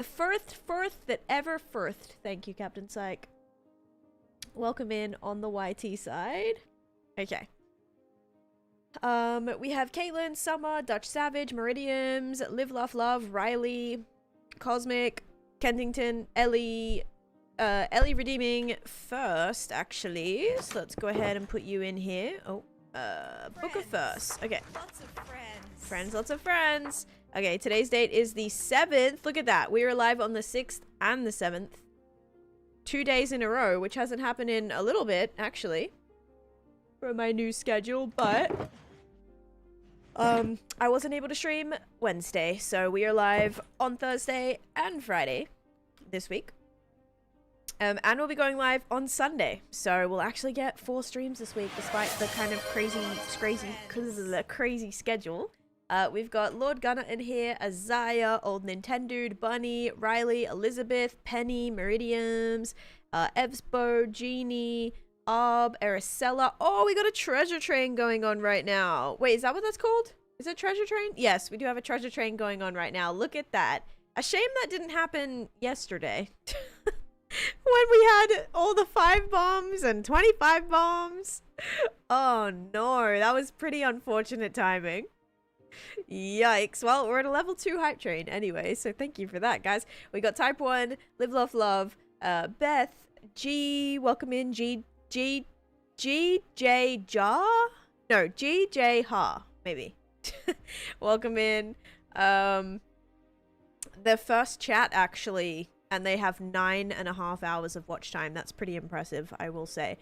The first that ever first. Thank you, Captain Psych. Welcome in on the YT side. Okay. We have Caitlin, Summer, Dutch Savage, Meridiums, Live Laugh Love, Riley, Cosmic, Kensington, Ellie, Ellie redeeming first, actually. So let's go ahead and put you in here. Oh, book of first. Okay. Lots of friends. Friends, lots of friends. Okay, today's date is the 7th. Look at that. We were live on the 6th and the 7th. 2 days in a row, which hasn't happened in a little bit, actually. For my new schedule, but I wasn't able to stream Wednesday, so we are live on Thursday and Friday this week. And we'll be going live on Sunday, so we'll actually get 4 streams this week, despite the kind of crazy schedule. We've got Lord Gunner in here, Azaya, Old Nintendo, Bunny, Riley, Elizabeth, Penny, Meridiums, Evsbo, Genie, Arb, Aracella. Oh, we got a treasure train going on right now. Wait, is that what that's called? Is it treasure train? Yes, we do have a treasure train going on right now. Look at that. A shame that didn't happen yesterday. When we had all the 5 bombs and 25 bombs. Oh no, that was pretty unfortunate timing. Yikes. Well, we're at a level 2 hype train anyway, so thank you for that, guys. We got Type 1, Live Love Love, Beth, G, welcome in, GJ Ja? No, GJ Ha, maybe. Welcome in. The first chat, actually, and they have 9.5 hours of watch time. That's pretty impressive, I will say.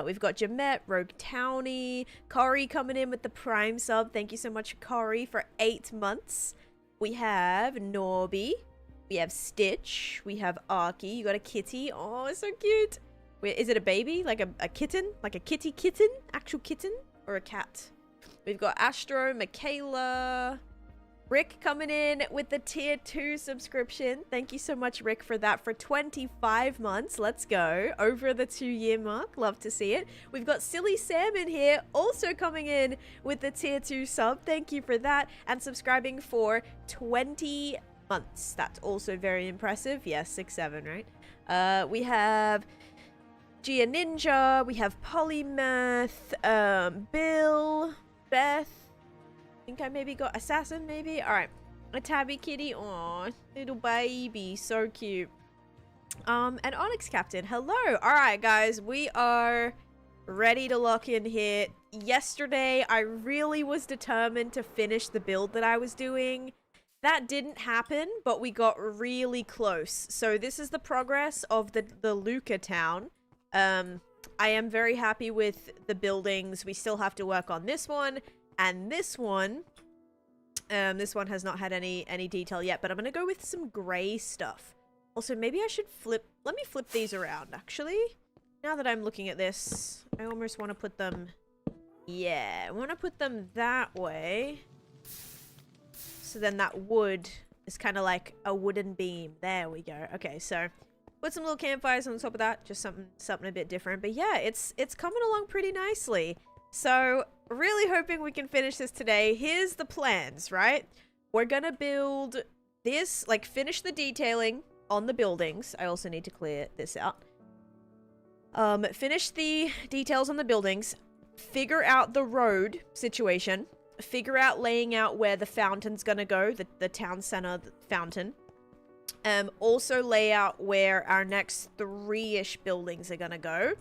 We've got Jamet, Rogue Townie, Kari coming in with the Prime sub. Thank you so much, Kari, for 8 months. We have Norby. We have Stitch. We have Arky. You got a kitty. Oh, it's so cute. Wait, is it a baby? Like a kitten? Like a kitty kitten? Actual kitten? Or a cat? We've got Astro, Michaela... Rick coming in with the tier 2 subscription. Thank you so much, Rick, for that for 25 months. Let's go. Over the 2-year mark. Love to see it. We've got Silly Sam in here also coming in with the tier 2 sub. Thank you for that. And subscribing for 20 months. That's also very impressive. Yes, 6-7, right? We have Gia Ninja. We have Polymath. Bill. Beth. I think I maybe got Assassin, maybe? Alright. A Tabby Kitty. Aw, little baby. So cute. And Onyx Captain. Hello. Alright, guys. We are ready to lock in here. Yesterday, I really was determined to finish the build that I was doing. That didn't happen, but we got really close. So this is the progress of the Luca town. I am very happy with the buildings. We still have to work on this one. And this one has not had any detail yet, but I'm gonna go with some gray stuff. Also, maybe I should let me flip these around, actually. Now that I'm looking at this, I almost want to put them, yeah, I want to put them that way. So then that wood is kind of like a wooden beam. There we go. Okay, so put some little campfires on top of that, just something a bit different. But yeah, it's coming along pretty nicely. So, really hoping we can finish this today. Here's the plans, right? We're gonna build this, like, finish the detailing on the buildings. I also need to clear this out. Finish the details on the buildings. Figure out the road situation. Figure out laying out where the fountain's gonna go, the town center fountain. Also lay out where our next 3-ish buildings are gonna go.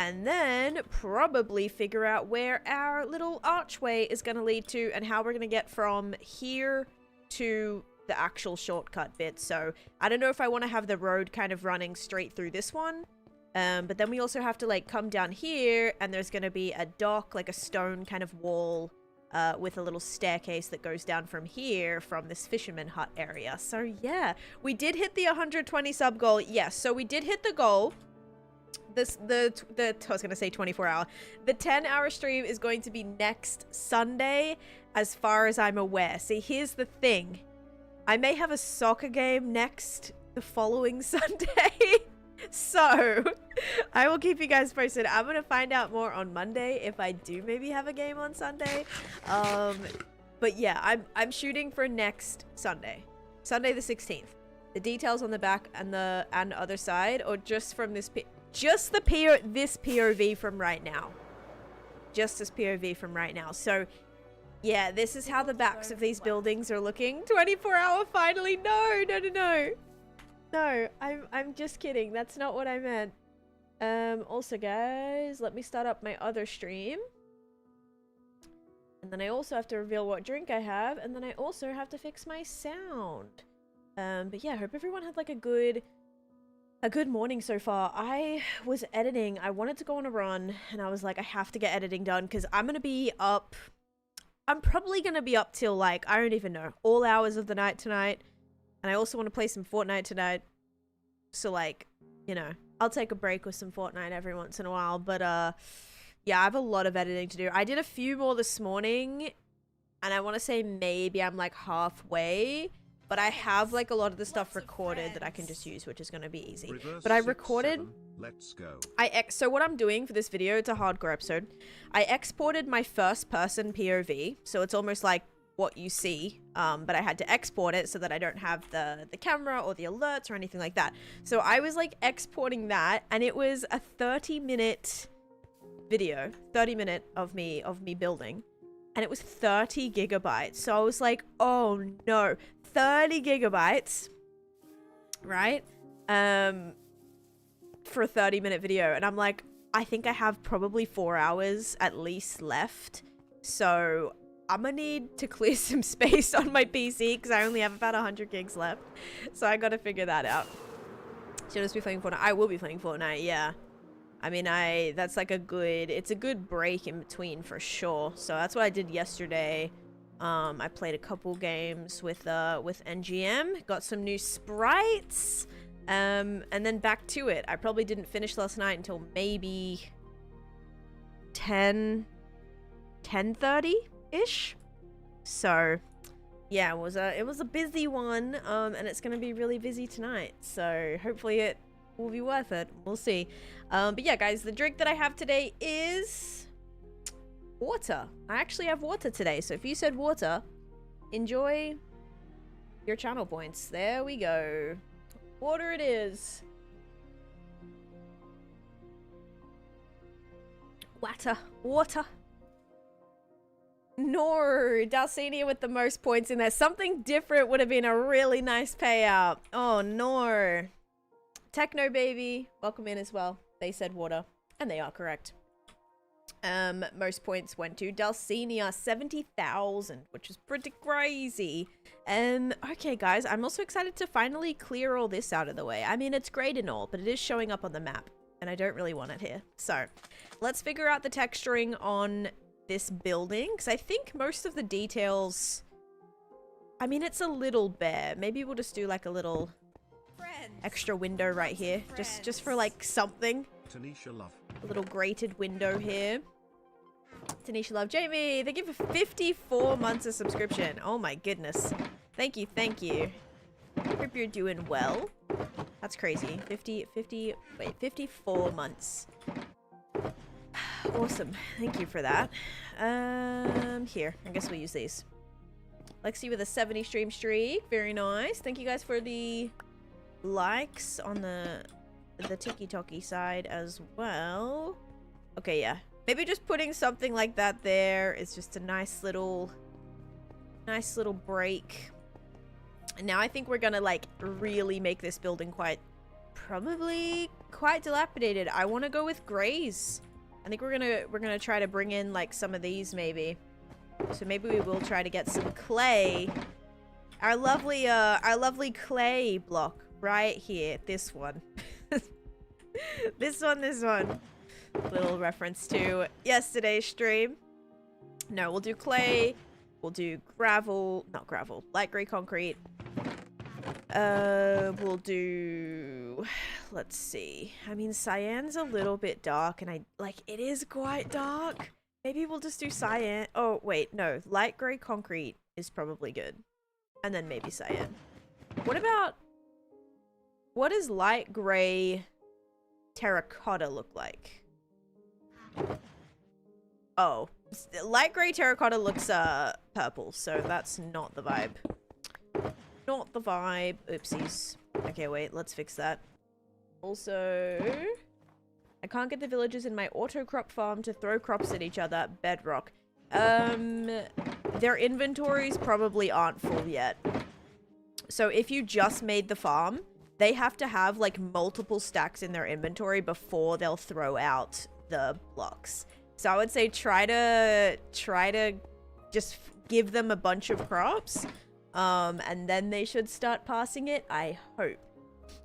And then probably figure out where our little archway is going to lead to and how we're going to get from here to the actual shortcut bit. So I don't know if I want to have the road kind of running straight through this one. But then we also have to like come down here and there's going to be a dock, like a stone kind of wall with a little staircase that goes down from here from this fisherman hut area. So yeah, we did hit the 120 sub goal. Yes, so we did hit the goal. I was gonna say 24-hour. The 10-hour stream is going to be next Sunday, as far as I'm aware. See, here's the thing. I may have a soccer game the following Sunday. So, I will keep you guys posted. I'm gonna find out more on Monday if I do maybe have a game on Sunday. But yeah, I'm shooting for next Sunday. Sunday the 16th. The details on the back and the other side, or just from this this POV from right now. Just this POV from right now. So yeah, this is how the backs of these buildings are looking. 24-hour finally. No, no, no, no. No, I'm just kidding. That's not what I meant. Also guys, let me start up my other stream. And then I also have to reveal what drink I have, and then I also have to fix my sound. But yeah, I hope everyone had like a good morning so far. I was editing. I wanted to go on a run, and I was like, I have to get editing done because I'm gonna be up. I'm probably gonna be up till like, I don't even know, all hours of the night tonight. And I also want to play some Fortnite tonight. So like, you know, I'll take a break with some Fortnite every once in a while. But yeah, I have a lot of editing to do. I did a few more this morning, and I want to say maybe I'm like halfway. But I have like a lot of the stuff recorded that I can just use, which is going to be easy. But I recorded. Let's go. So what I'm doing for this video, it's a hardcore episode. I exported my first person POV, so it's almost like what you see, but I had to export it so that I don't have the camera or the alerts or anything like that. So I was like exporting that, and it was a 30-minute video, 30-minute of me building, and it was 30 gigabytes. So I was like, oh no, 30 gigabytes, right? For a 30-minute video. And I'm like, I think I have probably 4 hours at least left. So I'm gonna need to clear some space on my PC because I only have about 100 gigs left. So I gotta figure that out. Should I just be playing Fortnite? I will be playing Fortnite, yeah. I mean, that's like it's a good break in between for sure. So that's what I did yesterday. I played a couple games with NGM, got some new sprites, and then back to it. I probably didn't finish last night until maybe 10:30-ish. So yeah, it was a busy one, and it's gonna be really busy tonight. So hopefully it will be worth it. We'll see. But yeah, guys, the drink that I have today is water. I actually have water today, so if you said water, enjoy your channel points. There we go. Water it is. Water. No, Dalcinia with the most points in there. Something different would have been a really nice payout. Oh no. Techno baby, welcome in as well. They said water, and they are correct. Most points went to Dalcinia, 70,000, which is pretty crazy. Okay guys, I'm also excited to finally clear all this out of the way. I mean, it's great and all, but it is showing up on the map, and I don't really want it here. So let's figure out the texturing on this building, because I think most of the details, I mean, it's a little bare. Maybe we'll just do like a little extra window right here, just for like something. Taneesha love. A little grated window here. Taneesha love. Jamie, thank you for 54 months of subscription. Oh my goodness. Thank you. Hope you're doing well. That's crazy. 54 months. Awesome. Thank you for that. Here, I guess we'll use these. Lexi with a 70 stream streak. Very nice. Thank you guys for the likes on the tiki-toki side as well. Okay, yeah. Maybe just putting something like that there is just a nice little break. And now I think we're gonna like really make this building probably quite dilapidated. I want to go with grays. I think we're gonna try to bring in like some of these maybe. So maybe we will try to get some clay. Our lovely clay block right here. This one. this one. Little reference to yesterday's stream. No, we'll do clay. We'll do light gray concrete. We'll do, let's see. I mean, cyan's a little bit dark, and it is quite dark. Maybe we'll just do cyan. Oh, wait, no. Light gray concrete is probably good. And then maybe cyan. What does light gray terracotta look like? Oh, light gray terracotta looks purple, so that's not the vibe. What not the vibe. Oopsies. Okay, wait, let's fix that. Also, I can't get the villagers in my auto crop farm to throw crops at each other. Bedrock. Their inventories probably aren't full yet. So if you just made the farm, they have to have like multiple stacks in their inventory before they'll throw out the blocks. So I would say try to just give them a bunch of crops, and then they should start passing it, I hope.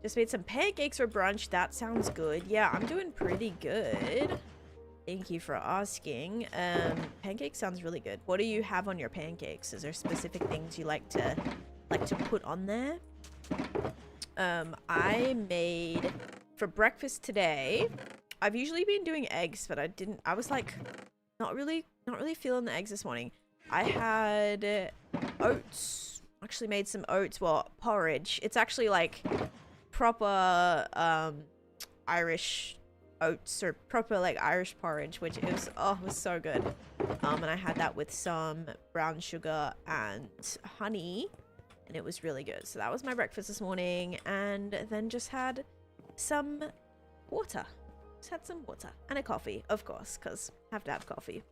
Just made some pancakes for brunch. That sounds good. Yeah, I'm doing pretty good. Thank you for asking. Pancake sounds really good. What do you have on your pancakes? Is there specific things you like to put on there? I made for breakfast today. I've usually been doing eggs, but I was like not really feeling the eggs this morning. I had oats. Actually made some oats, well, porridge. It's actually like proper Irish oats, or proper like Irish porridge, which is, oh, it was so good. And I had that with some brown sugar and honey, and it was really good. So that was my breakfast this morning, and then just had some water. Just had some water and a coffee, of course, because I have to have coffee.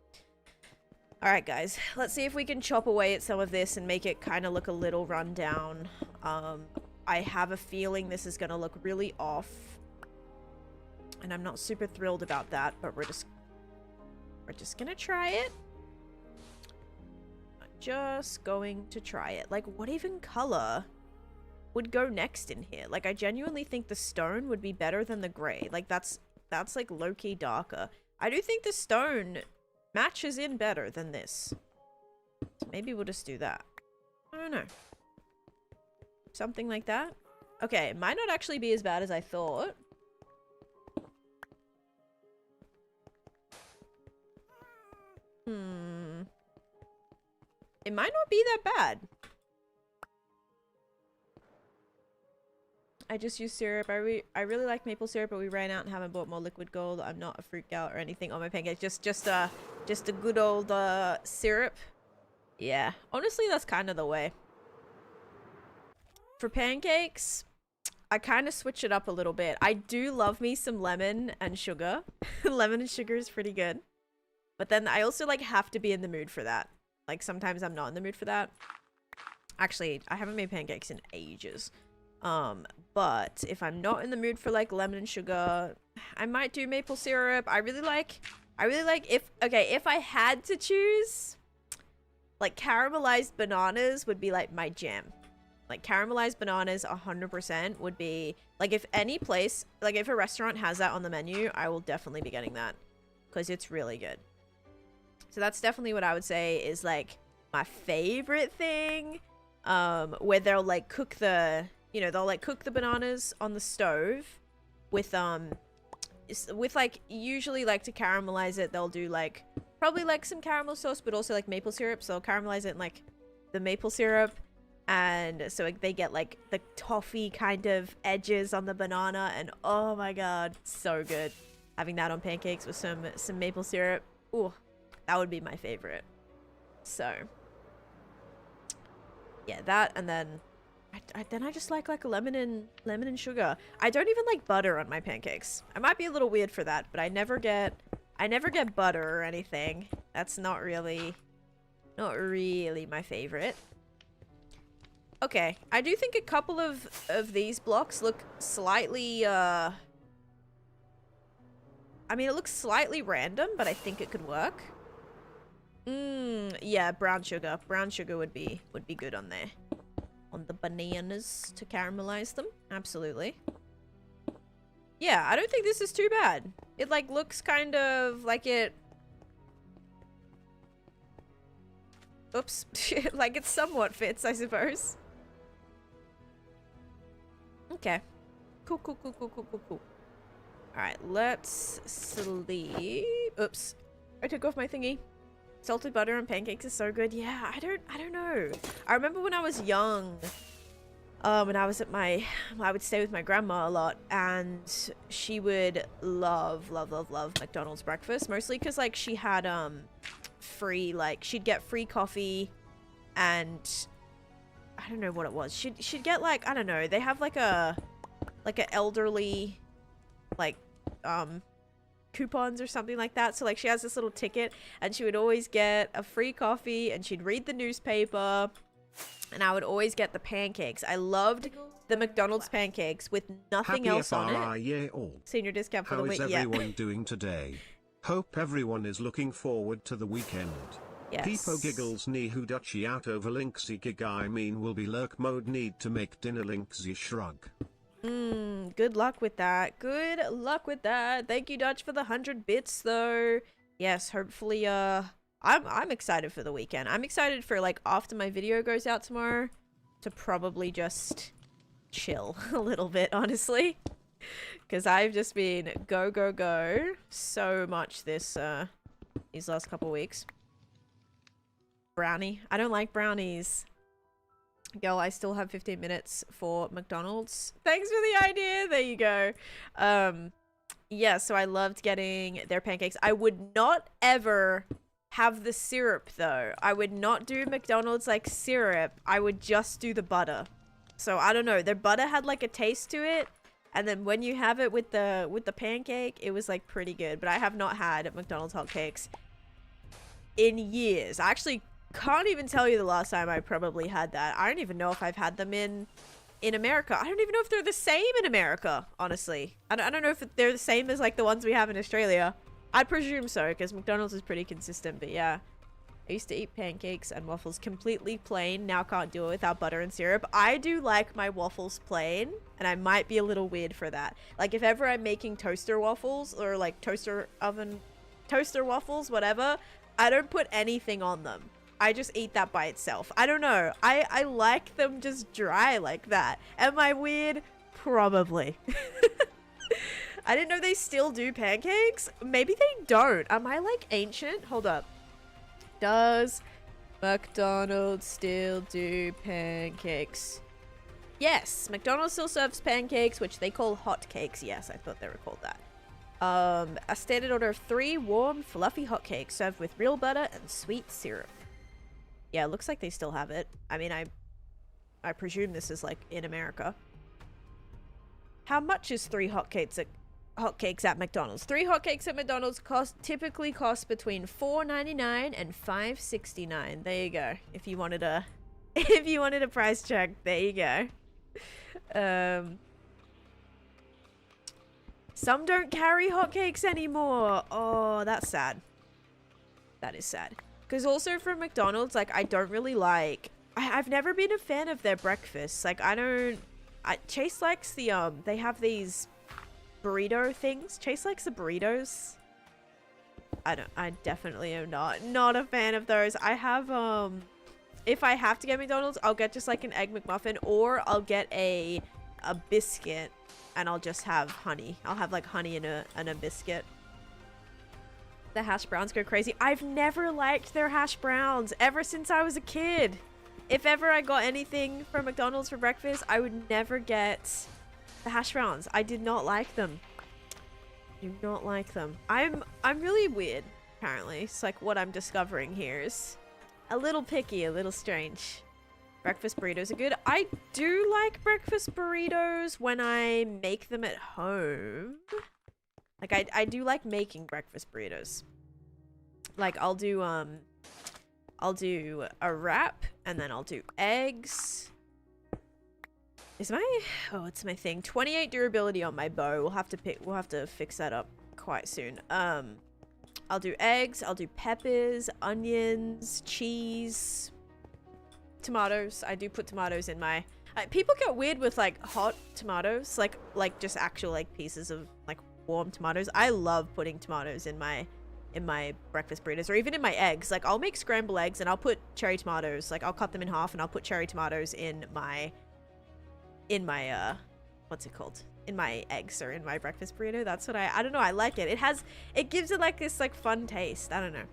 All right, guys, let's see if we can chop away at some of this and make it kind of look a little run down. I have a feeling this is going to look really off, and I'm not super thrilled about that, but we're just going to try it. Just going to try it. Like, what even color would go next in here? Like, I genuinely think the stone would be better than the gray. Like, that's like low-key darker. I do think the stone matches in better than this. So maybe we'll just do that. I don't know. Something like that. Okay, it might not actually be as bad as I thought. It might not be that bad. I just used syrup. I really like maple syrup, but we ran out and haven't bought more liquid gold. I'm not a freak out or anything on my pancakes. Just a good old syrup. Yeah, honestly, that's kind of the way. For pancakes, I kind of switch it up a little bit. I do love me some lemon and sugar. Lemon and sugar is pretty good. But then I also like have to be in the mood for that. Like sometimes I'm not in the mood for that. Actually, I haven't made pancakes in ages. But if I'm not in the mood for like lemon and sugar, I might do maple syrup. I really like if I had to choose, like caramelized bananas would be like my jam. Like caramelized bananas 100% would be like, if any place, like if a restaurant has that on the menu, I will definitely be getting that because it's really good. So that's definitely what I would say is like my favorite thing, where they'll like cook the, you know, they'll like cook the bananas on the stove with like, usually like to caramelize it, they'll do like probably like some caramel sauce, but also like maple syrup. So they'll caramelize it in like the maple syrup, and so like, they get like the toffee kind of edges on the banana, and oh my god, so good. Having that on pancakes with some maple syrup, ooh, that would be my favorite. So yeah, that, and then I just like lemon and sugar. I don't even like butter on my pancakes. I might be a little weird for that, but I never get butter or anything. That's not really my favorite. Okay, I do think a couple of these blocks look slightly I mean, it looks slightly random, but I think it could work. Yeah, brown sugar. Brown sugar would be good on there. On the bananas to caramelize them. Absolutely. Yeah, I don't think this is too bad. It like looks kind of like it... Oops. Like it somewhat fits, I suppose. Okay. Cool. Alright, let's sleep. Oops. I took off my thingy. Salted butter on pancakes is so good. Yeah, I don't know. I remember when I was young, when I was at I would stay with my grandma a lot, and she would love McDonald's breakfast, mostly because like she had free, like she'd get free coffee, and I don't know what it was. She'd get like, I don't know, they have like a elderly like coupons or something like that. So like she has this little ticket and she would always get a free coffee and she'd read the newspaper and I would always get the pancakes. I loved the McDonald's pancakes with nothing else on it. Senior discount for the week. How is everyone doing today? Hope everyone is looking forward to the weekend. Yes. Peepo giggles ni hudachi out over linksy gig I mean will be lurk mode need to make dinner linksy shrug. Good luck with that. Good luck with that. Thank you, Dutch, for the 100 bits, though. Yes, hopefully, I'm excited for the weekend. I'm excited for, like, after my video goes out tomorrow to probably just chill a little bit, honestly. Because I've just been go so much this, these last couple weeks. Brownie. I don't like brownies. Girl, I still have 15 minutes for McDonald's. Thanks for the idea. There you go. Yeah, so I loved getting their pancakes. I would not ever have the syrup, though. I would not do McDonald's like syrup. I would just do the butter. So I don't know. Their butter had like a taste to it. And then when you have it with the pancake, it was like pretty good. But I have not had McDonald's hotcakes in years. I actually can't even tell you the last time I probably had that. I don't even know if I've had them in America. I don't even know if they're the same in America, honestly. I don't know if they're the same as like the ones we have in Australia. I'd presume so, because McDonald's is pretty consistent, but yeah. I used to eat pancakes and waffles completely plain. Now can't do it without butter and syrup. I do like my waffles plain, and I might be a little weird for that. Like if ever I'm making toaster waffles or like toaster waffles, whatever, I don't put anything on them. I just eat that by itself. I don't know. I like them just dry like that. Am I weird? Probably. I didn't know they still do pancakes. Maybe they don't. Am I like ancient? Hold up. Does McDonald's still do pancakes? Yes, McDonald's still serves pancakes, which they call hot cakes. Yes, I thought they were called that. A standard order of 3 warm, fluffy hotcakes served with real butter and sweet syrup. Yeah, it looks like they still have it. I mean, I presume this is like in America. How much is 3 hotcakes at McDonald's? 3 hotcakes at McDonald's typically cost between $4.99 and $5.69. There you go. If you wanted a price check, there you go. Some don't carry hotcakes anymore. Oh, that's sad. That is sad. Because also from McDonald's, like, I don't really like... I've never been a fan of their breakfast. Like, Chase likes the, they have these burrito things. Chase likes the burritos. I definitely am not a fan of those. I have, if I have to get McDonald's, I'll get just, like, an Egg McMuffin, or I'll get a biscuit, and I'll just have honey. I'll have, like, honey in a biscuit. The hash browns go crazy. I've never liked their hash browns ever since I was a kid. If ever I got anything from McDonald's for breakfast, I would never get the hash browns. I did not like them. Do not like them. I'm really weird, apparently. It's like what I'm discovering here is a little picky, a little strange. Breakfast burritos are good. I do like breakfast burritos when I make them at home. Like, I do like making breakfast burritos. Like, I'll do a wrap, and then I'll do eggs. It's my thing. 28 durability on my bow. We'll have to fix that up quite soon. I'll do eggs, I'll do peppers, onions, cheese, tomatoes. I do put tomatoes in my... people get weird with, like, hot tomatoes. Like just actual, like, pieces of, like, warm tomatoes. I love putting tomatoes in my breakfast burritos, or even in my eggs. Like, I'll make scrambled eggs and I'll put cherry tomatoes. Like, I'll cut them in half and I'll put cherry tomatoes in my what's it called? In my eggs, or in my breakfast burrito. That's what I don't know. I like it. It gives it like this like fun taste. I don't know.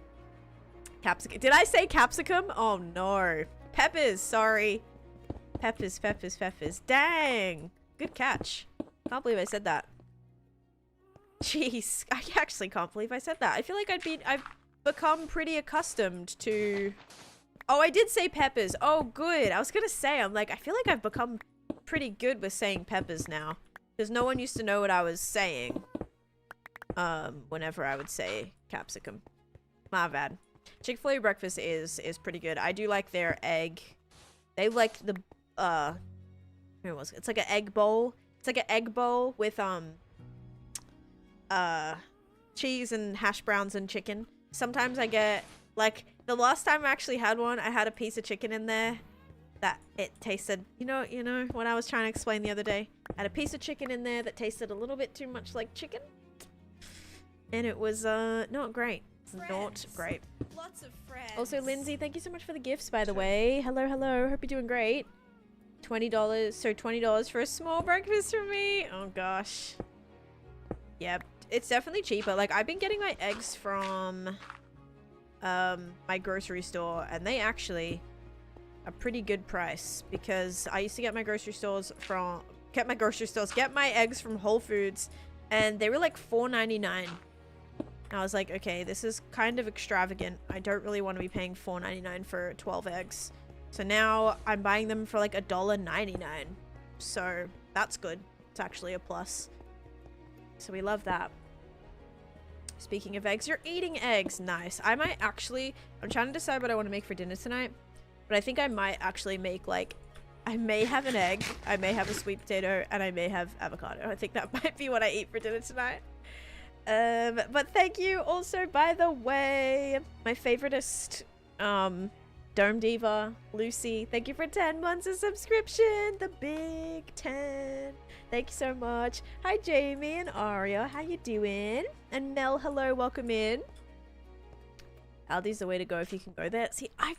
Capsicum. Did I say capsicum? Oh no. Peppers. Sorry. Peppers. Dang. Good catch. Can't believe I said that. Jeez, I actually can't believe I said that. I feel like I've become pretty accustomed to Oh, I did say peppers. Oh, good. I was gonna say, I'm like, I feel like I've become pretty good with saying peppers now. Because no one used to know what I was saying. Whenever I would say capsicum. My bad. Chick-fil-A breakfast is pretty good. I do like their egg. They like the, who was it? It's like an egg bowl. It's like an egg bowl with, cheese and hash browns and chicken. Sometimes I get, like, the last time I actually had one, I had a piece of chicken in there that it tasted, you know, when I was trying to explain the other day, I had a piece of chicken in there that tasted a little bit too much like chicken. And it was, not great. Not great. Lots of friends. Also, Lindsay, thank you so much for the gifts, by the way. Hello, hello. Hope you're doing great. $20. So $20 for a small breakfast for me. Oh, gosh. Yep. It's definitely cheaper. Like, I've been getting my eggs from, my grocery store, and they actually a pretty good price, because I used to get my grocery get my eggs from Whole Foods, and they were like $4.99. I was like, okay, this is kind of extravagant. I don't really want to be paying $4.99 for 12 eggs. So now I'm buying them for like $1.99. So that's good. It's actually a plus. So we love that. Speaking of eggs, you're eating eggs. Nice. I might actually, I'm trying to decide what I want to make for dinner tonight. But I think I might actually make like, I may have an egg, I may have a sweet potato, and I may have avocado. I think that might be what I eat for dinner tonight. But thank you also, by the way, my favoritist, Dome Diva, Lucy, thank you for 10 months of subscription, the big 10. Thank you so much. Hi, Jamie and Aria, how you doing? And Mel, hello, welcome in. Aldi's the way to go if you can go there. See, I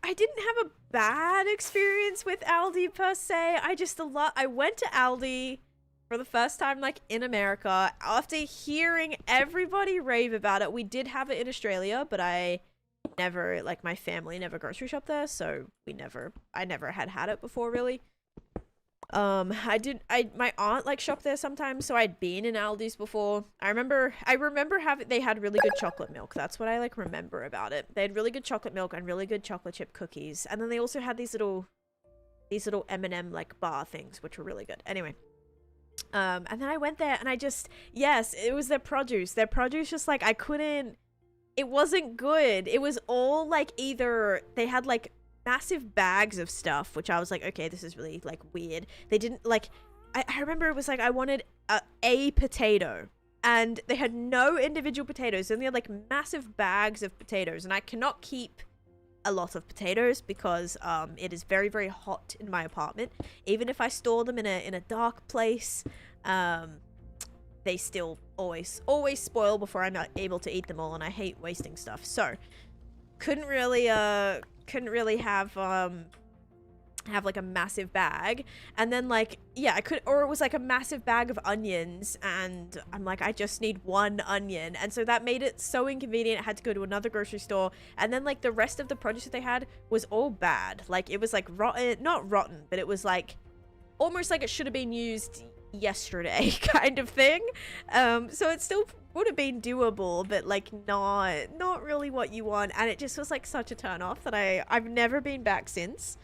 didn't have a bad experience with Aldi per se. I went to Aldi for the first time, like, in America, after hearing everybody rave about it. We did have it in Australia, but I never, like, my family never grocery shopped there, so I never had it before, really. My aunt, like, shopped there sometimes, so I'd been in Aldi's before. I remember they had really good chocolate milk. That's what I, like, remember about it. They had really good chocolate milk and really good chocolate chip cookies, and then they also had these little M&M, like, bar things, which were really good. Anyway. And then I went there and yes, it was their produce. Their produce just, like, it wasn't good. It was all, like, either they had, like, massive bags of stuff, which I was like, okay, this is really, like, weird. They didn't, like, I remember it was like, I wanted a potato, and they had no individual potatoes, and they had, like, massive bags of potatoes, and I cannot keep a lot of potatoes because it is very, very hot in my apartment. Even if I store them in a dark place, they still always spoil before I'm not able to eat them all, and I hate wasting stuff. So couldn't really have like a massive bag. And then, like, yeah, I could, or it was like a massive bag of onions, and I'm like, I just need one onion, and so that made it so inconvenient. I had to go to another grocery store, and then, like, the rest of the produce that they had was all bad. Like, it was like rotten, not rotten, but it was like almost like it should have been used yesterday kind of thing. So it still would have been doable, but, like, not really what you want, and it just was like such a turn off that I've never been back since.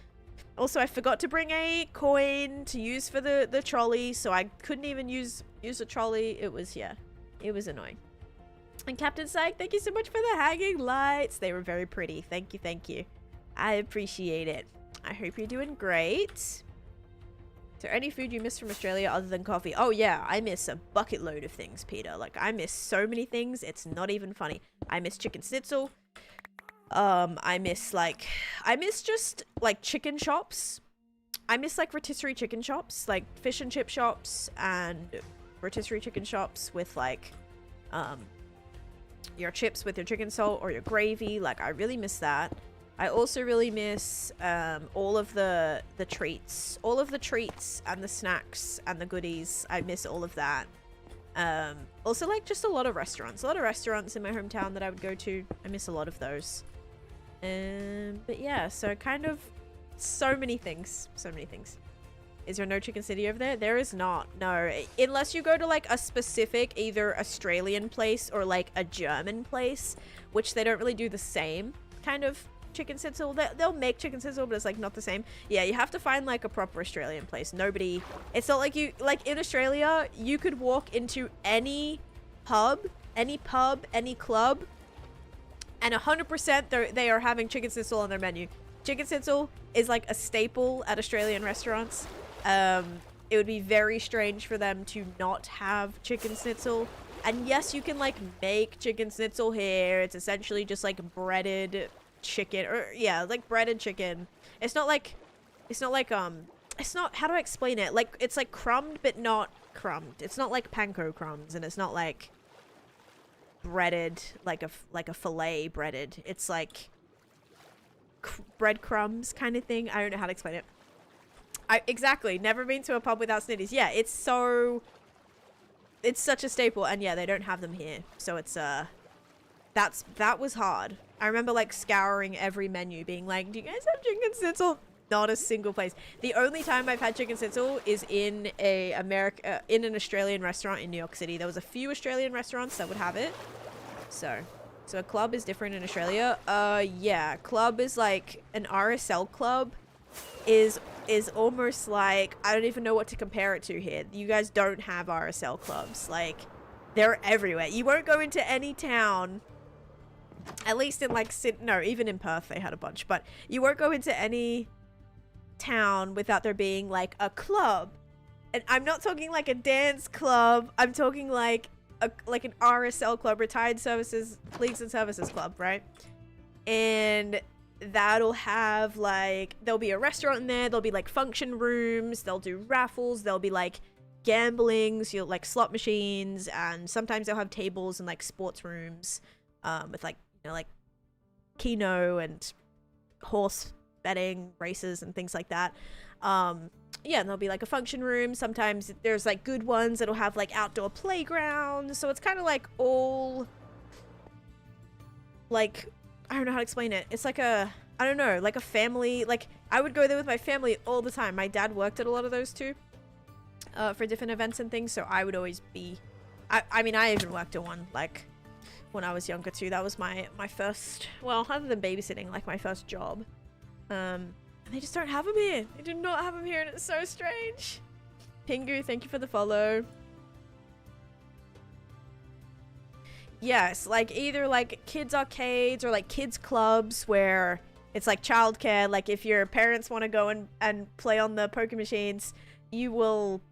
Also, I forgot to bring a coin to use for the trolley, so I couldn't even use the trolley. It was annoying. And Captain Psych, thank you so much for the hanging lights. They were very pretty. Thank you. I appreciate it. I hope you're doing great. Is there any food you miss from Australia other than coffee? Oh yeah, I miss a bucket load of things, Peter. Like, I miss so many things, it's not even funny. I miss chicken schnitzel. I miss just, like, chicken shops. I miss, like, rotisserie chicken shops, like fish and chip shops and rotisserie chicken shops with, like, your chips with your chicken salt or your gravy. Like, I really miss that. I also really miss, all of the treats and the snacks and the goodies. I miss all of that. Also, like, just a lot of restaurants in my hometown that I would go to. I miss a lot of those. But yeah, so kind of so many things. Is there no Chicken City over there? There is not, no. Unless you go to, like, a specific either Australian place or, like, a German place, which they don't really do the same kind of chicken schnitzel. They'll make chicken schnitzel, but it's like not the same. Yeah, you have to find like a proper Australian place. Nobody, it's not like you, like in Australia, you could walk into any pub, any club, and 100% they are having chicken schnitzel on their menu. Chicken schnitzel is like a staple at Australian restaurants. It would be very strange for them to not have chicken schnitzel. And yes, you can like make chicken schnitzel here. It's essentially just like breaded chicken, or yeah, like breaded chicken. It's not, how do I explain it? Like, it's like crumbed, but not crumbed. It's not like panko crumbs, and it's not like breaded, like a fillet breaded. It's like breadcrumbs kind of thing. I don't know how to explain it. Exactly. Never been to a pub without snitties. Yeah, it's such a staple, and yeah, they don't have them here. So it's that was hard. I remember like scouring every menu, being like, "Do you guys have chicken schnitzel?" Not a single place. The only time I've had chicken schnitzel is in in an Australian restaurant in New York City. There was a few Australian restaurants that would have it. So a club is different in Australia. Yeah, club is like an RSL club is almost like, I don't even know what to compare it to here. You guys don't have RSL clubs. Like, they're everywhere. You won't go into any town, at least in like no, even in Perth they had a bunch, but you won't go into any town without there being like a club. And I'm not talking like a dance club. I'm talking like an RSL club, retired services leagues and services club, right? And that'll have like, there'll be a restaurant in there, there'll be like function rooms, they'll do raffles, there'll be like gamblings, you'll like slot machines, and sometimes they'll have tables and like sports rooms with like, you know, like keno and horse betting races and things like that. Yeah, and there'll be like a function room. Sometimes there's like good ones that'll have like outdoor playgrounds, so it's kind of like all like, I don't know how to explain it. It's like I don't know, like a family, like I would go there with my family all the time. My dad worked at a lot of those too, for different events and things, so I would always be, I mean, I even worked at one, like, when I was younger too. That was my first, well, other than babysitting, like my first job. And they just don't have them here. They do not have them here, and it's so strange. Pingu, thank you for the follow. Yes, like either like kids arcades or like kids clubs where it's like childcare. Like if your parents want to go and play on the poker machines, you will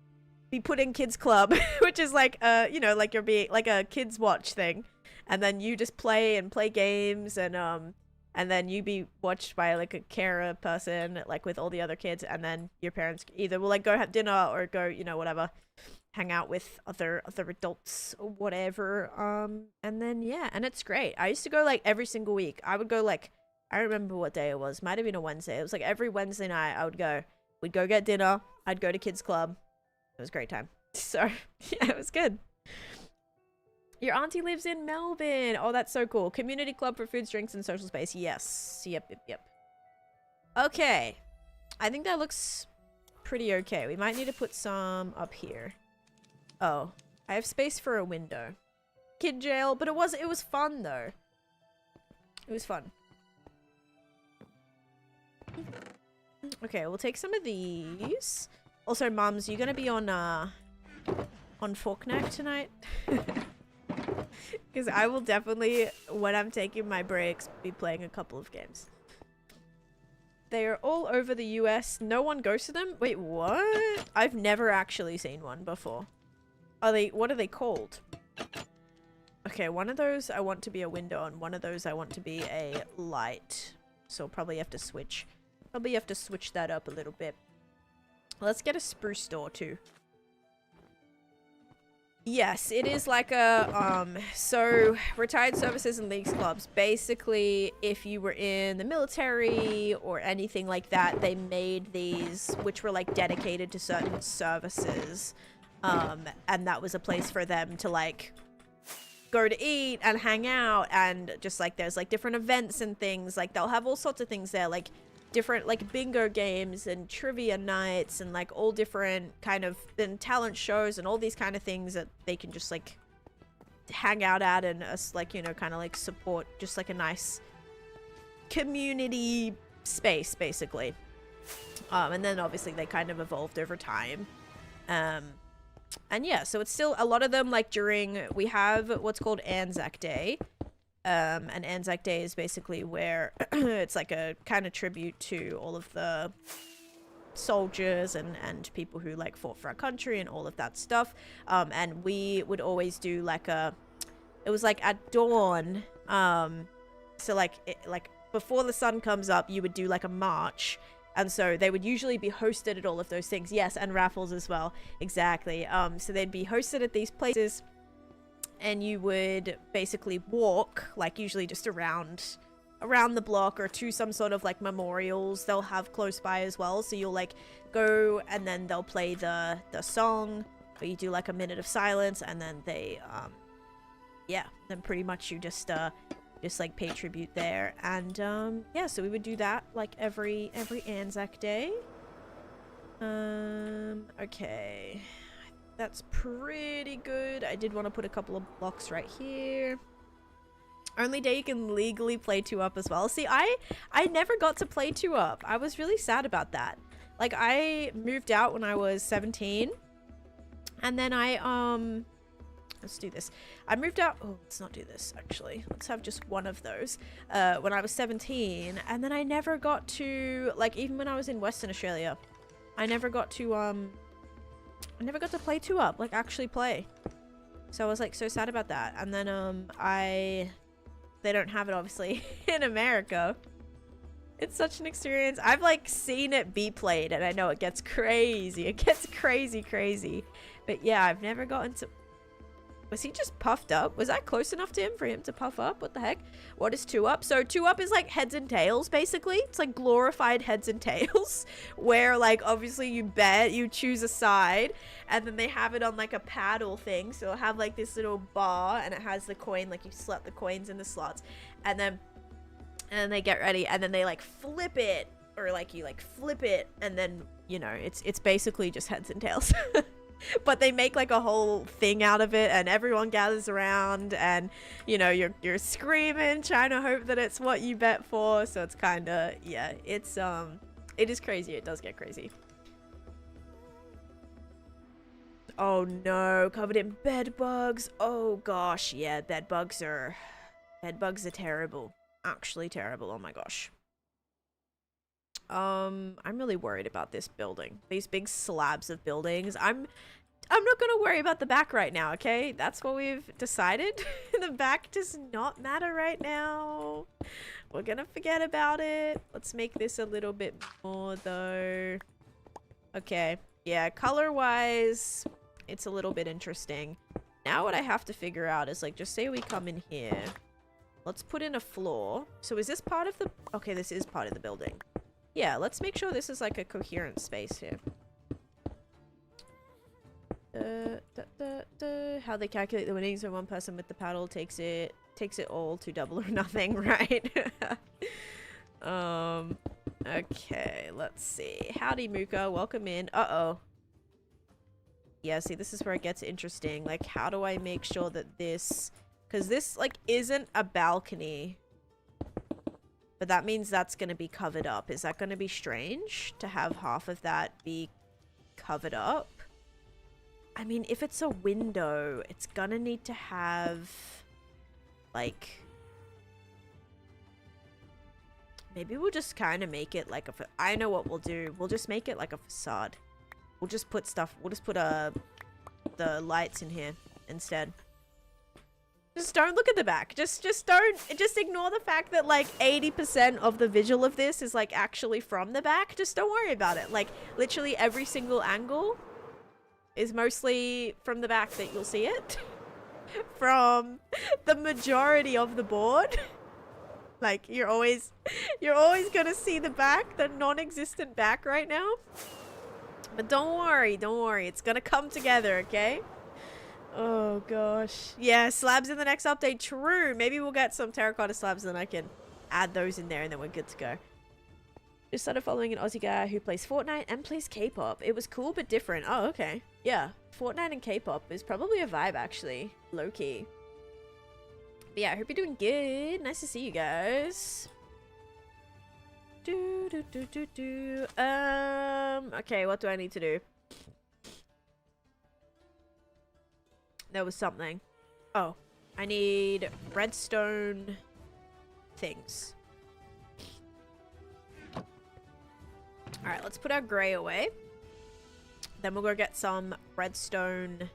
be put in kids club, which is like you know, like you're being like a kids watch thing, and then you just play games, and then you be watched by like a carer person, like with all the other kids, and then your parents either will like go have dinner or go, you know, whatever, hang out with other adults or whatever. And then yeah, and it's great. I used to go like every single week. I would go like, I remember what day it was. Might have been a Wednesday. It was like every Wednesday night I would go. We'd go get dinner. I'd go to kids club. It was a great time. So yeah, it was good. Your auntie lives in Melbourne. Oh, that's so cool. Community club for foods, drinks, and social space. Yes. Yep. Okay. I think that looks pretty okay. We might need to put some up here. Oh, I have space for a window. Kid jail, but it was fun though. It was fun. Okay, we'll take some of these. Also, mums, you gonna be on Forkneck tonight? Because I will definitely, when I'm taking my breaks, be playing a couple of games. They are all over the US. No one goes to them? Wait, what? I've never actually seen one before. What are they called? Okay, one of those I want to be a window, and one of those I want to be a light. So probably have to switch. Probably have to switch that up a little bit. Let's get a spruce door too. Yes, it is like a, so retired services and leagues clubs. Basically, if you were in the military or anything like that, they made these, which were like dedicated to certain services. And that was a place for them to like go to eat and hang out, and just like there's like different events and things. Like they'll have all sorts of things there, like different like bingo games and trivia nights and like all different kind of and talent shows and all these kind of things that they can just like hang out at, and us like, you know, kind of like support just like a nice community space, basically. And then obviously they kind of evolved over time. And yeah, so it's still a lot of them, like we have what's called Anzac Day. And Anzac Day is basically where it's like a kind of tribute to all of the soldiers and people who like fought for our country and all of that stuff. And we would always do like it was like at dawn. So like before the sun comes up, you would do like a march. And so they would usually be hosted at all of those things. Yes, and raffles as well. Exactly. So they'd be hosted at these places. And you would basically walk, like usually just around the block or to some sort of like memorials they'll have close by as well. So you'll like go and then they'll play the song, or you do like a minute of silence, and then they yeah, then pretty much you just like pay tribute there. And yeah, so we would do that like every Anzac Day. Okay, that's pretty good. I did want to put a couple of blocks right here. Only day you can legally play 2-up as well. See, I never got to play 2-up. I was really sad about that. Like, I moved out when I was 17, and then let's do this. I moved out. Oh, let's not do this, actually. Let's have just one of those. When I was 17, and then I never got to, like, even when I was in Western Australia, I never got to play 2-up, like, actually play. So I was, like, so sad about that. And then, they don't have it, obviously, in America. It's such an experience. I've, like, seen it be played, and I know it gets crazy. It gets crazy, crazy. But, yeah, I've never gotten to... Was he just puffed up? Was that close enough to him for him to puff up? What the heck? What is 2-up? So 2-up is like heads and tails, basically. It's like glorified heads and tails, where like obviously you bet, you choose a side, and then they have it on like a paddle thing. So it'll have like this little bar, and it has the coin, like you slot the coins in the slots, and then they get ready, and then they like flip it, or like you like flip it, and then you know it's basically just heads and tails. But they make like a whole thing out of it, and everyone gathers around, and you know you're screaming, trying to hope that it's what you bet for. So it's kind of, yeah, it is crazy. It does get crazy. Oh no, covered in bed bugs. Oh gosh, yeah, bed bugs are terrible. Actually terrible. Oh my gosh. I'm really worried about this building. These big slabs of buildings. I'm not gonna worry about the back right now, okay? That's what we've decided. The back does not matter right now. We're gonna forget about it. Let's make this a little bit more though. Okay. Yeah, color-wise, it's a little bit interesting. Now what I have to figure out is like, just say we come in here. Let's put in a floor. So is this part of the... Okay, this is part of the building. Yeah, let's make sure this is like a coherent space here. How they calculate the winnings when one person with the paddle takes it all to double or nothing, right? Okay, let's see. Howdy, Muka. Welcome in. Uh-oh. Yeah, see, this is where it gets interesting. Like, how do I make sure that this... Because this, like, isn't a balcony. But that means that's going to be covered up. Is that going to be strange to have half of that be covered up? I mean, if it's a window, it's going to need to have, like... Maybe we'll just kind of make it like a... I know what we'll do. We'll just make it like a facade. We'll just put stuff... We'll just put the lights in here instead. Just don't look at the back. Just ignore the fact that like 80% of the visual of this is like actually from the back. Just don't worry about it. Like literally every single angle is mostly from the back that you'll see it. From the majority of the board. Like you're always gonna see the back, the non-existent back right now. But don't worry, it's gonna come together, okay? Oh gosh. Yeah, slabs in the next update. True. Maybe we'll get some terracotta slabs and then I can add those in there and then we're good to go. Just started following an Aussie guy who plays Fortnite and plays K-pop. It was cool but different. Oh, okay. Yeah. Fortnite and K-pop is probably a vibe actually. Low-key. But yeah, I hope you're doing good. Nice to see you guys. Okay, what do I need to do? There was something. Oh, I need redstone things. Alright, let's put our grey away. Then we'll go get some redstone.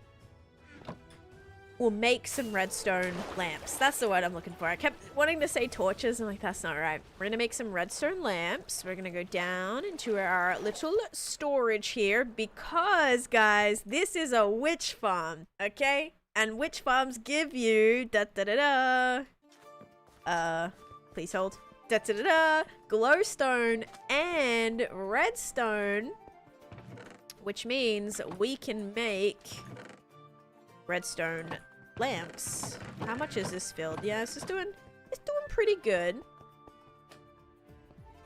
We'll make some redstone lamps. That's the word I'm looking for. I kept wanting to say torches. I'm like, that's not right. We're going to make some redstone lamps. We're going to go down into our little storage here because, guys, this is a witch farm, okay? And witch farms give you please hold. Glowstone and redstone, which means we can make redstone lamps. How much is this filled? Yeah, it's doing pretty good.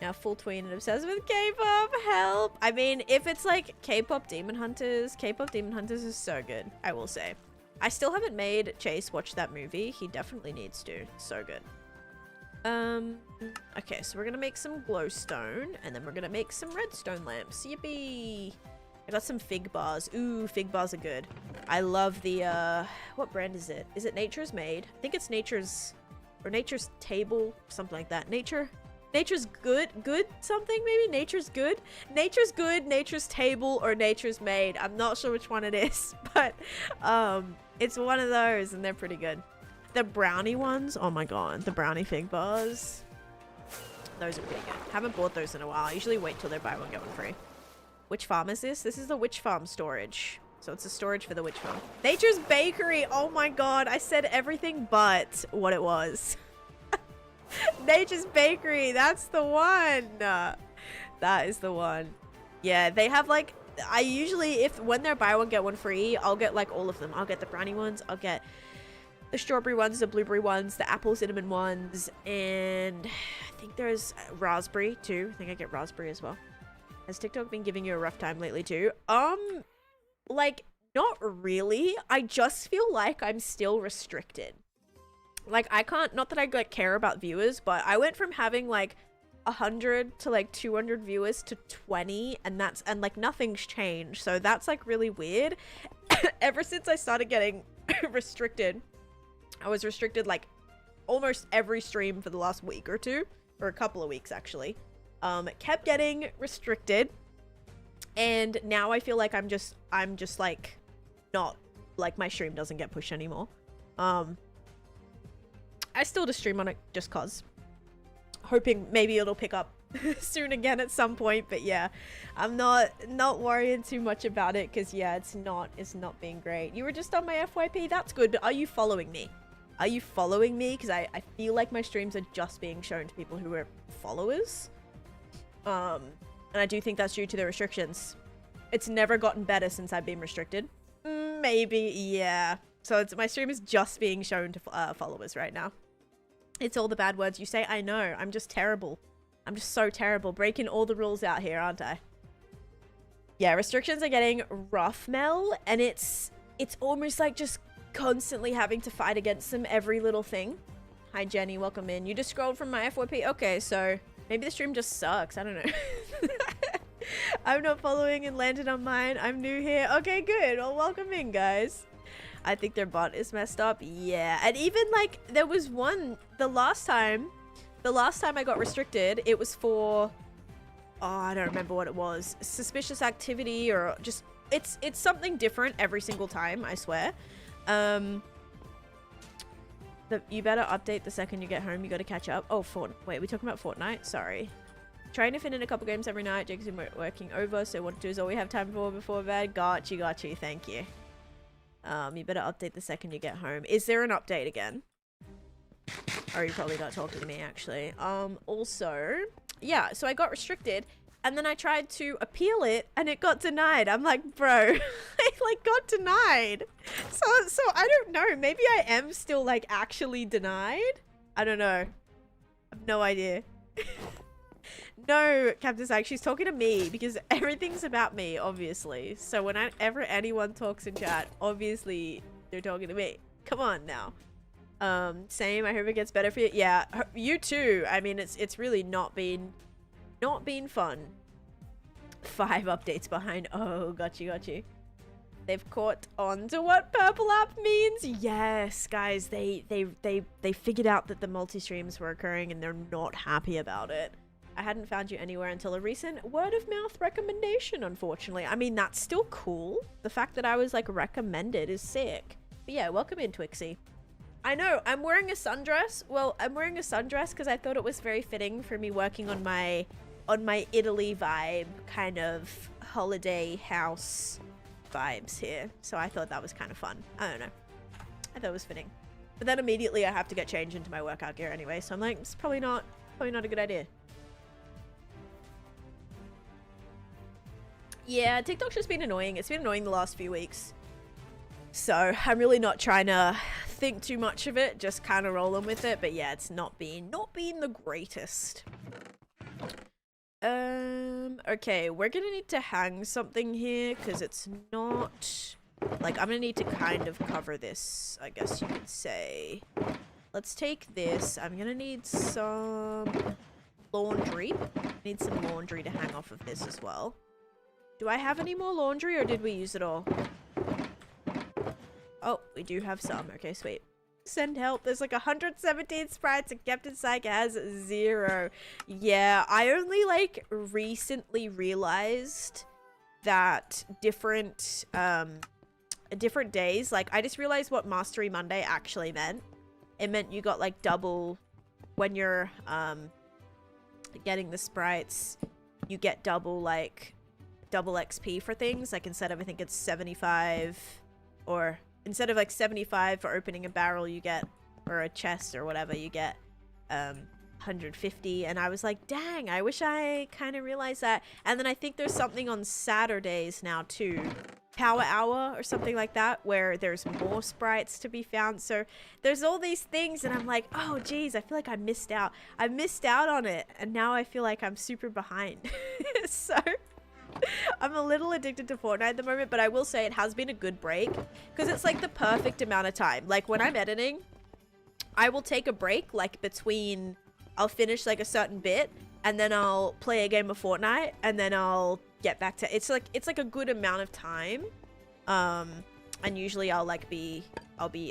Now full tween and obsessed with K-pop. Help! I mean, if it's like K-pop Demon Hunters is so good, I will say. I still haven't made Chase watch that movie. He definitely needs to. So good. Okay, so we're gonna make some glowstone, and then we're gonna make some redstone lamps. Yippee! I got some fig bars. Ooh, fig bars are good. I love the, what brand is it? Is it Nature's Made? I think it's Nature's, or Nature's Table, something like that. Nature's Good something, maybe? Nature's Good, Nature's Table, or Nature's Made. I'm not sure which one it is, but, it's one of those, and they're pretty good. The brownie ones, oh my god, the brownie fig bars. Those are pretty good. Haven't bought those in a while. I usually wait till they buy one, get one free. Which farm is this? This is the witch farm storage. So it's a storage for the witch farm. Nature's Bakery, oh my god, I said everything but what it was. Nature's Bakery, that's the one. That is the one. Yeah, they have like, I usually, when they're buy one, get one free, I'll get like all of them. I'll get the brownie ones, I'll get the strawberry ones, the blueberry ones, the apple cinnamon ones, and I think there's raspberry too. I think I get raspberry as well. Has TikTok been giving you a rough time lately too? Like, not really. I just feel like I'm still restricted. Like, I can't, not that I like care about viewers, but I went from having like 100 to like 200 viewers to 20, and like nothing's changed. So that's like really weird. Ever since I started getting restricted, I was restricted like almost every stream for the last week or two, or a couple of weeks actually. Kept getting restricted, and now I feel like I'm just like not, like my stream doesn't get pushed anymore. I still just stream on it just cause, hoping maybe it'll pick up soon again at some point, but yeah, I'm not worrying too much about it because yeah, it's not being great. You were just on my FYP, that's good, but are you following me? Are you following me? Because I feel like my streams are just being shown to people who are followers. And I do think that's due to the restrictions. It's never gotten better since I've been restricted. Maybe, yeah. So my stream is just being shown to followers right now. It's all the bad words you say. I know. I'm just terrible. I'm just so terrible. Breaking all the rules out here, aren't I? Yeah, restrictions are getting rough, Mel. And it's almost like just constantly having to fight against them every little thing. Hi, Jenny. Welcome in. You just scrolled from my FYP. Okay, so maybe the stream just sucks. I don't know. I'm not following and landed on mine. I'm new here. Okay, good. Well, welcome in, guys. I think their bot is messed up. Yeah. And even like there was one the last time I got restricted, it was for, oh, I don't remember what it was. Suspicious activity, or just it's something different every single time, I swear. You better update the second you get home. You got to catch up. Oh, wait, we're talking about Fortnite? Sorry. Trying to fit in a couple games every night. Jake's been working over, so what to do is all we have time for before bed. Got you. Thank you. You better update the second you get home. Is there an update again? Or are you probably not talking to me, actually? Also, yeah, so I got restricted, and then I tried to appeal it, and it got denied. I'm like, bro, I like got denied. So I don't know. Maybe I am still like actually denied. I don't know. I have no idea. No, Captain Zach, she's talking to me because everything's about me, obviously. So whenever anyone talks in chat, obviously they're talking to me. Come on now. Same. I hope it gets better for you. Yeah, you too. I mean, it's really not been not been fun. 5 updates behind. Oh, got you. They've caught on to what purple app means. Yes, guys, they figured out that the multi-streams were occurring and they're not happy about it. I hadn't found you anywhere until a recent word of mouth recommendation, unfortunately. I mean, that's still cool. The fact that I was like recommended is sick. But yeah, welcome in, Twixie. I know, I'm wearing a sundress. Well, I'm wearing a sundress because I thought it was very fitting for me working on my Italy vibe, kind of holiday house vibes here. So I thought that was kind of fun. I don't know. I thought it was fitting. But then immediately I have to get changed into my workout gear anyway. So I'm like, it's probably not a good idea. Yeah, TikTok's just been annoying. It's been annoying the last few weeks. So I'm really not trying to think too much of it. Just kind of rolling with it. But yeah, it's not been the greatest. Okay, we're gonna need to hang something here because it's not like I'm gonna need to kind of cover this, I guess you could say. Let's take this. I'm gonna need some laundry. Need some laundry to hang off of this as well. Do I have any more laundry or did we use it all? Oh, we do have some. Okay, sweet. Send help. There's like 117 sprites and Captain Psych has 0. Yeah, I only like recently realized that different days, like I just realized what Mastery Monday actually meant. It meant you got like double when you're getting the sprites, you get double XP for things. Like instead of, I think it's 75, or instead of like 75 for opening a barrel, you get, or a chest or whatever, you get 150. And I was like, dang, I wish I kind of realized that. And then I think there's something on Saturdays now too, Power Hour or something like that, where there's more sprites to be found. So there's all these things and I'm like, oh geez, I feel like I missed out on it, and now I feel like I'm super behind. So I'm a little addicted to Fortnite at the moment, but I will say it has been a good break because it's like the perfect amount of time. Like when I'm editing, I will take a break like between, I'll finish like a certain bit and then I'll play a game of Fortnite and then I'll get back to, it's like a good amount of time. And usually I'll be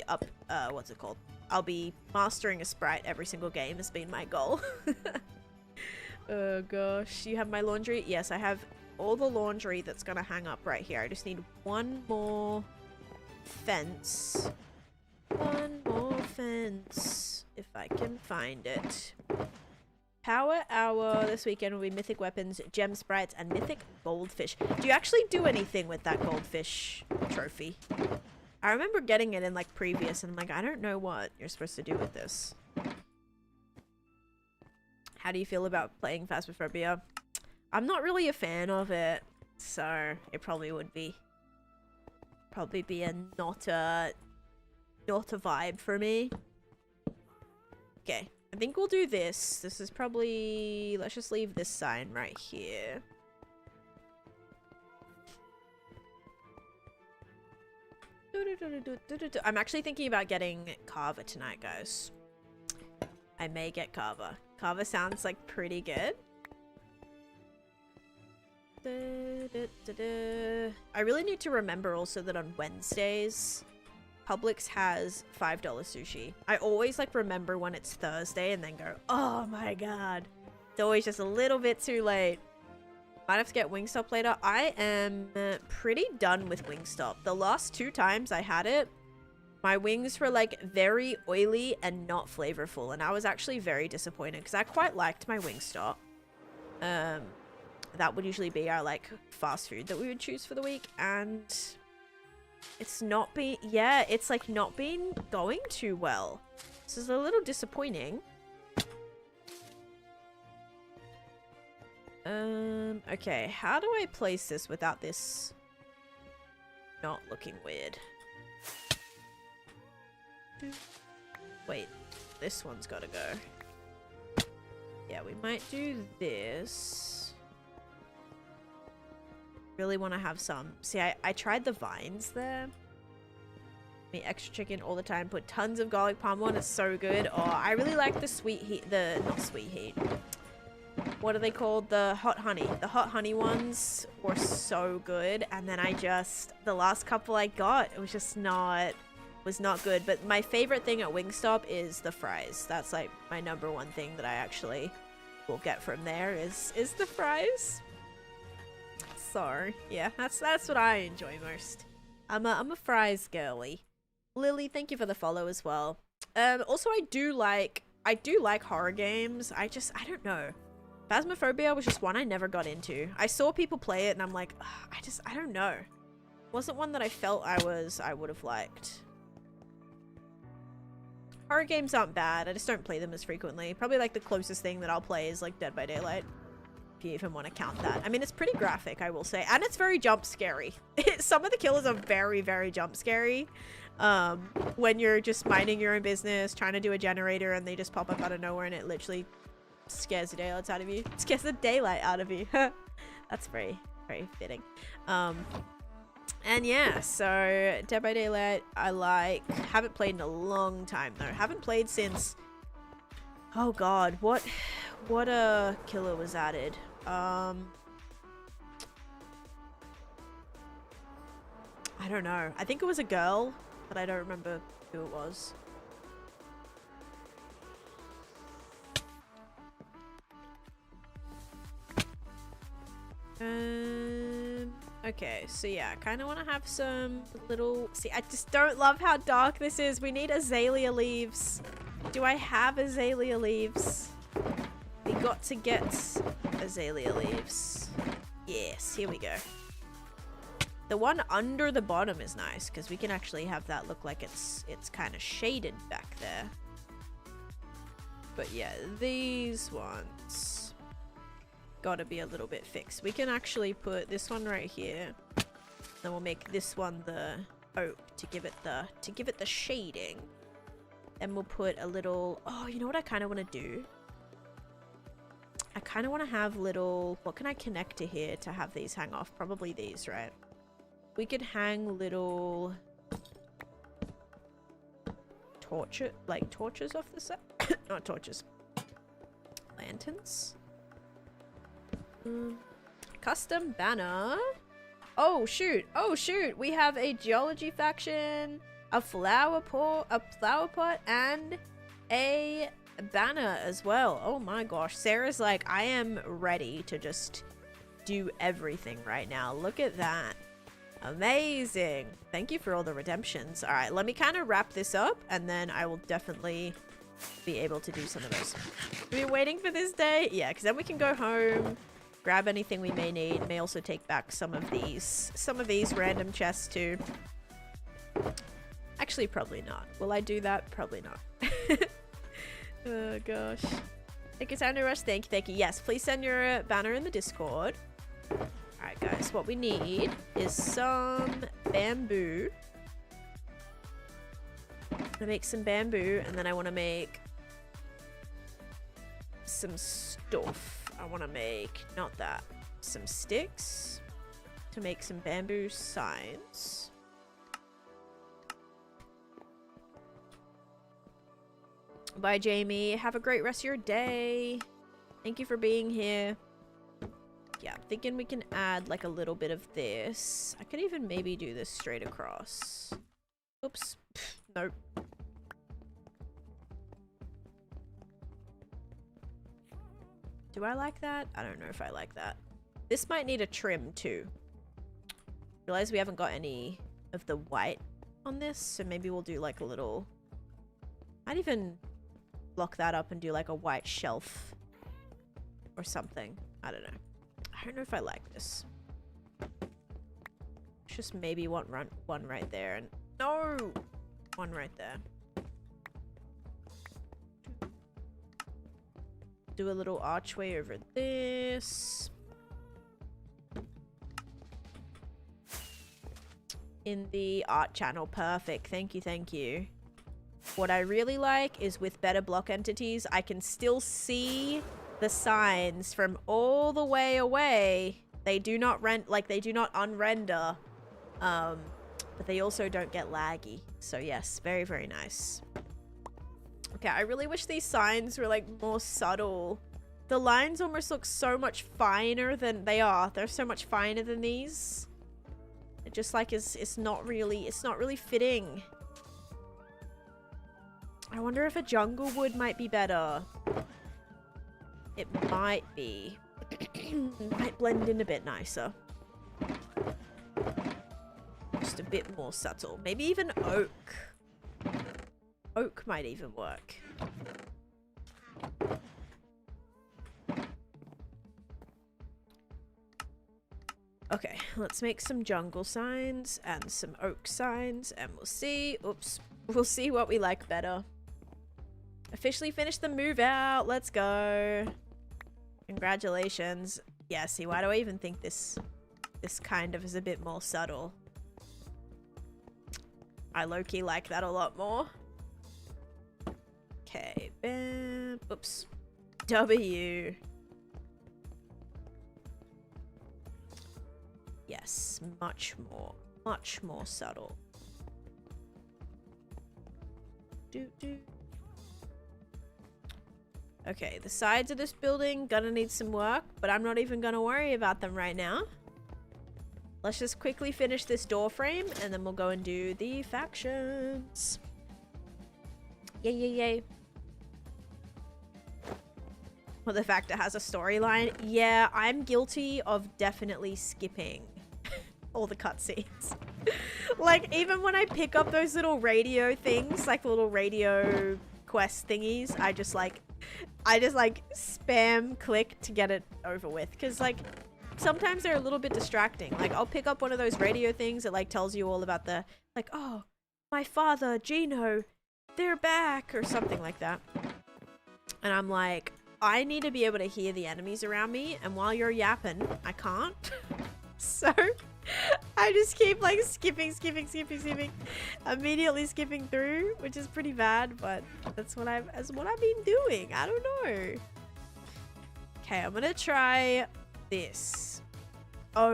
up, what's it called? I'll be mastering a sprite every single game has been my goal. Oh gosh, you have my laundry? Yes, I have all the laundry that's gonna hang up right here. I just need one more fence. One more fence, if I can find it. Power Hour this weekend will be Mythic Weapons, Gem Sprites, and Mythic Goldfish. Do you actually do anything with that Goldfish trophy? I remember getting it in like previous, and I'm like, I don't know what you're supposed to do with this. How do you feel about playing Phasmophobia? I'm not really a fan of it, so it probably would be a not a vibe for me. Okay, I think we'll do this. This is probably, let's just leave this sign right here. I'm actually thinking about getting Carver tonight, guys. I may get Carver. Carver sounds like pretty good. I really need to remember also that on Wednesdays, Publix has $5 sushi. I always like remember when it's Thursday and then go, oh my god. It's always just a little bit too late. Might have to get Wingstop later. I am pretty done with Wingstop. The last 2 times I had it, my wings were like very oily and not flavorful, and I was actually very disappointed because I quite liked my Wingstop. That would usually be our like fast food that we would choose for the week, and it's not been, yeah, it's like not been going too well. This is a little disappointing. Okay, how do I place this without this not looking weird? Wait, this one's gotta go. Yeah, we might do this. Really want to have some. See, I tried the vines there. Me extra chicken all the time. Put tons of garlic parm on. It's so good. Oh, I really like the sweet heat. Not sweet heat. what are they called? The hot honey. The hot honey ones were so good. And then the last couple I got, it was just not good. But my favorite thing at Wingstop is the fries. That's like my number one thing that I actually will get from there is the fries. So yeah, that's what I enjoy most. I'm a fries girly. Lily, thank you for the follow as well. Also I do like horror games. I don't know. Phasmophobia was just one I never got into. I saw people play it and I'm like, I don't know. It wasn't one that I felt I would have liked. Horror games aren't bad. I just don't play them as frequently. Probably like the closest thing that I'll play is like Dead by Daylight. If you even want to count that. I mean, it's pretty graphic, I will say. And it's very jump scary. Some of the killers are very, very jump scary. When you're just minding your own business, trying to do a generator, and they just pop up out of nowhere and it literally scares the daylight out of you. It scares the daylight out of you. That's very, very fitting. And yeah, so Dead by Daylight I like. Haven't played in a long time though. Haven't played since, oh god, what killer was added? I don't know. I think it was a girl, but I don't remember who it was. Okay, so yeah, I kind of want to have some little... See, I just don't love how dark this is. We need azalea leaves. Do I have azalea leaves? We got to get azalea leaves. Yes, here we go. The one under the bottom is nice because we can actually have that look like it's kind of shaded back there. But yeah, these ones gotta be a little bit fixed. We can actually put this one right here. Then we'll make this one the oak to give it the shading. And we'll put a little... Oh, you know what I kind of want to do? I kind of want to have little... What can I connect to here to have these hang off? Probably these, right? We could hang little... torches off the side? Not torches. Lanterns? Custom banner. Oh shoot, we have a geology faction, a flower pot, and a banner as well. Oh my gosh, Sarah's like, I am ready to just do everything right now. Look at that. Amazing. Thank you for all the redemptions. All right, let me kind of wrap this up and then I will definitely be able to do some of those. We've been waiting for this day. Yeah, because then we can go home, grab anything we may need. May also take back some of these random chests too. Actually, probably not. Will I do that? Probably not. Oh gosh. Take your time to rush. Thank you. Yes, please send your banner in the Discord. Alright guys, what we need is some bamboo. I'm gonna make some bamboo and then I want to make some stuff. I want to make, not that, some sticks to make some bamboo signs. Bye, Jamie. Have a great rest of your day. Thank you for being here. Yeah, I'm thinking we can add like a little bit of this. I could even maybe do this straight across. Oops. Nope. Do I like that? I don't know if I like that. This might need a trim too. Realize we haven't got any of the white on this, so maybe we'll do like a little... I'd even block that up and do like a white shelf or something. I don't know. I don't know if I like this. Just maybe one right there and... No! One right there. Do a little archway over this. In the art channel. Perfect. Thank you. What I really like is with better block entities, I can still see the signs from all the way away. They do not unrender. But they also don't get laggy. So yes, very, very nice. Okay, I really wish these signs were like more subtle The lines almost look so much finer than they are. They're so much finer than these. It just like it's not really fitting. I wonder if a jungle wood might be better. It might be. Might blend in a bit nicer. Just a bit more subtle. Maybe even oak. Oak might even work. Okay, let's make some jungle signs and some oak signs and we'll see. Oops. We'll see what we like better. Officially finished the move out. Let's go. Congratulations. Yeah, see, why do I even think this kind of is a bit more subtle? I low-key like that a lot more. Okay, bam. Oops. W. Yes, much more subtle. Okay, the sides of this building gonna need some work, but I'm not even gonna worry about them right now. Let's just quickly finish this door frame and then we'll go and do the factions. Yay, yay, yay. Well, the fact it has a storyline. Yeah, I'm guilty of definitely skipping all the cutscenes. Like, even when I pick up those little radio things, like little radio quest thingies, I just like spam click to get it over with. Because, like, sometimes they're a little bit distracting. Like, I'll pick up one of those radio things that, like, tells you all about the, like, oh, my father, Gino, they're back, or something like that. And I'm like, I need to be able to hear the enemies around me, and while you're yapping, I can't. So I just keep like skipping, immediately skipping through, which is pretty bad, but that's what I've been doing. I don't know. Okay, I'm gonna try this. Oh,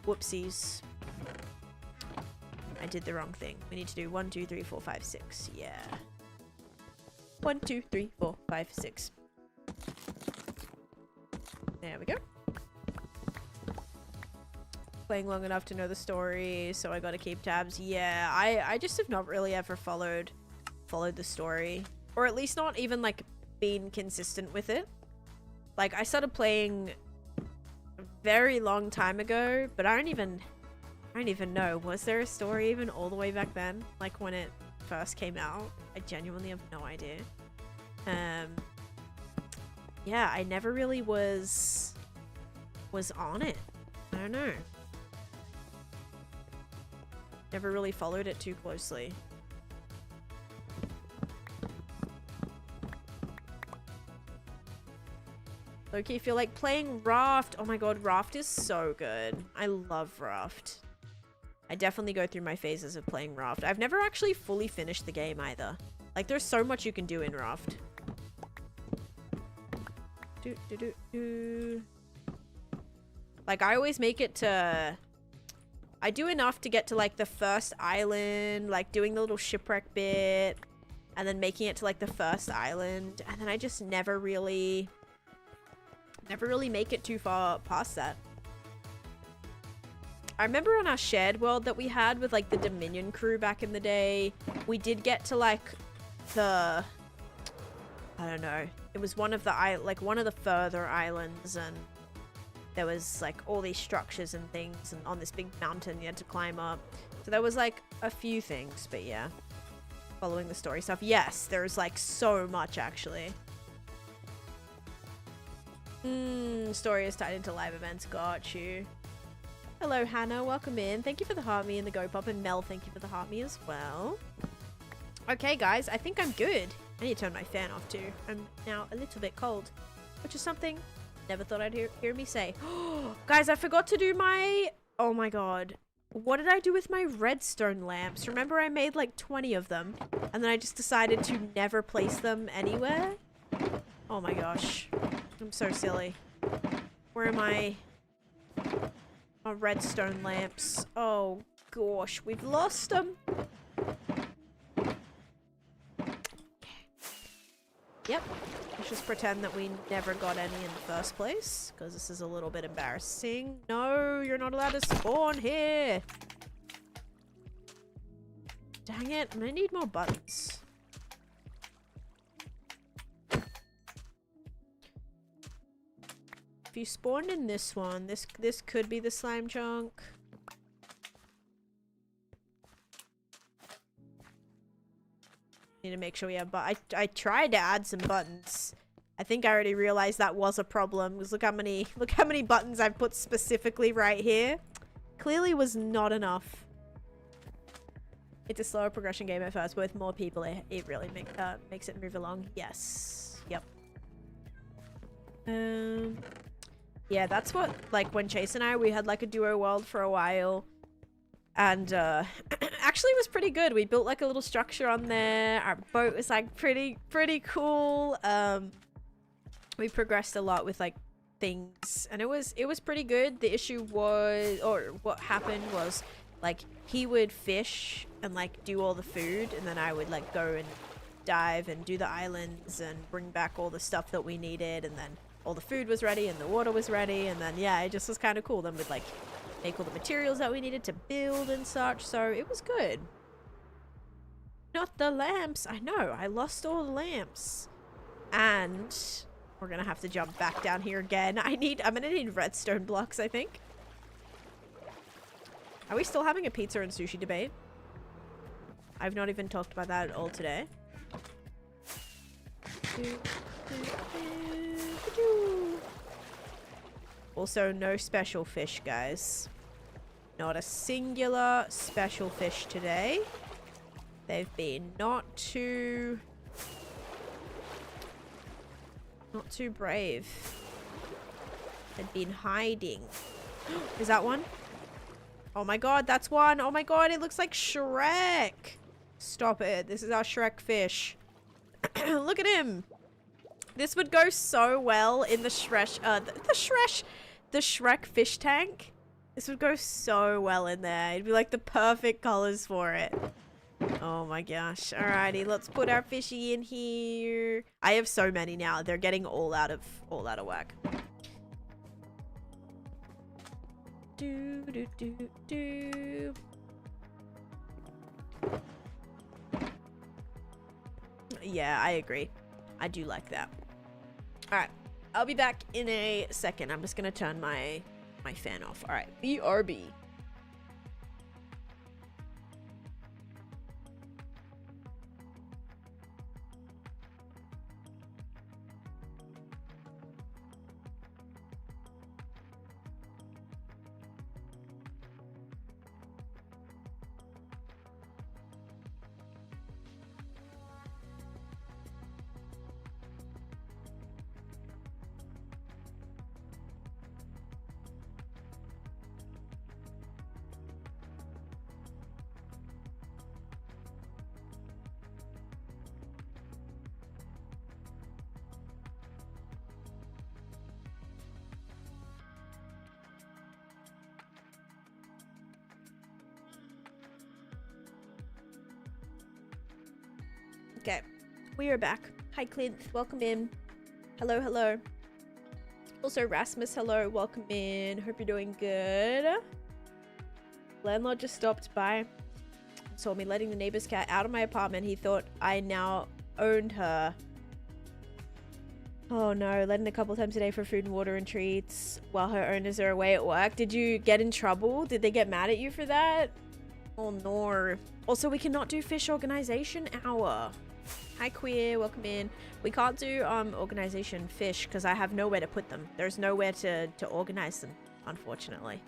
whoopsies. I did the wrong thing. We need to do 1, 2, 3, 4, 5, 6. Yeah. 1, 2, 3, 4, 5, 6. There we go. Playing long enough to know the story, so I gotta keep tabs. Yeah, I just have not really ever followed the story, or at least not even like been consistent with it. Like, I started playing a very long time ago, but I don't even know, was there a story even all the way back then, like when it first came out? I genuinely have no idea. Yeah, I never really was on it. I don't know. Never really followed it too closely. Loki, if you're like playing Raft, oh my god, Raft is so good. I love Raft. I definitely go through my phases of playing Raft. I've never actually fully finished the game either. Like, there's so much you can do in Raft. Like, I always make it to... I do enough to get to, like, the first island, like, doing the little shipwreck bit, and then making it to, like, the first island, and then I just never really make it too far past that. I remember on our shared world that we had with, like, the Dominion crew back in the day, we did get to, like, the... I don't know. It was one of the, like, one of the further islands, and there was, like, all these structures and things, and on this big mountain you had to climb up. So there was, like, a few things, but yeah. Following the story stuff. Yes, there's, like, so much, actually. Story is tied into live events. Got you. Hello, Hannah. Welcome in. Thank you for the heart me and the go pop. And Mel, thank you for the heart me as well. Okay, guys. I think I'm good. I need to turn my fan off, too. I'm now a little bit cold, which is something never thought I'd hear me say. Guys, I forgot to do my... Oh, my God. What did I do with my redstone lamps? Remember I made, like, 20 of them, and then I just decided to never place them anywhere? Oh, my gosh. I'm so silly. Where am I? Oh, redstone lamps. Oh, gosh. We've lost them. Yep. Let's just pretend that we never got any in the first place, because this is a little bit embarrassing. No, you're not allowed to spawn here. Dang it, I'm gonna need more buttons. If you spawned in this one, this could be the slime chunk. Need to make sure we have, but I tried to add some buttons. I think I already realized that was a problem, because look how many buttons I've put specifically right here. Clearly was not enough. It's a slower progression game at first, but with more people it really makes it move along. Yes. Yep. Yeah, that's what, like, when Chase and we had like a duo world for a while. And actually it was pretty good. We built like a little structure on there. Our boat was like pretty cool. We progressed a lot with like things, and it was pretty good. The issue was, or what happened was, like, he would fish and like do all the food, and then I would like go and dive and do the islands and bring back all the stuff that we needed, and then all the food was ready and the water was ready, and then yeah, it just was kind of cool. Then we'd like make all the materials that we needed to build and such, so it was good. Not the lamps. I know, I lost all the lamps. And we're gonna have to jump back down here again. I'm gonna need redstone blocks, I think. Are we still having a pizza and sushi debate? I've not even talked about that at all today. Also, no special fish, guys. Not a singular special fish today. They've been not too brave. They've been hiding. Is that one? Oh my god, that's one. Oh my god, it looks like Shrek. Stop it. This is our Shrek fish. Look at him. This would go so well in the Shrek fish tank. This would go so well in there. It'd be like the perfect colors for it. Oh my gosh. Alrighty, let's put our fishy in here. I have so many now. They're getting all out of whack. Do do do do. Yeah, I agree. I do like that. Alright, I'll be back in a second. I'm just gonna turn my fan off. Alright, BRB. Okay, we are back. Hi Clint, welcome in. Hello, hello. Also Rasmus, hello, welcome in. Hope you're doing good. Landlord just stopped by, saw me letting the neighbor's cat out of my apartment. He thought I now owned her. Oh no, letting a couple times a day for food and water and treats while her owners are away at work. Did you get in trouble? Did they get mad at you for that? Oh no. Also, we cannot do fish organization hour. Hi queer, welcome in. We can't do organization fish because I have nowhere to put them. There's nowhere to organize them, unfortunately.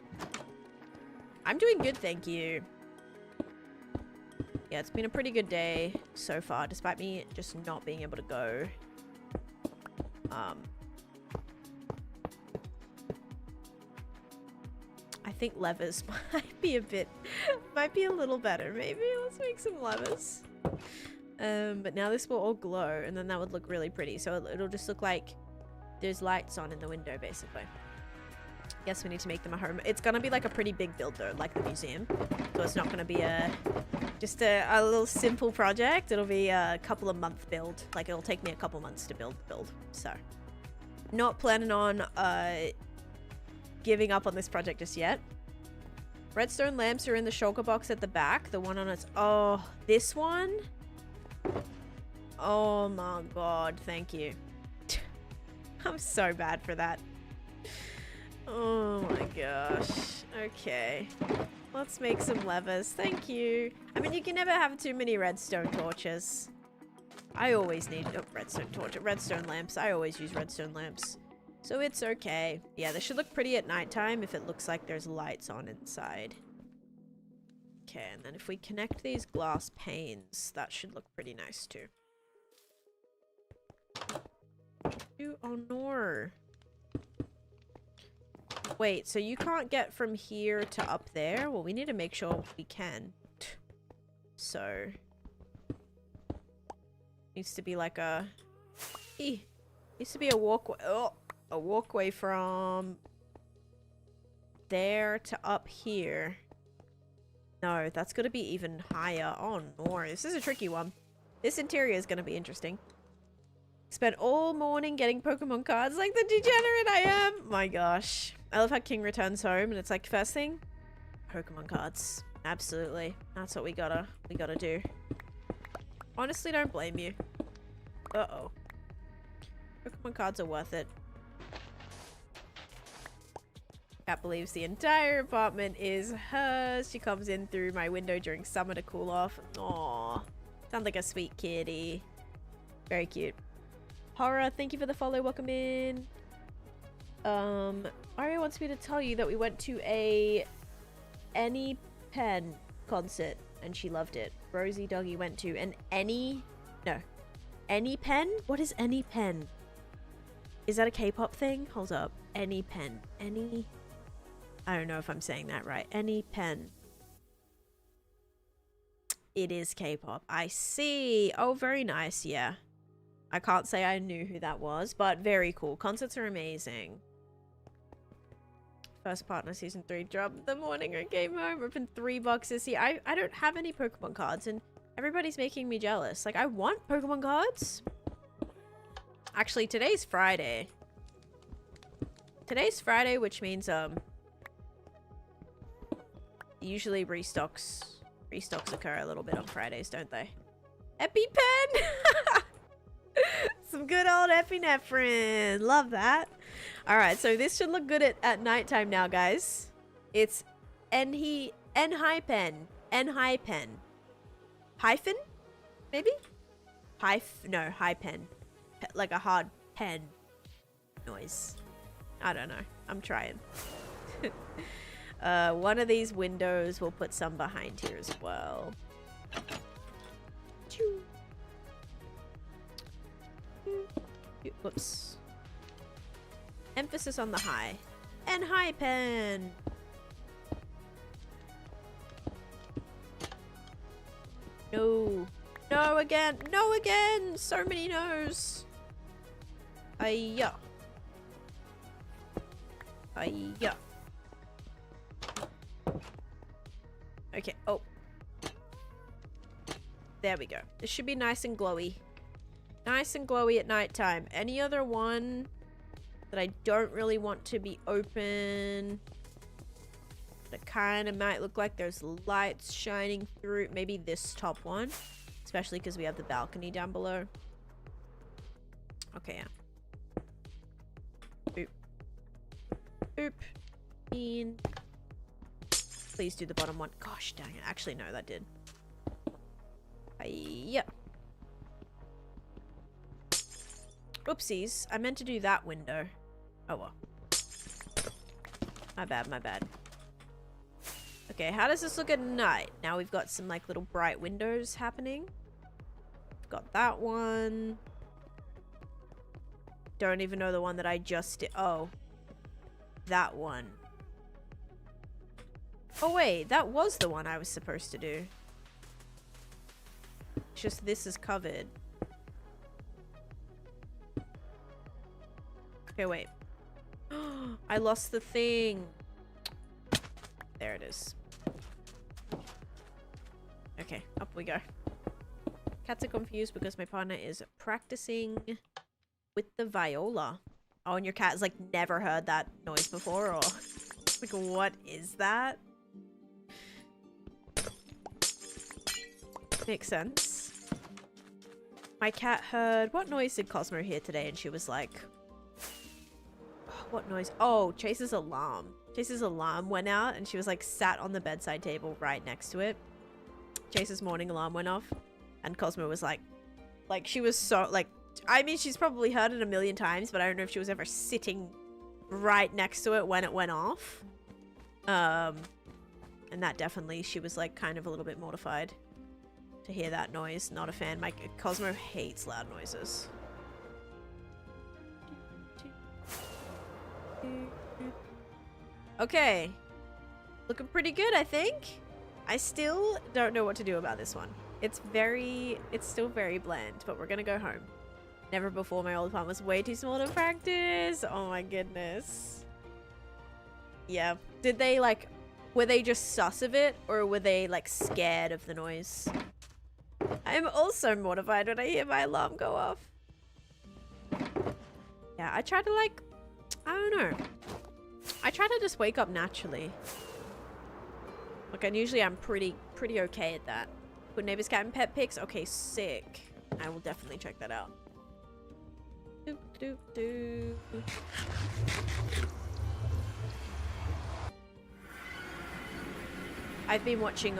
I'm doing good, thank you. Yeah, it's been a pretty good day so far, despite me just not being able to go. I think levers might be a little better. Maybe let's make some levers. But now this will all glow, and then that would look really pretty. So it'll just look like there's lights on in the window, basically. Guess we need to make them a home. It's gonna be like a pretty big build though, like the museum. So it's not gonna be just a little simple project. It'll be a couple of month build. Like it'll take me a couple months to build. So not planning on giving up on this project just yet. Redstone lamps are in the shulker box at the back. The one on its... Oh, this one? Oh my god, thank you. I'm so bad for that. Oh my gosh. Okay. Let's make some levers. Thank you. I mean, you can never have too many redstone torches. I always need... Oh, redstone lamps. I always use redstone lamps. So it's okay. Yeah, this should look pretty at nighttime if it looks like there's lights on inside. Okay, and then if we connect these glass panes, that should look pretty nice too. Oh no. Wait, so you can't get from here to up there? Well, we need to make sure we can. So... Needs to be like a... Needs to be a walkway. Oh! A walkway from there to up here. No, that's gonna be even higher. Oh no, this is a tricky one. This interior is gonna be interesting. Spent all morning getting Pokemon cards like the degenerate I am. My gosh. I love how King returns home and it's like first thing, Pokemon cards. Absolutely. That's what we gotta do. Honestly, don't blame you. Uh-oh. Pokemon cards are worth it. Cat believes the entire apartment is hers. She comes in through my window during summer to cool off. Aww. Sounds like a sweet kitty. Very cute. Horror, thank you for the follow. Welcome in. Aria wants me to tell you that we went to a Any Pen concert and she loved it. Rosie Doggy went to an Any Pen? What is Any Pen? Is that a K-pop thing? Hold up. Any Pen. I don't know if I'm saying that right. Any Pen. It is K-pop. I see. Oh, very nice. Yeah. I can't say I knew who that was, but very cool. Concerts are amazing. First partner season 3 dropped the morning I came home. Opened 3 boxes. See, I don't have any Pokemon cards and everybody's making me jealous. Like, I want Pokemon cards. Actually, today's Friday. Today's Friday, which means, usually restocks occur a little bit on Fridays, don't they? EpiPen! Some good old epinephrine. Love that. Alright, so this should look good at nighttime now, guys. It's N-Hypen. Hyphen? Maybe? No, high pen. Like a hard pen noise. I don't know. I'm trying. One of these windows, we'll put some behind here as well. Whoops. Emphasis on the high. And high pen. No. No again. No again. So many no's. Ayya. Ayya. Okay. Oh. There we go. This should be nice and glowy. Nice and glowy at nighttime. Any other one that I don't really want to be open? That kind of might look like there's lights shining through. Maybe this top one. Especially because we have the balcony down below. Okay, yeah. Boop. Boop. In. Please do the bottom one. Gosh dang it. Actually, no, that did. Yeah. Oopsies. I meant to do that window. Oh well. My bad, my bad. Okay, how does this look at night? Now we've got some like little bright windows happening. Got that one. Don't even know the one that I just did. Oh. That one. Oh wait, that was the one I was supposed to do. It's just this is covered. Okay, wait. I lost the thing. There it is. Okay, up we go. Cats are confused because my partner is practicing with the viola. Oh, and your cat has like never heard that noise before, or like what is that? Makes sense. My cat heard, what noise did Cosmo hear today? And she was like, what noise? Oh, Chase's alarm. Chase's alarm went out and she was like sat on the bedside table right next to it. Chase's morning alarm went off and Cosmo was like she was so like, I mean, she's probably heard it a million times, but I don't know if she was ever sitting right next to it when it went off. And that definitely, she was like kind of a little bit mortified to hear that noise. Not a fan. Cosmo hates loud noises. Okay. Looking pretty good, I think. I still don't know what to do about this one. It's still very bland, but we're gonna go home. Never before, my old apartment was way too small to practice. Oh my goodness. Yeah. Did they like, were they just sus of it, or were they like scared of the noise? I'm also mortified when I hear my alarm go off. Yeah, I try to like, I don't know. I try to just wake up naturally. Like, and usually I'm pretty okay at that. Good neighbors, cat, and pet pics. Okay, sick. I will definitely check that out. Doop, doop, doop. I've been watching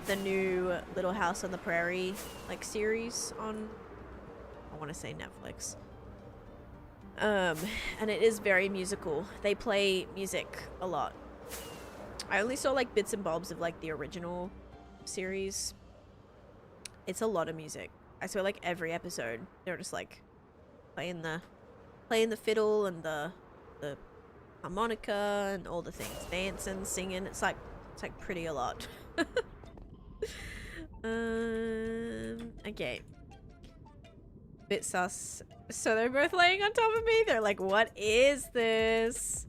the new Little House on the Prairie like series on, I want to say Netflix. And it is very musical. They play music a lot. I only saw like bits and bobs of like the original series. It's a lot of music. I swear like every episode they're just like playing the fiddle and the harmonica and all the things, dancing, singing. It's like pretty a lot. Okay. Bit sus. So they're both laying on top of me. They're like, what is this?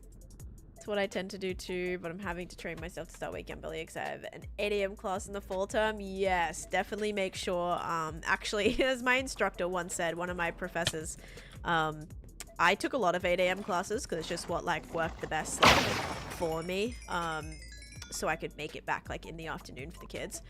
It's what I tend to do too, but I'm having to train myself to start waking up early because I have an 8 a.m. class in the fall term. Yes, definitely make sure. Actually, as my instructor once said, one of my professors, I took a lot of 8 a.m. classes because it's just what like worked the best like, for me. So I could make it back like in the afternoon for the kids.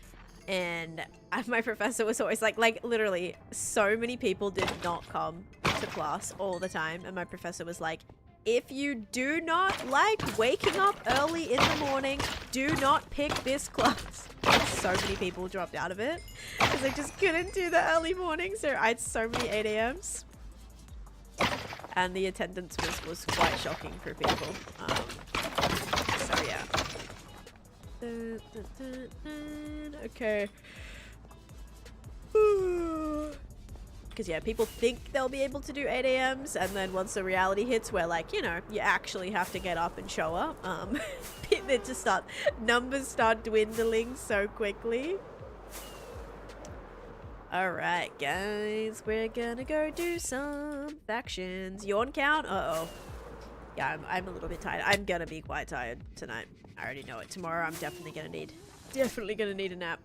And my professor was always like literally so many people did not come to class all the time. And my professor was like, if you do not like waking up early in the morning, do not pick this class. So many people dropped out of it because they just couldn't do the early mornings. So I had so many 8 a.m.s. And the attendance was quite shocking for people. So yeah. Okay. Because yeah, people think they'll be able to do 8 a.m.s, and then once the reality hits where like, you know, you actually have to get up and show up, it just numbers start dwindling so quickly. Alright guys, we're gonna go do some factions. Yawn count? Uh-oh. Yeah, I'm a little bit tired. I'm gonna be quite tired tonight. I already know it. Tomorrow I'm definitely gonna need a nap.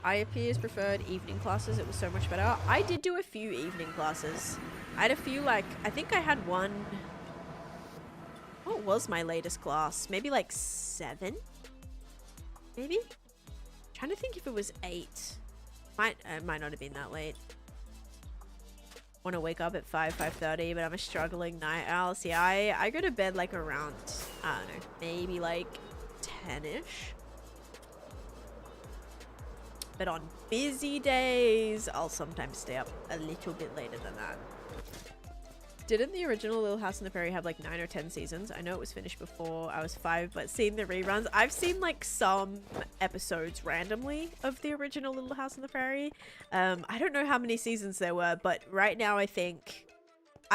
IAP's preferred evening classes. It was so much better. I did do a few evening classes. I had a few, like, I think I had one. What was my latest class? Maybe like 7? Maybe? I'm trying to think if it was 8. It might not have been that late. Want to wake up at 5:30, but I'm a struggling night owl. See, I go to bed like around, I don't know, maybe like 10ish. But on busy days, I'll sometimes stay up a little bit later than that. Didn't the original Little House on the Prairie have like 9 or 10 seasons? I know it was finished before I was 5, but seeing the reruns, I've seen like some episodes randomly of the original Little House on the Prairie. I don't know how many seasons there were, but right now I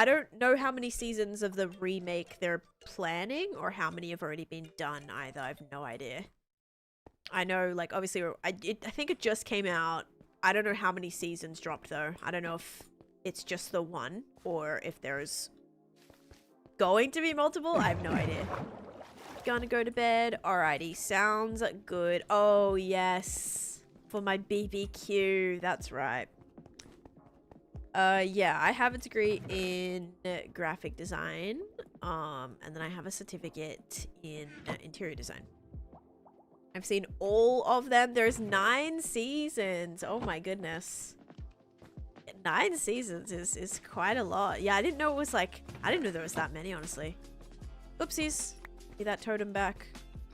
don't know how many seasons of the remake they're planning or how many have already been done either. I have no idea. I know, like, obviously, I think it just came out. I don't know how many seasons dropped, though. I don't know if it's just the one or if there's going to be multiple? I have no idea. Gonna go to bed. Alrighty, sounds good. Oh, yes. For my BBQ. That's right. Yeah, I have a degree in graphic design. And then I have a certificate in interior design. I've seen all of them. There's 9 seasons. Oh my goodness. 9 seasons is quite a lot. Yeah, I didn't know it was like... I didn't know there was that many, honestly. Oopsies. Get that totem back.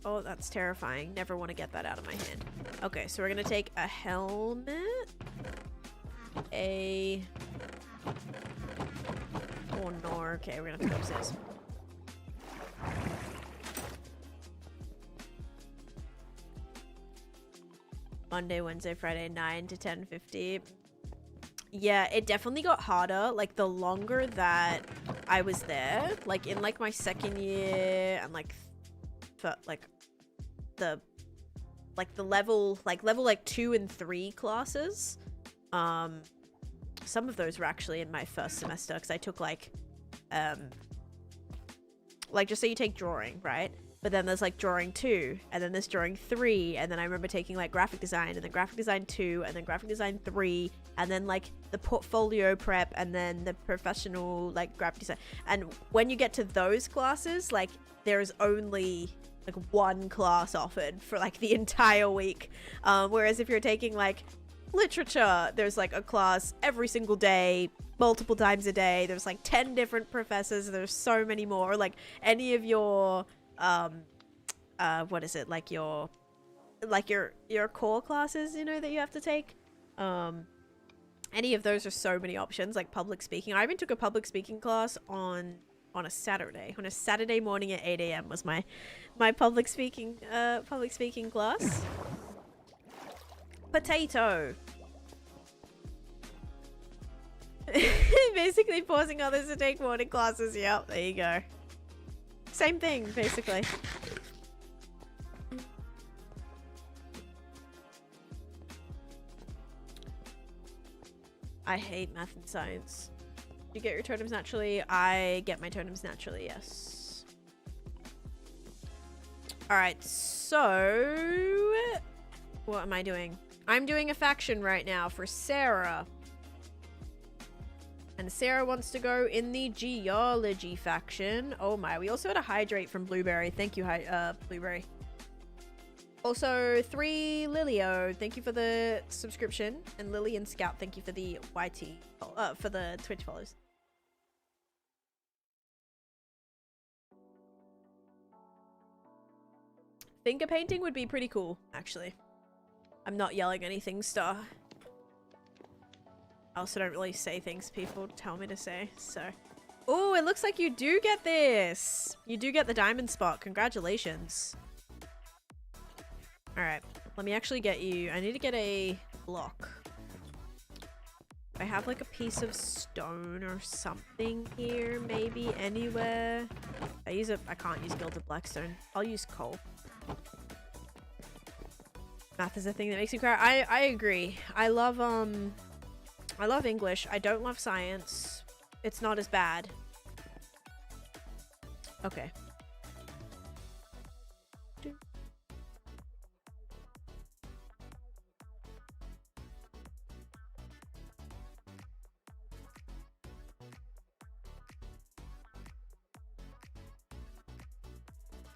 Oh, that's terrifying. Never want to get that out of my hand. Okay, so we're going to take a helmet. Oh no. Okay, we're going to have to go upstairs. Monday, Wednesday, Friday, 9 to 10:50. Yeah, it definitely got harder, like, the longer that I was there. Like, in, like, my second year and, like, for, like, the level, like, 2 and 3 classes. Some of those were actually in my first semester, because I took, like, just say you take drawing, right? But then there's like drawing 2, and then there's drawing 3, and then I remember taking like graphic design, and then graphic design 2, and then graphic design 3, and then like the portfolio prep, and then the professional like graphic design. And when you get to those classes, like there is only like 1 class offered for like the entire week. Whereas if you're taking like literature, there's like a class every single day, multiple times a day. There's like 10 different professors. There's so many more. Like any of your what is it, like your core classes, you know, that you have to take, any of those are so many options. Like public speaking, I even took a public speaking class on a Saturday morning at 8 a.m. was my public speaking class. Potato. Basically forcing others to take morning classes. Yep, there you go. Same thing, basically. I hate math and science. You get your totems naturally? I get my totems naturally, yes. Alright, so... what am I doing? I'm doing a faction right now for Sarah. And Sarah wants to go in the geology faction. Oh my, we also had a hydrate from Blueberry. Thank you, Blueberry. Also, 3 Lilio, thank you for the subscription. And Lily and Scout, thank you for the YT, for the Twitch follows. Finger painting would be pretty cool, actually. I'm not yelling anything, Star. I also don't really say things people tell me to say, so. Oh, it looks like you do get this. You do get the diamond spot. Congratulations. Alright, let me actually get you. I need to get a block. I have like a piece of stone or something here, maybe anywhere. I can't use gilded blackstone. I'll use coal. Math is a thing that makes me cry. I agree. I love English. I don't love science. It's not as bad. Okay.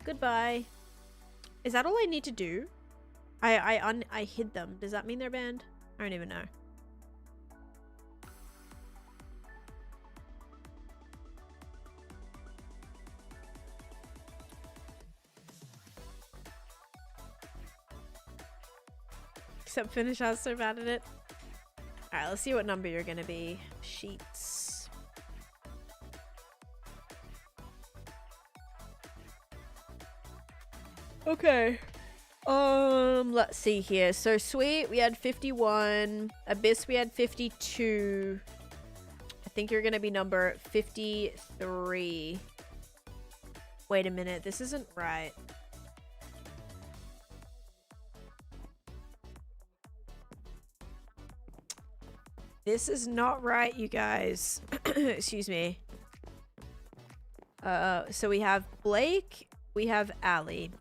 Goodbye. Is that all I need to do? I hid them. Does that mean they're banned? I don't even know. Except Finish has so bad at it. Alright, let's see what number you're gonna be. Sheets. Okay. Let's see here. So Sweet, we had 51. Abyss, we had 52. I think you're gonna be number 53. Wait a minute, this isn't right. This is not right, you guys. Excuse me. So we have Blake, we have Allie,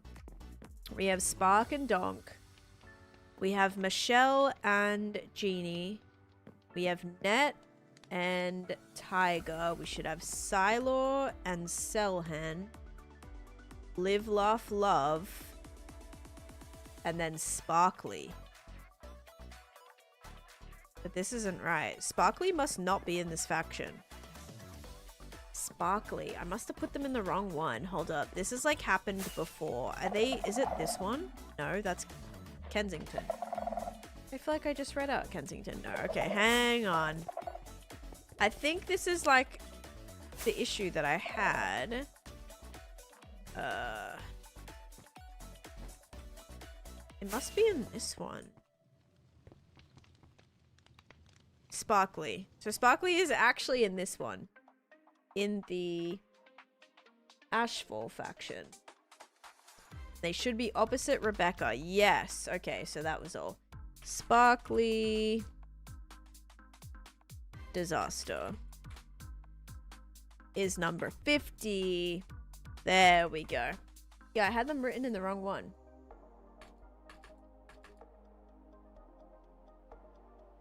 we have Spark and Donk, we have Michelle and Jeannie, we have Net and Tiger, we should have Sylor and Selhen, Live, Laugh, Love, and then Sparkly. But this isn't right. Sparkly must not be in this faction. Sparkly. I must have put them in the wrong one. Hold up. This has like happened before. Are they... Is it this one? No, that's Kensington. I feel like I just read out Kensington. No. Okay, hang on. I think this is like the issue that I had. It must be in this one. Sparkly. So Sparkly is actually in this one. In the Ashfall faction. They should be opposite Rebecca. Yes. Okay, so that was all. Sparkly. Disaster. Is number 50. There we go. Yeah, I had them written in the wrong one.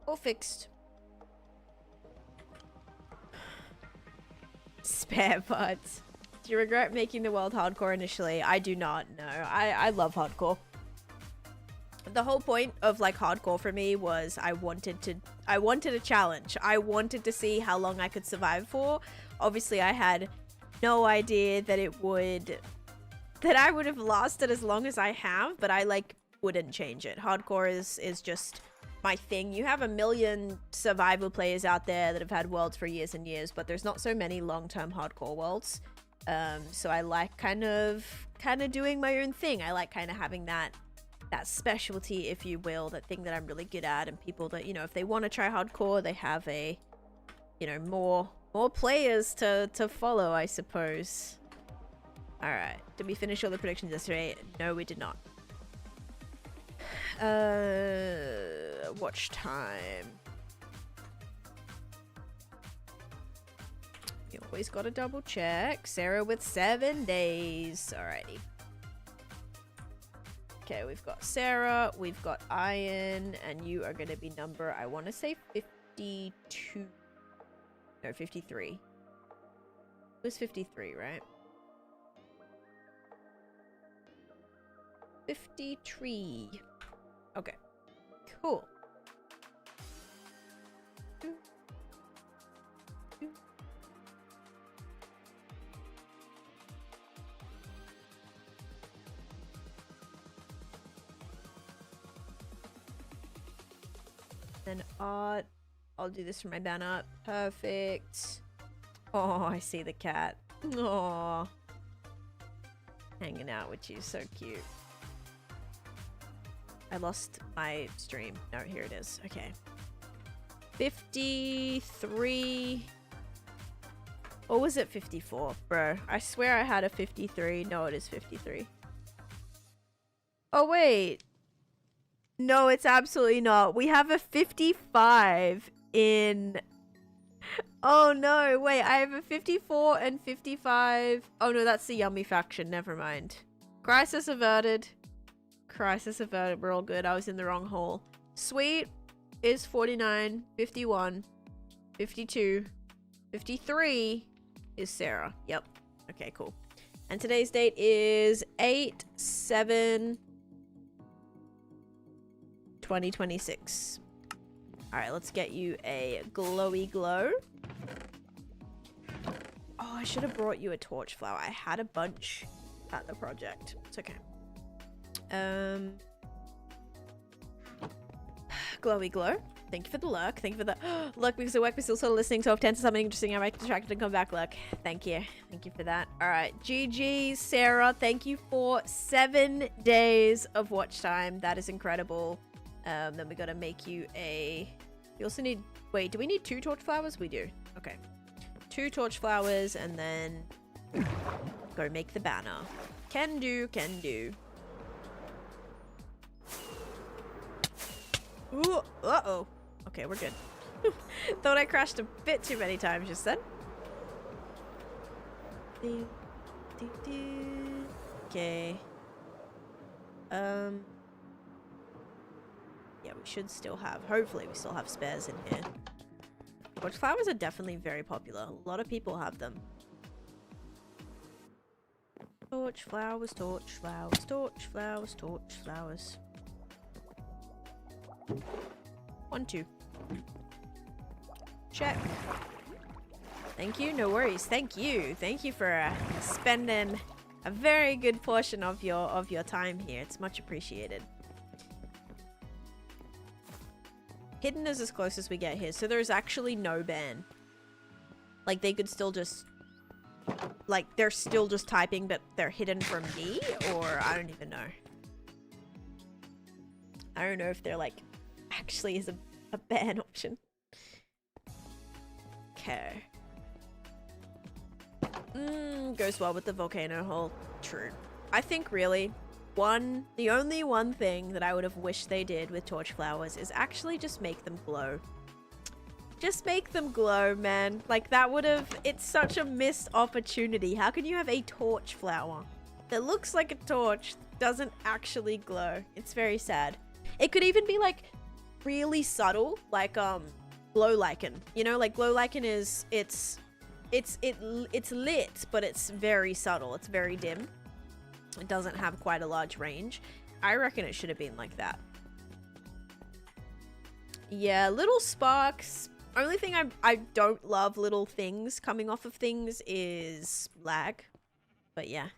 All fixed. Spare parts. Do you regret making the world hardcore initially? I do not, no. I love hardcore. The whole point of like hardcore for me was I wanted a challenge. I wanted to see how long I could survive for. Obviously I had no idea that I would have lasted as long as I have, but I like wouldn't change it. Hardcore is just my thing. You have a million survival players out there that have had worlds for years and years, but there's not so many long-term hardcore worlds. So I like kind of doing my own thing. I like kind of having that specialty, if you will, that thing that I'm really good at, and people that, you know, if they want to try hardcore, they have a, you know, more players to follow, I suppose. All right, did we finish all the predictions yesterday? No, we did not. Watch time. You always gotta double check. Sarah with 7 days. Alrighty. Okay, we've got Sarah, we've got Iron, and you are gonna be number, I want to say 52. No, 53. It was 53, right? 53. Okay. Cool. Then art. I'll do this for my banner. Perfect. Oh, I see the cat. Oh, hanging out with you, so cute. I lost my stream. No, here it is. Okay. 53. Or was it 54? Bro, I swear I had a 53. No, it is 53. Oh, wait. No, it's absolutely not. We have a 55 in... Oh, no. Wait, I have a 54 and 55. Oh, no, that's the Yummy faction. Never mind. Crisis averted. Crisis averted. We're all good. I was in the wrong hole. Sweet is 49, 51, 52, 53 is Sarah. Yep. Okay, cool. And today's date is 8/7/2026. All right, let's get you a glowy glow. Oh, I should have brought you a torch flower. I had a bunch at the project. It's okay. Glowy glow. Thank you for the luck. Thank you for the luck because of work, but still sort of listening. So if 10 to something interesting, I might distracted and come back. Luck. Thank you. Thank you for that. All right. GG, Sarah. Thank you for 7 days of watch time. That is incredible. Then we got to make you a... You also need... Wait, do we need 2 torch flowers? We do. Okay. 2 torch flowers and then go make the banner. Can do, can do. Ooh, uh-oh. Okay, we're good. Thought I crashed a bit too many times just then. Okay. Yeah, we should still have, hopefully we still have spares in here. Torch flowers are definitely very popular. A lot of people have them. Torch flowers, torch flowers, torch flowers, torch flowers. 1, 2. Check. Thank you. No worries. Thank you. Thank you for spending a very good portion of your time here. It's much appreciated. Hidden is as close as we get here, so there's actually no ban. Like, they could still just... Like, they're still just typing, but they're hidden from me? Or, I don't even know. I don't know if they're, like, actually is a ban option. Okay. Goes well with the volcano hole. True. I think, really... the only one thing that I would have wished they did with torch flowers is actually just make them glow. Just make them glow, man. Like, that would have... It's such a missed opportunity. How can you have a torch flower that looks like a torch, doesn't actually glow? It's very sad. It could even be, like, really subtle, like, glow lichen. You know, like, glow lichen is... It's lit, but it's very subtle. It's very dim. It doesn't have quite a large range. I reckon it should have been like that. Yeah, little sparks. Only thing I don't love little things coming off of things is lag. But yeah,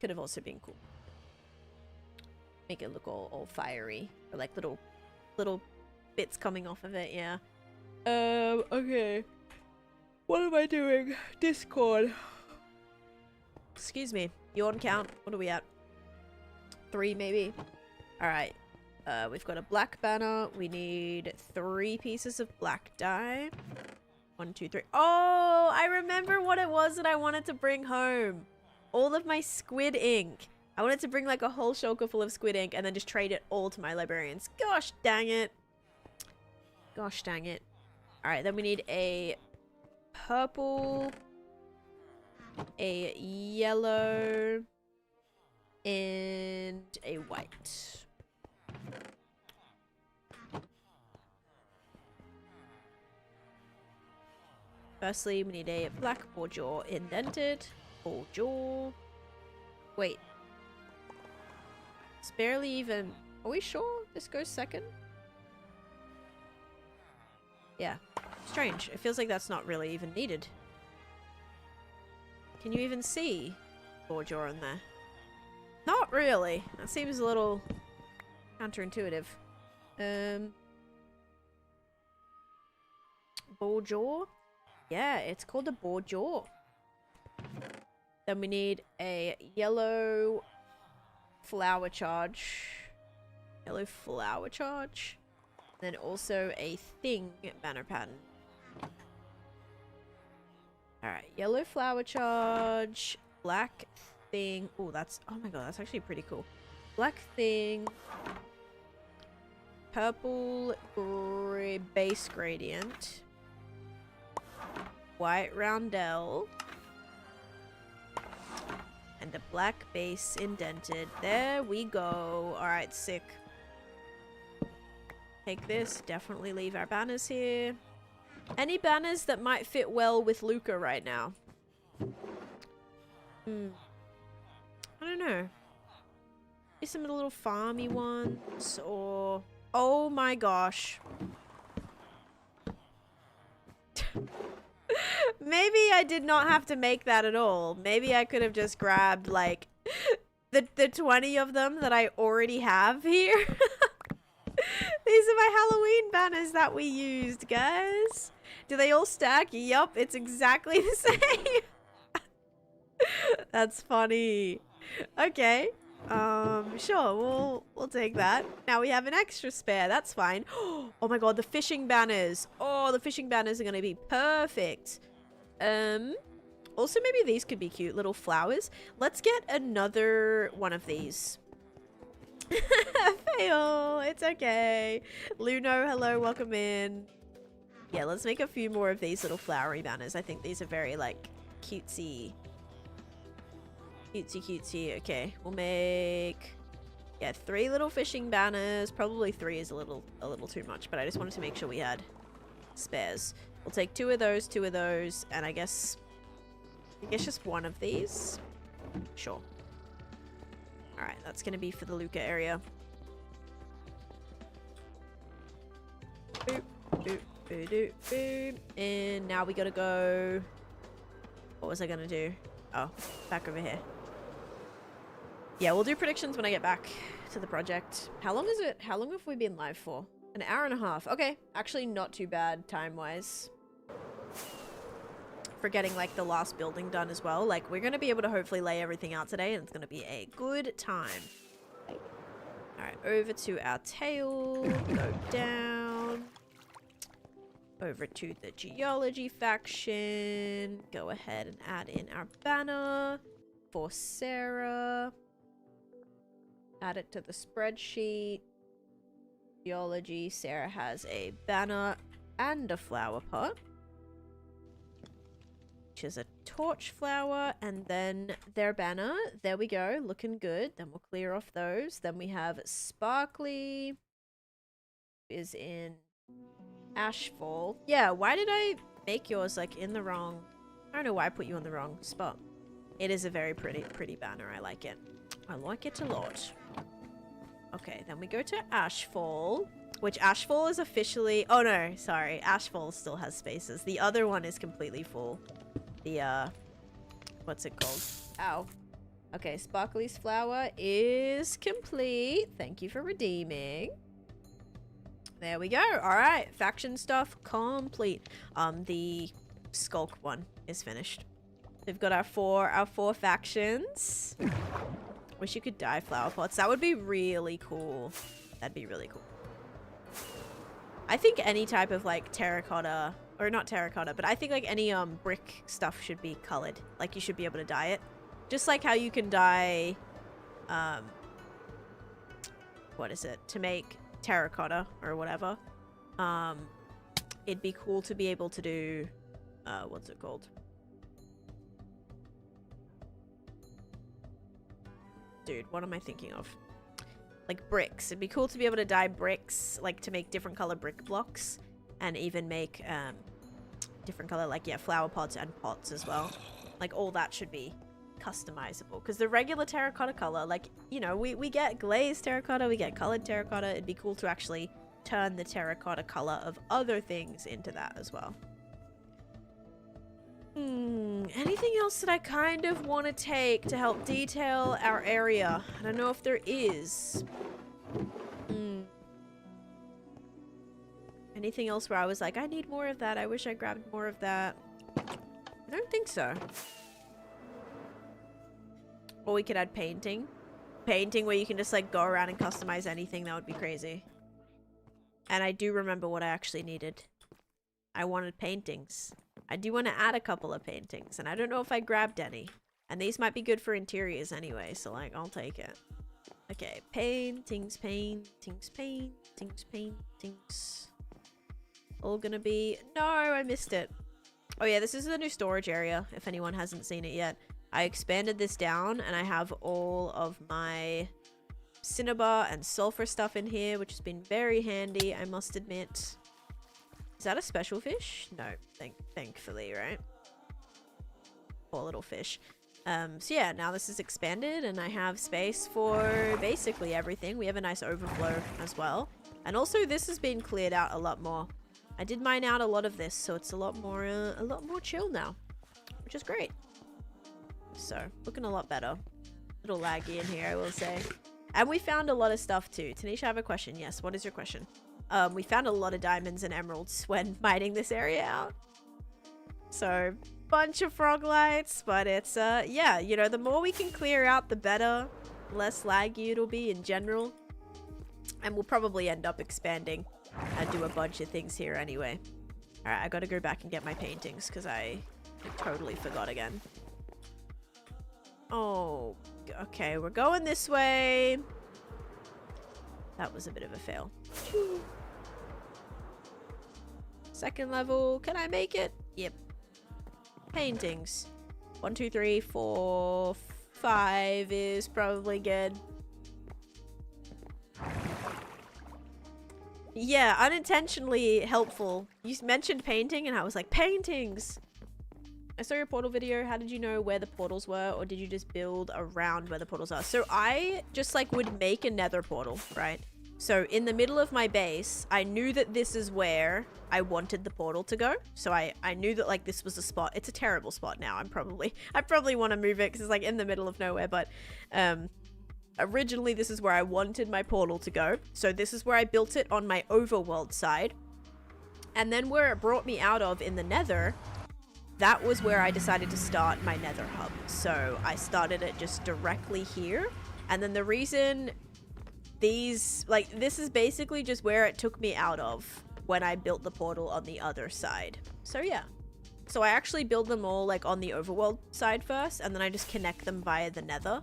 could have also been cool. Make it look all fiery. Or like little bits coming off of it, yeah. Okay. What am I doing? Discord. Excuse me. Yawn count. What are we at? 3 maybe. Alright. We've got a black banner. We need 3 pieces of black dye. 1, 2, 3. Oh, I remember what it was that I wanted to bring home. All of my squid ink. I wanted to bring like a whole shulker full of squid ink and then just trade it all to my librarians. Gosh dang it. Gosh dang it. Alright, then we need a purple, a yellow, and a white. Firstly, we need a black jaw indented. Jaw. Wait. It's barely even... Are we sure this goes second? Yeah. Strange. It feels like that's not really even needed. Can you even see jaw in there? Not really. That seems a little counterintuitive. Jaw? Yeah, it's called a jaw. Then we need a yellow flower charge. Yellow flower charge. Then also a thing banner pattern. Alright, yellow flower charge, black thing. Oh, that's... Oh my god, that's actually pretty cool. Black thing. Purple base gradient. White roundel. And a black base indented. There we go. Alright, sick. Take this. Definitely leave our banners here. Any banners that might fit well with Luca right now? I don't know. Maybe some of the little farmy ones, or... Oh my gosh. Maybe I did not have to make that at all. Maybe I could have just grabbed, like, the 20 of them that I already have here. These are my Halloween banners that we used, guys. Do they all stack? Yup, it's exactly the same. That's funny. Okay. Sure, we'll take that. Now we have an extra spare. That's fine. Oh my god, the fishing banners. Oh, the fishing banners are gonna be perfect. Also maybe these could be cute little flowers. Let's get another one of these. Fail. It's okay. Luno, hello, welcome in. Yeah, let's make a few more of these little flowery banners. I think these are very, like, cutesy Cutesy, cutesy. Okay, we'll make... Yeah, 3 little fishing banners. Probably 3 is a little too much, but I just wanted to make sure we had spares. We'll take 2 of those, and I guess just 1 of these. Sure. Alright, that's gonna be for the Luca area. Boop, boop, boop, boop, boop. And now we gotta go... What was I gonna do? Oh, back over here. Yeah, we'll do predictions when I get back to the project. How long is it? How long have we been live for? An hour and a half. Okay, actually not too bad time-wise. For getting, like, the last building done as well. Like, we're gonna be able to hopefully lay everything out today, and it's gonna be a good time. Alright, over to our tail. Go down. Over to the geology faction. Go ahead and add in our banner for Sarah. Add it to the spreadsheet. Geology, Sarah has a banner and a flower pot, which is a torch flower, and then their banner. There we go, looking good. Then we'll clear off those. Then we have Sparkly is in Ashfall. Yeah, why did I make yours like in the wrong... I don't know why I put you on the wrong spot. It is a very pretty banner. I like it. I like it a lot. Okay, then we go to Ashfall, which Ashfall is officially... Oh no, sorry. Ashfall still has spaces. The other one is completely full. The, what's it called? Ow. Okay, Sparkly's flower is complete. Thank you for redeeming. There we go. All right, faction stuff complete. The Skulk one is finished. We've got our four factions. Wish you could dye flower pots. That would be really cool. That'd be really cool. I think any type of like terracotta, or not terracotta, but I think like any brick stuff should be colored. Like you should be able to dye it. Just like how you can dye what is it? To make terracotta or whatever. It'd be cool to be able to do what's it called? Dude, what am I thinking of? Like bricks. It'd be cool to be able to dye bricks, like to make different color brick blocks, and even make different color, like, yeah, flower pots and pots as well. Like all that should be customizable, because the regular terracotta color, like, you know, we get glazed terracotta, we get colored terracotta. It'd be cool to actually turn the terracotta color of other things into that as well. Anything else that I kind of want to take to help detail our area? I don't know if there is. Anything else where I was like, I need more of that. I wish I grabbed more of that. I don't think so. Or we could add painting. Painting where you can just like go around and customize anything. That would be crazy. And I do remember what I actually needed. I wanted paintings. I do want to add a couple of paintings, and I don't know if I grabbed any. And these might be good for interiors anyway, so like, I'll take it. Okay, paintings, paintings, paintings, paintings. All gonna be... No, I missed it. Oh yeah, this is the new storage area, if anyone hasn't seen it yet. I expanded this down, and I have all of my cinnabar and sulfur stuff in here, which has been very handy, I must admit. Is that a special fish? No, thankfully, right? Poor little fish. So yeah, now this is expanded and I have space for basically everything. We have a nice overflow as well. And also this has been cleared out a lot more. I did mine out a lot of this, so it's a lot more chill now, which is great. So, looking a lot better. A little laggy in here, I will say. And we found a lot of stuff too. Taneesha, I have a question. Yes, what is your question? We found a lot of diamonds and emeralds when mining this area out. So, bunch of frog lights, but it's, yeah, you know, the more we can clear out, the better. Less laggy it'll be in general. And we'll probably end up expanding and do a bunch of things here anyway. Alright, I gotta go back and get my paintings, because I totally forgot again. Oh, okay, we're going this way. That was a bit of a fail. Second level. Can I make it? Yep. Paintings. 1, 2, 3, 4, 5 is probably good. Yeah, unintentionally helpful. You mentioned painting and I was like, paintings! I saw your portal video. How did you know where the portals were, or did you just build around where the portals are? So I just like would make a nether portal, right? So in the middle of my base, I knew that this is where I wanted the portal to go. So I knew that like this was a spot. It's a terrible spot now. I probably want to move it because it's like in the middle of nowhere, but originally this is where I wanted my portal to go. So this is where I built it on my overworld side. And then where it brought me out of in the nether, that was where I decided to start my nether hub. So I started it just directly here. And then the reason this is basically just where it took me out of when I built the portal on the other side. So yeah. So I actually build them all like on the overworld side first, and then I just connect them via the nether.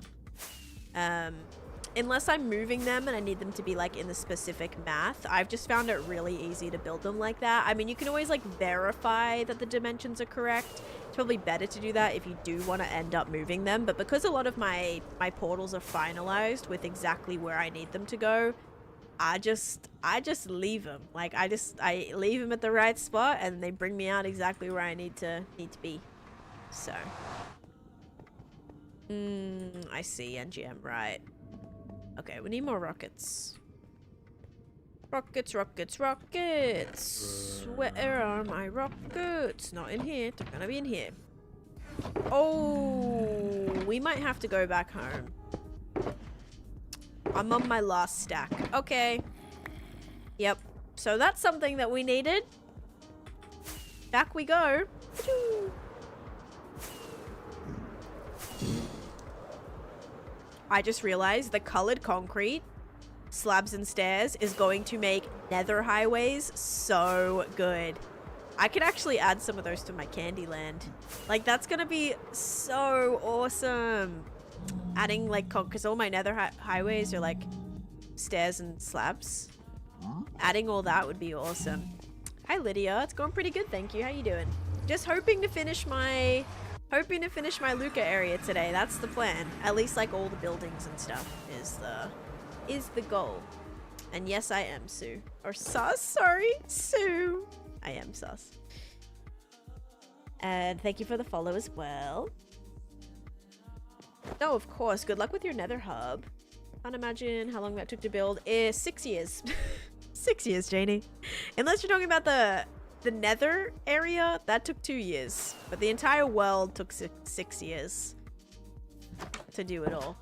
Unless I'm moving them and I need them to be like in the specific math, I've just found it really easy to build them like that. I mean, you can always like verify that the dimensions are correct. It's probably better to do that if you do want to end up moving them. But because a lot of my portals are finalized with exactly where I need them to go, I just leave them. Like I leave them at the right spot and they bring me out exactly where I need to be. So, I see, NGM, right. Okay, we need more rockets. Rockets, rockets, rockets. Where are my rockets? Not in here. They're gonna be in here. Oh, we might have to go back home. I'm on my last stack. Okay. Yep. So that's something that we needed. Back we go. I just realized the colored concrete, slabs and stairs is going to make nether highways so good. I could actually add some of those to my Candyland. Like, that's gonna be so awesome. Adding, like, because all my nether highways are, like, stairs and slabs. Adding all that would be awesome. Hi, Lydia. It's going pretty good, thank you. How you doing? Just hoping to finish my Luca area today. That's the plan. At least like all the buildings and stuff is the goal. And yes, I am Sue. Or Sus, sorry. Sue. I am Sus. And thank you for the follow as well. Oh, of course. Good luck with your nether hub. Can't imagine how long that took to build. 6 years. 6 years, Janie. Unless you're talking about the nether area, that took 2 years. But the entire world took 6 years to do it all.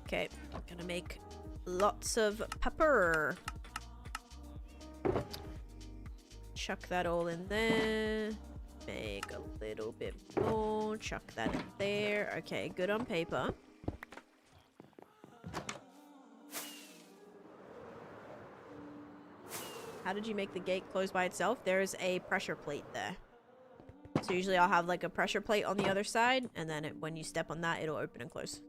Okay, gonna make lots of pepper. Chuck that all in there. Make a little bit more. Chuck that in there. Okay, good on paper. How did you make the gate close by itself? There's a pressure plate there. So usually I'll have like a pressure plate on the other side, and then when you step on that, it'll open and close.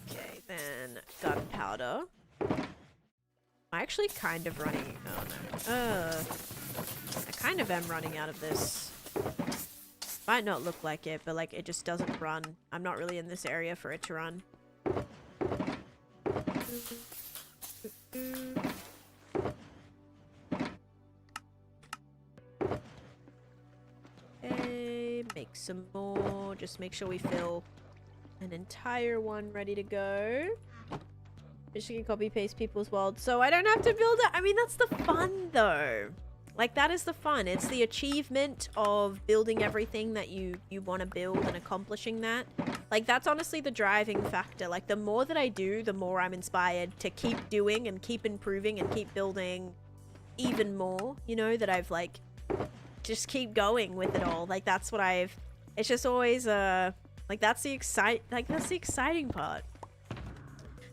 Okay, then gunpowder. I'm actually kind of running... Oh no. I kind of am running out of this. Might not look like it, but like it just doesn't run. I'm not really in this area for it to run. Okay, make some more. Just make sure we fill an entire one ready to go. Just you can copy paste people's world so I don't have to build it. I mean, that's the fun though. Like, that is the fun. It's the achievement of building everything that you want to build and accomplishing that. Like, that's honestly the driving factor. Like, the more that I do, the more I'm inspired to keep doing and keep improving and keep building even more, you know, that I've, like, just keep going with it all. Like, that's what it's just always, like, that's the exciting part.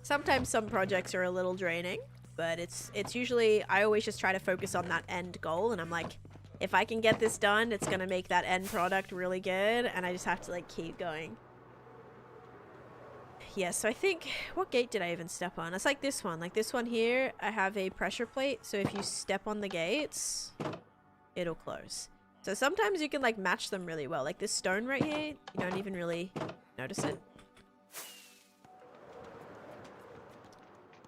Sometimes some projects are a little draining. But it's usually, I always just try to focus on that end goal. And I'm like, if I can get this done, it's going to make that end product really good. And I just have to like keep going. Yeah, so I think, what gate did I even step on? It's like this one. Like this one here, I have a pressure plate. So if you step on the gates, it'll close. So sometimes you can like match them really well. Like this stone right here, you don't even really notice it.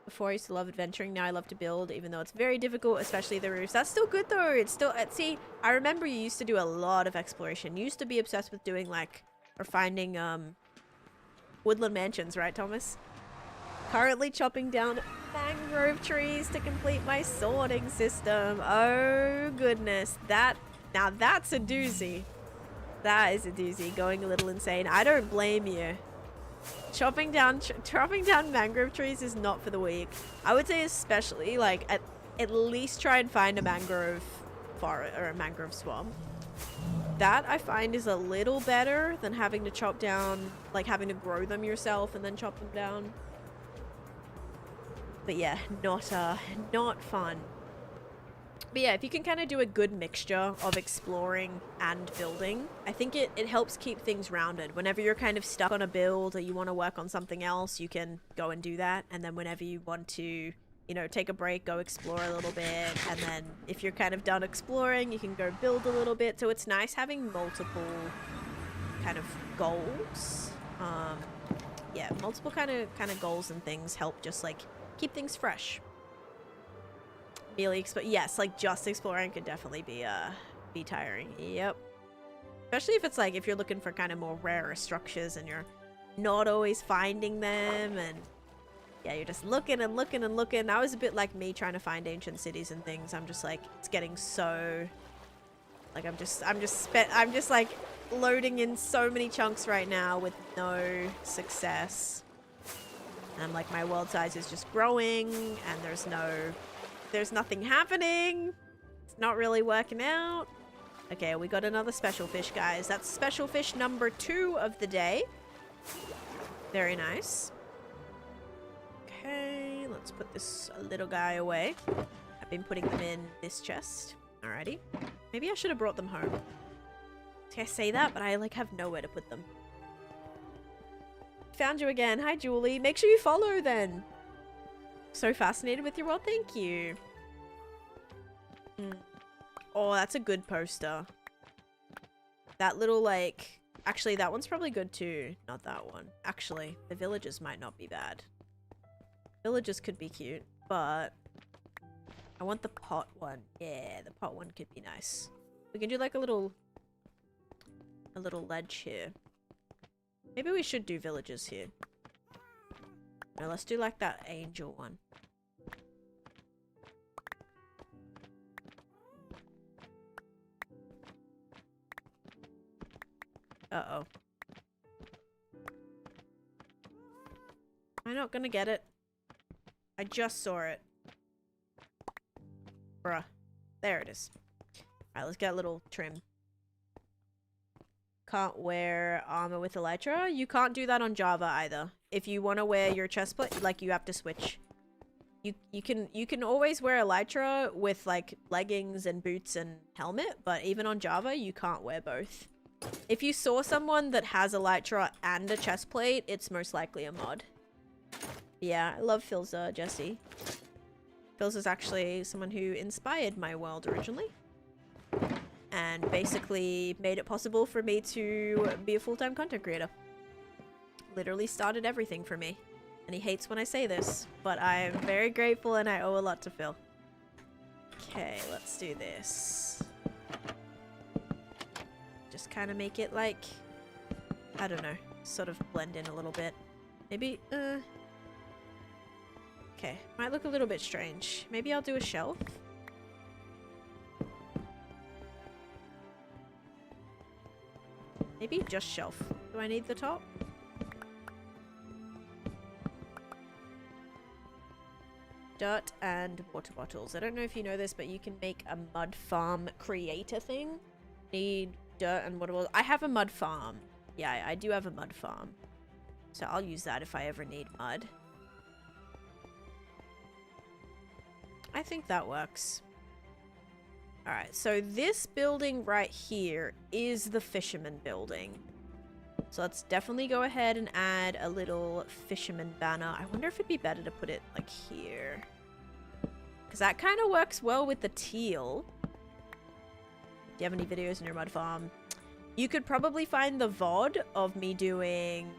Before I used to love adventuring, now I love to build, even though it's very difficult, especially the roofs. That's still good though. It's still, see, I remember you used to do a lot of exploration. You used to be obsessed with doing like, or finding woodland mansions, right, Thomas? Currently chopping down mangrove trees to complete my sorting system. Oh goodness, now that's a doozy. That is a doozy. Going a little insane. I don't blame you. Chopping down mangrove trees is not for the weak. I would say especially like at least try and find a mangrove forest or a mangrove swamp. That I find is a little better than having to chop down, like having to grow them yourself and then chop them down. But yeah, not fun. But yeah, if you can kind of do a good mixture of exploring and building, I think it helps keep things rounded. Whenever you're kind of stuck on a build or you want to work on something else, you can go and do that. And then whenever you want to, you know, take a break, go explore a little bit. And then if you're kind of done exploring, you can go build a little bit. So it's nice having multiple kind of goals. Yeah, multiple kind of goals and things help just like keep things fresh. Yes, like just exploring could definitely be tiring. Yep. Especially if it's like if you're looking for kind of more rarer structures and you're not always finding them, and yeah, you're just looking and looking and looking. That was a bit like me trying to find ancient cities and things. I'm just like, it's getting so like I'm just like loading in so many chunks right now with no success. And like my world size is just growing and there's nothing happening. It's not really working out. Okay, we got another special fish, guys. That's special fish number 2 of the day. Very nice. Okay, let's put this little guy away. I've been putting them in this chest. Alrighty. Maybe I should have brought them home. See, I say that, but I like have nowhere to put them. Found you again. Hi, Julie. Make sure you follow then. So fascinated with your world. Thank you. Oh, that's a good poster. That little like... Actually, that one's probably good too. Not that one. Actually, the villages might not be bad. Villages could be cute, but... I want the pot one. Yeah, the pot one could be nice. We can do like a little ledge here. Maybe we should do villages here. No, let's do like that angel one. Uh-oh. Am I not gonna get it? I just saw it. Bruh. There it is. Alright, let's get a little trim. Can't wear armor with elytra. You can't do that on Java either. If you want to wear your chestplate, like you have to switch. You can always wear elytra with like leggings and boots and helmet, but even on Java you can't wear both. If you saw someone that has elytra and a chestplate, it's most likely a mod. Yeah, I love Philza, Jesse. Philza's actually someone who inspired my world originally. And basically made it possible for me to be a full-time content creator. Literally started everything for me. And he hates when I say this, but I am very grateful and I owe a lot to Phil. Okay, let's do this. Just kind of make it like, I don't know, sort of blend in a little bit. Maybe, okay, might look a little bit strange. Maybe I'll do a shelf. Maybe just shelf. Do I need the top? Dirt and water bottles. I don't know if you know this, but you can make a mud farm creator thing. Need dirt and water bottles. I have a mud farm. Yeah, I do have a mud farm. So I'll use that if I ever need mud. I think that works. Alright, so this building right here is the fisherman building. So let's definitely go ahead and add a little fisherman banner. I wonder if it'd be better to put it like here. Because that kind of works well with the teal. Do you have any videos in your mud farm? You could probably find the VOD of me doing,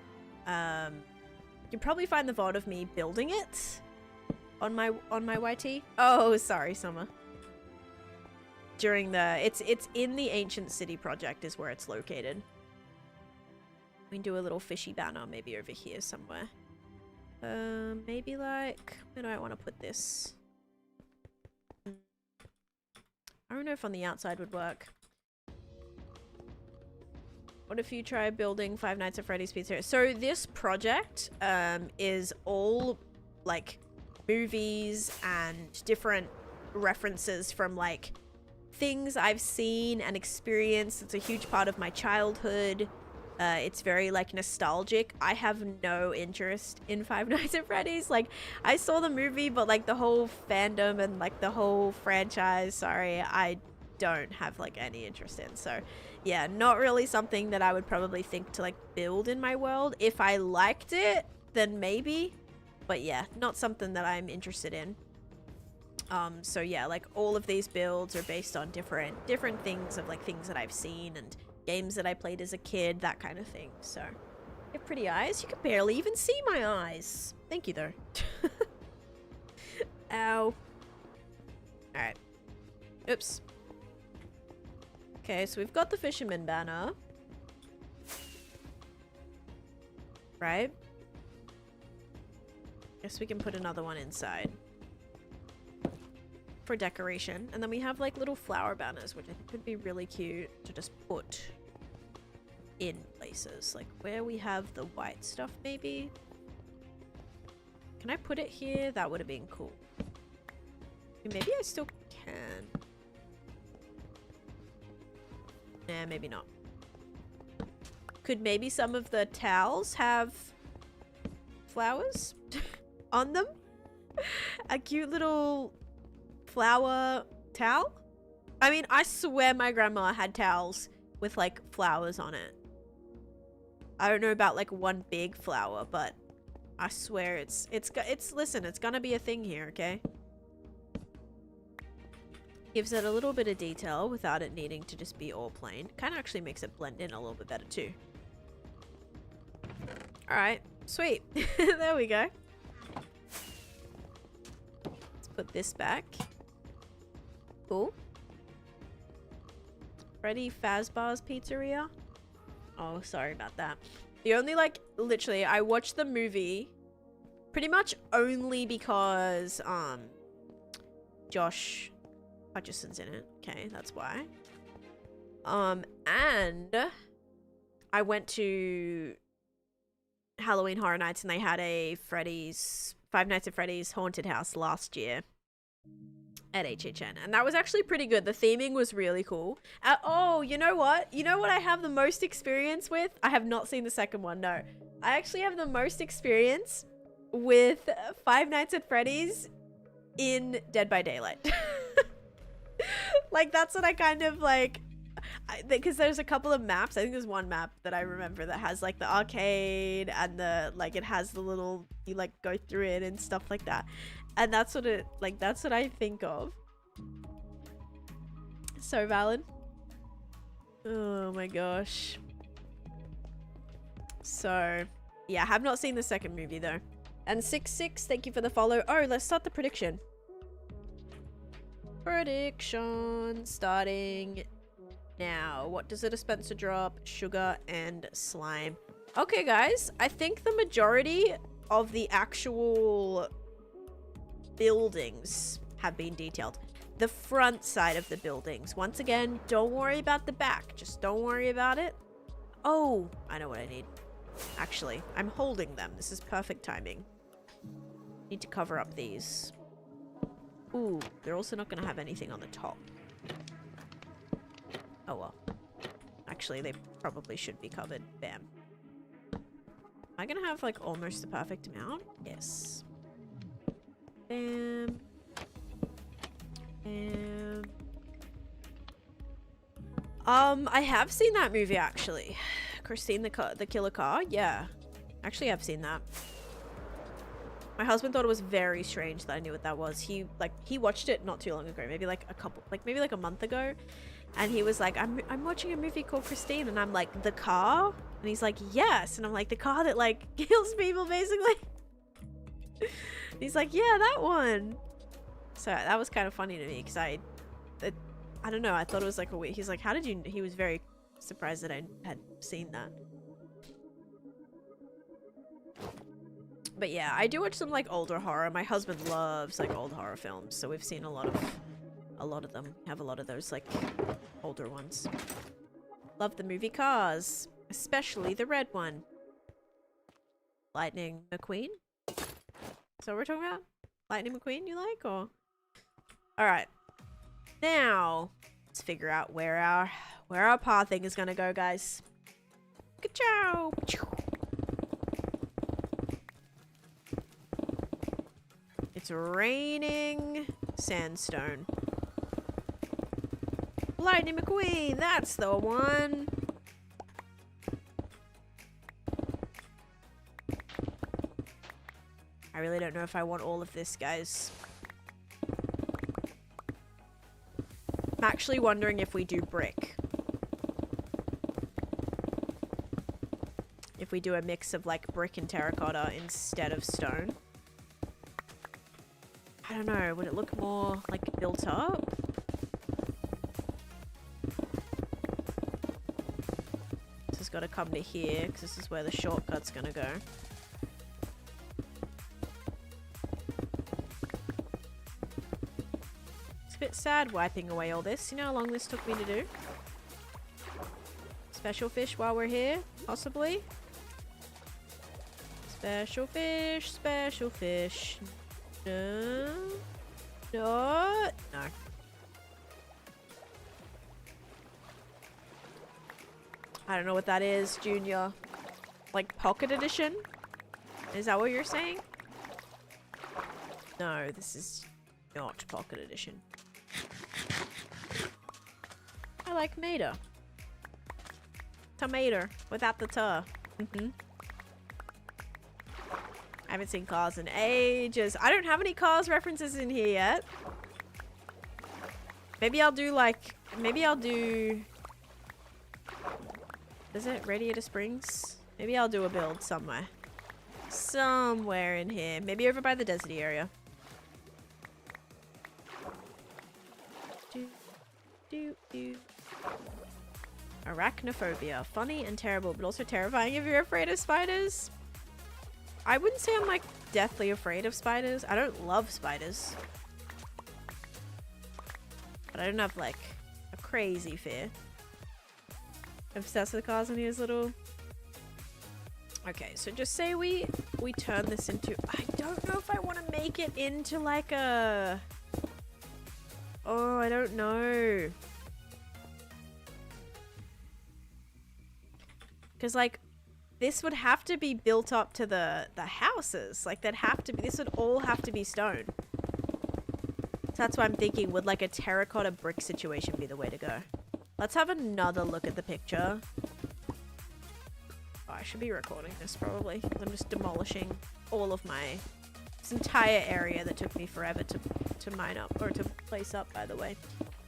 you'd probably find the VOD of me building it on my YT. Oh, sorry, Summer. During the, it's in the Ancient City project is where it's located. We can do a little fishy banner maybe over here somewhere. Maybe like, where do I want to put this? I don't know if on the outside would work. What if you try building Five Nights at Freddy's Pizzeria? So this project is all like movies and different references from like things I've seen and experienced. It's a huge part of my childhood. It's very like nostalgic. I have no interest in Five Nights at Freddy's. Like I saw the movie, but like the whole fandom and like the whole franchise, sorry, I don't have like any interest in. So yeah, not really something that I would probably think to like build in my world. If I liked it, then maybe, but yeah, not something that I'm interested in. So yeah, like all of these builds are based on different things of like things that I've seen and games that I played as a kid, that kind of thing. So you have pretty eyes. You can barely even see my eyes. Thank you though. Ow. Alright. Oops. Okay, so we've got the fisherman banner. Right? Guess we can put another one inside. For decoration. And then we have like little flower banners, which I think would be really cute to just put in places. Like where we have the white stuff maybe. Can I put it here? That would have been cool. Maybe I still can. Nah, maybe not. Could maybe some of the towels have flowers on them? A cute little flower towel? I mean, I swear my grandma had towels with like flowers on it. I don't know about like one big flower, but I swear it's listen, it's gonna be a thing here, okay? Gives it a little bit of detail without it needing to just be all plain. Kind of actually makes it blend in a little bit better too. Alright, sweet. There we go. Let's put this back. Cool. Freddy Fazbear's Pizzeria. Oh, sorry about that. The only like, literally, I watched the movie pretty much only because, Josh Hutcherson's in it. Okay, that's why. And I went to Halloween Horror Nights and they had a Five Nights at Freddy's Haunted House last year at HHN. And that was actually pretty good. The theming was really cool. Oh, you know what? You know what I have the most experience with? I have not seen the second one, no. I actually have the most experience with Five Nights at Freddy's in Dead by Daylight. Like, that's what I kind of like, because there's a couple of maps. I think there's one map that I remember that has like the arcade and the, like, it has the little, you like go through it and stuff like that. And that's what it, like, that's what I think of. So valid. Oh my gosh. So, yeah, I have not seen the second movie though. And 66, thank you for the follow. Oh, let's start the prediction. Prediction starting now. What does a dispenser drop? Sugar and slime. Okay, guys. I think the majority of the actual buildings have been detailed. The front side of the buildings. Once again, don't worry about the back. Just don't worry about it. Oh, I know what I need. Actually, I'm holding them. This is perfect timing. Need to cover up these. Ooh, they're also not going to have anything on the top. Oh well. Actually, they probably should be covered. Bam. Am I going to have like almost the perfect amount? Yes. Bam. Bam. I have seen that movie actually. Christine the Killer Car. Yeah. Actually, I've seen that. My husband thought it was very strange that I knew what that was. He watched it not too long ago, maybe like a month ago. And he was like, I'm watching a movie called Christine. And I'm like, the car? And he's like, yes. And I'm like, the car that like kills people basically. He's like, yeah, that one. So that was kind of funny to me because I don't know. I thought it was like a weird. He's like, how did you? He was very surprised that I had seen that. But yeah, I do watch some like older horror. My husband loves like old horror films, so we've seen a lot of them. Have a lot of those like older ones. Love the movie Cars, especially the red one. Lightning McQueen. So we're talking about Lightning McQueen. You like or? All right. Now let's figure out where our pathing is gonna go, guys. Ka-chow! It's raining sandstone. Lightning McQueen, that's the one. I really don't know if I want all of this, guys. I'm actually wondering if we do brick. If we do a mix of like brick and terracotta instead of stone. I don't know, would it look more like built up? This has got to come to here because this is where the shortcut's gonna go. It's a bit sad wiping away all this. You know how long this took me to do? Special fish while we're here, possibly. Special fish, special fish. No. No. No. I don't know what that is, Junior. Like pocket edition? Is that what you're saying? No, this is not pocket edition. I like Mater. Tomato without the ta. I haven't seen Cars in ages. I don't have any Cars references in here yet. Maybe I'll do like... Maybe I'll do... Is it Radiator Springs? Maybe I'll do a build somewhere. Somewhere in here. Maybe over by the deserty area. Arachnophobia. Funny and terrible, but also terrifying if you're afraid of spiders. I wouldn't say I'm like deathly afraid of spiders. I don't love spiders. But I don't have like a crazy fear. Obsessed with cars and his little... Okay, so just say we turn this into... I don't know if I want to make it into like a... Oh, I don't know. Because like... This would have to be built up to the houses. Like, they'd have to be... This would all have to be stone. So that's why I'm thinking, would, like, a terracotta brick situation be the way to go? Let's have another look at the picture. Oh, I should be recording this, probably. I'm just demolishing all of my... This entire area that took me forever to mine up. Or to place up, by the way.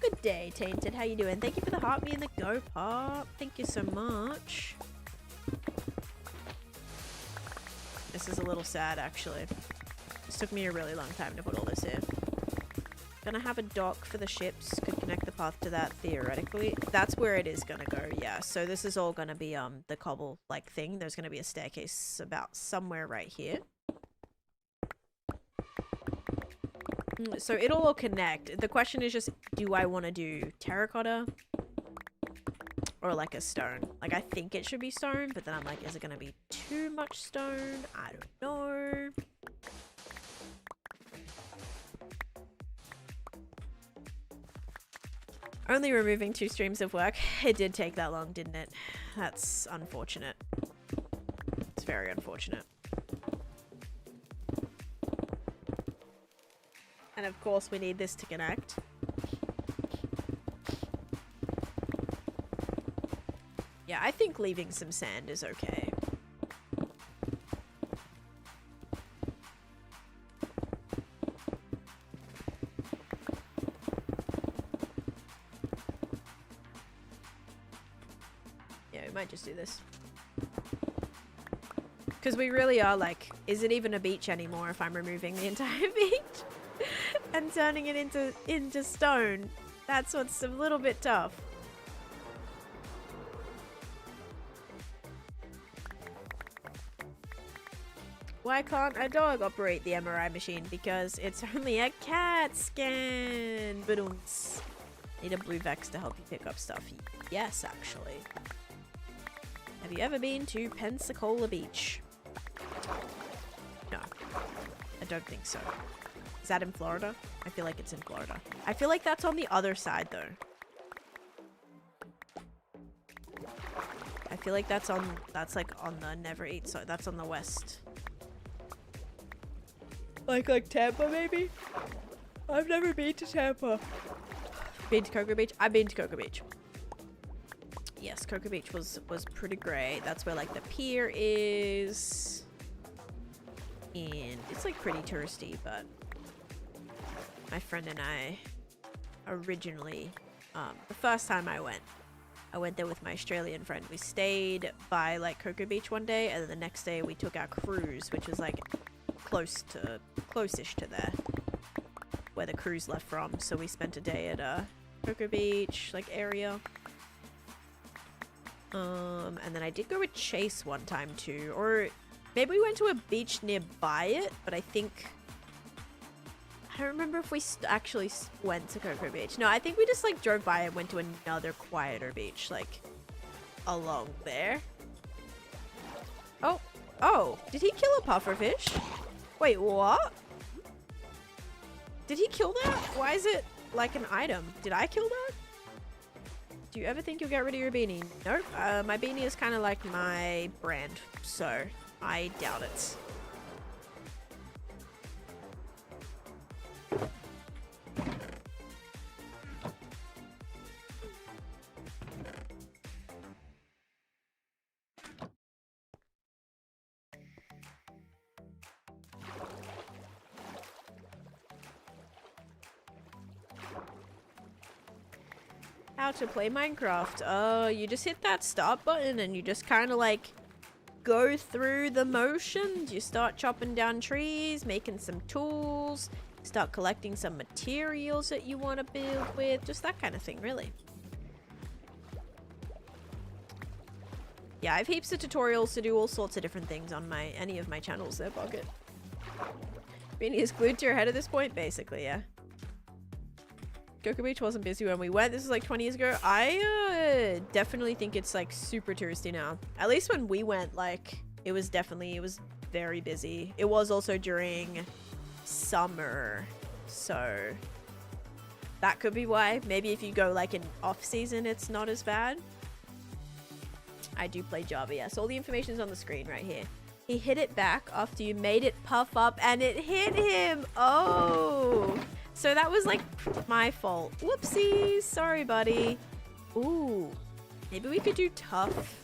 Good day, Tainted. How you doing? Thank you for the heartbeat and the go pop. Thank you so much. This is a little sad, actually. This took me a really long time to put all this here. Gonna have a dock for the ships. Could connect the path to that, theoretically. That's where it is gonna go, yeah. So this is all gonna be, the cobble-like thing. There's gonna be a staircase about somewhere right here. So it'll all connect. The question is just, do I want to do terracotta? Or like a stone. Like, I think it should be stone, but then I'm like, is it going to be too much stone? I don't know. Only removing 2 streams of work. It did take that long, didn't it? That's unfortunate. It's very unfortunate. And of course, we need this to connect. Yeah, I think leaving some sand is okay. might just do this. Because we really are like, is it even a beach anymore if I'm removing the entire beach and turning it into stone? That's what's a little bit tough. Why can't a dog operate the MRI machine? Because it's only a CAT scan. Ba-dums. Need a blue Vex to help you pick up stuff. Yes, actually. Have you ever been to Pensacola Beach? No. I don't think so. Is that in Florida? I feel like it's in Florida. I feel like that's on the other side, though. I feel like that's like on the Never Eat, so that's on the west. Like Tampa, maybe? I've never been to Tampa. Been to Cocoa Beach? I've been to Cocoa Beach. Yes, Cocoa Beach was pretty great. That's where like the pier is. And it's like pretty touristy, but my friend and I originally, the first time I went there with my Australian friend. We stayed by like Cocoa Beach one day, and then the next day we took our cruise, which was like close-ish to there, where the cruise left from. So we spent a day at Cocoa Beach like area. And then I did go with Chase one time too, or maybe we went to a beach nearby it, but I don't remember if we actually went to Cocoa Beach. No, I think we just like drove by and went to another quieter beach like along there. Oh, did he kill a pufferfish? Wait, what? Did he kill that? Why is it like an item? Did I kill that? Do you ever think you'll get rid of your beanie? Nope. My beanie is kind of like my brand, so I doubt it. How to play Minecraft. Oh, you just hit that start button and you just kind of like go through the motions. You start chopping down trees, making some tools, start collecting some materials that you want to build with, just that kind of thing, really. Yeah, I have heaps of tutorials to do all sorts of different things on any of my channels there, Bucket. Beanie is glued to your head at this point, basically, yeah. Cocoa Beach wasn't busy when we went. This was like 20 years ago. I definitely think it's like super touristy now. At least when we went, like it was very busy. It was also during summer, so that could be why. Maybe if you go like in off season, it's not as bad. I do play Java, yes. All the information is on the screen right here. He hit it back after you made it puff up and it hit him. Oh. So that was like my fault. Whoopsies. Sorry, buddy. Ooh. Maybe we could do tough.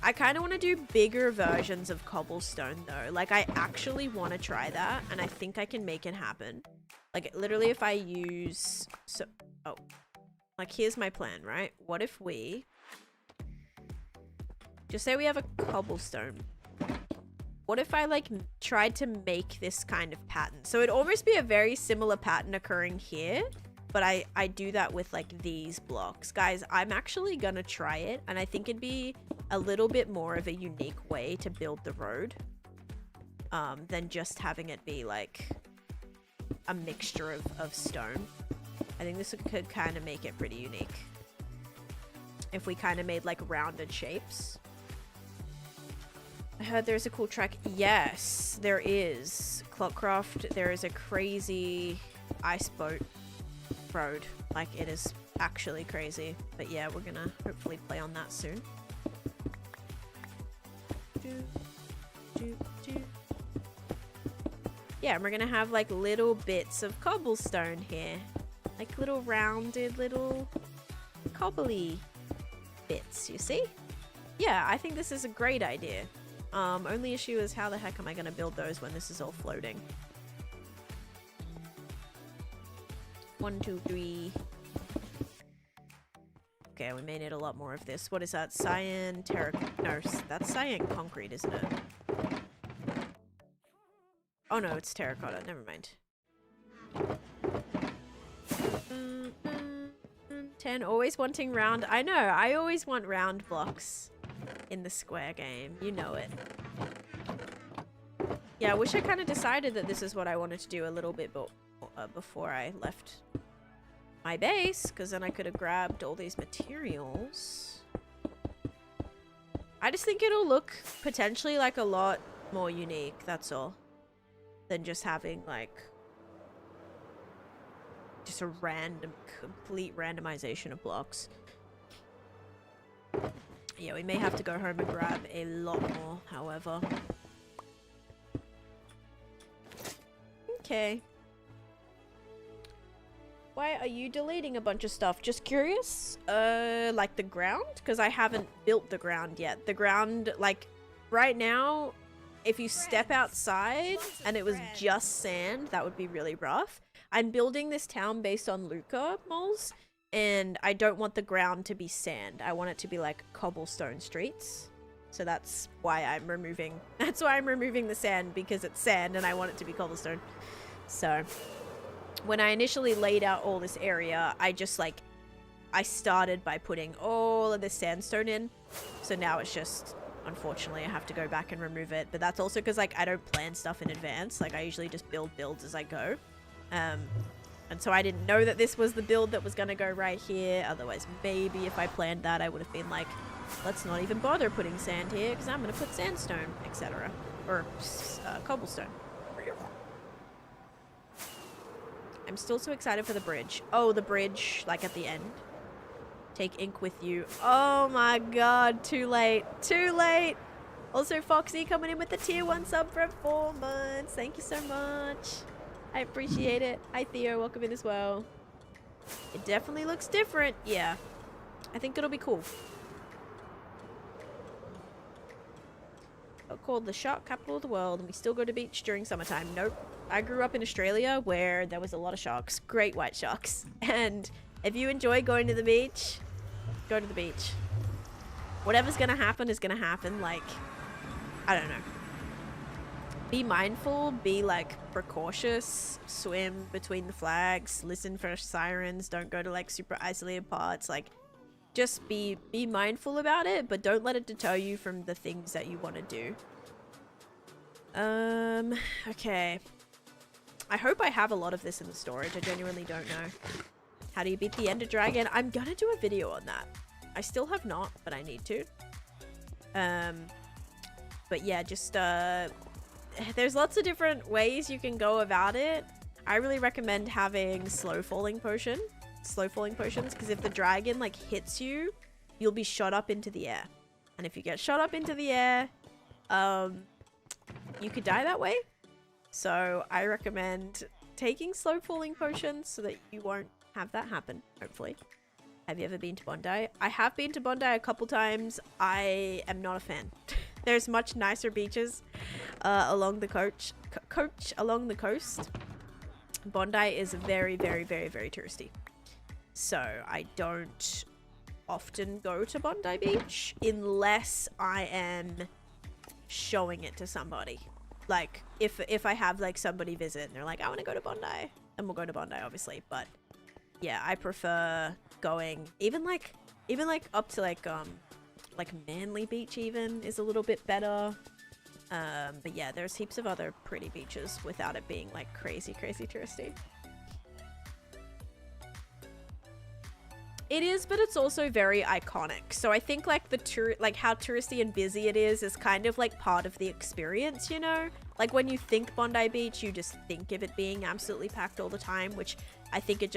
I kind of want to do bigger versions of cobblestone though. Like I actually want to try that and I think I can make it happen. Like literally if I use... Like here's my plan, right? What if we... Just say we have a cobblestone. What if I like tried to make this kind of pattern? So it'd almost be a very similar pattern occurring here, but I do that with like these blocks. Guys, I'm actually gonna try it and I think it'd be a little bit more of a unique way to build the road than just having it be like a mixture of stone. I think this could kind of make it pretty unique if we kind of made like rounded shapes. I heard there's a cool track. Yes, there is. Clockcraft, there is a crazy ice boat road. Like, it is actually crazy. But yeah, we're gonna hopefully play on that soon. Yeah, and we're gonna have like little bits of cobblestone here. Like little rounded little cobbly bits, you see? Yeah, I think this is a great idea. Only issue is how the heck am I gonna build those when this is all floating? 1, 2, 3. Okay, Okay, we may need a lot more of this. What is that? Cyan no, that's cyan concrete, isn't it? Oh no, it's terracotta. Never mind. 10, always wanting round. I know, I always want round blocks in the square game. You know it. Yeah, I wish I kind of decided that this is what I wanted to do a little bit before I left my base, because then I could have grabbed all these materials. I just think it'll look potentially like a lot more unique, that's all. Than just having like just a random, complete randomization of blocks. Yeah, we may have to go home and grab a lot more, however. Okay. Why are you deleting a bunch of stuff? Just curious? Like the ground? Because I haven't built the ground yet. The ground, like, right now, if you step outside and it was just sand, that would be really rough. I'm building this town based on Luca moles, and I don't want the ground to be sand. I want it to be like cobblestone streets. So that's why I'm removing the sand, because it's sand and I want it to be cobblestone. So when I initially laid out all this area, I just like, I started by putting all of this sandstone in. So now it's just, unfortunately, I have to go back and remove it. But that's also because like I don't plan stuff in advance. Like I usually just build builds as I go. And so I didn't know that this was the build that was going to go right here. Otherwise, maybe if I planned that, I would have been like, let's not even bother putting sand here because I'm going to put sandstone, etc. Or cobblestone. I'm still so excited for the bridge. Oh, the bridge, like at the end. Take ink with you. Oh my god, too late. Too late. Also, Foxy coming in with the tier 1 sub for 4 months. Thank you so much. I appreciate it. Hi Theo, welcome in as well. It definitely looks different. Yeah. I think it'll be cool. Called the shark capital of the world, and we still go to beach during summertime. Nope. I grew up in Australia where there was a lot of sharks. Great white sharks. And if you enjoy going to the beach, go to the beach. Whatever's gonna happen is gonna happen. Like, I don't know. Be mindful, be like precautious, swim between the flags, listen for sirens, don't go to like super isolated parts. Like, just be mindful about it, but don't let it deter you from the things that you want to do. Okay. I hope I have a lot of this in the storage. I genuinely don't know. How do you beat the Ender Dragon? I'm gonna do a video on that. I still have not, but I need to. But yeah, just, there's lots of different ways you can go about it. I really recommend having slow falling potions, because if the dragon like hits you, you'll be shot up into the air. And if you get shot up into the air, you could die that way. So I recommend taking slow falling potions so that you won't have that happen, hopefully. Have you ever been to Bondi? I have been to Bondi a couple times. I am not a fan. There's much nicer beaches along the along the coast. Bondi is very, very, very, very touristy. So I don't often go to Bondi Beach unless I am showing it to somebody. Like if I have like somebody visit and they're like, I want to go to Bondi, then we'll go to Bondi, obviously. But yeah, I prefer going even like up to like Manly Beach even is a little bit better. But yeah, there's heaps of other pretty beaches without it being like crazy touristy. It is, but it's also very iconic. So I think like how touristy and busy it is kind of like part of the experience, you know? Like when you think Bondi Beach, you just think of it being absolutely packed all the time, which I think it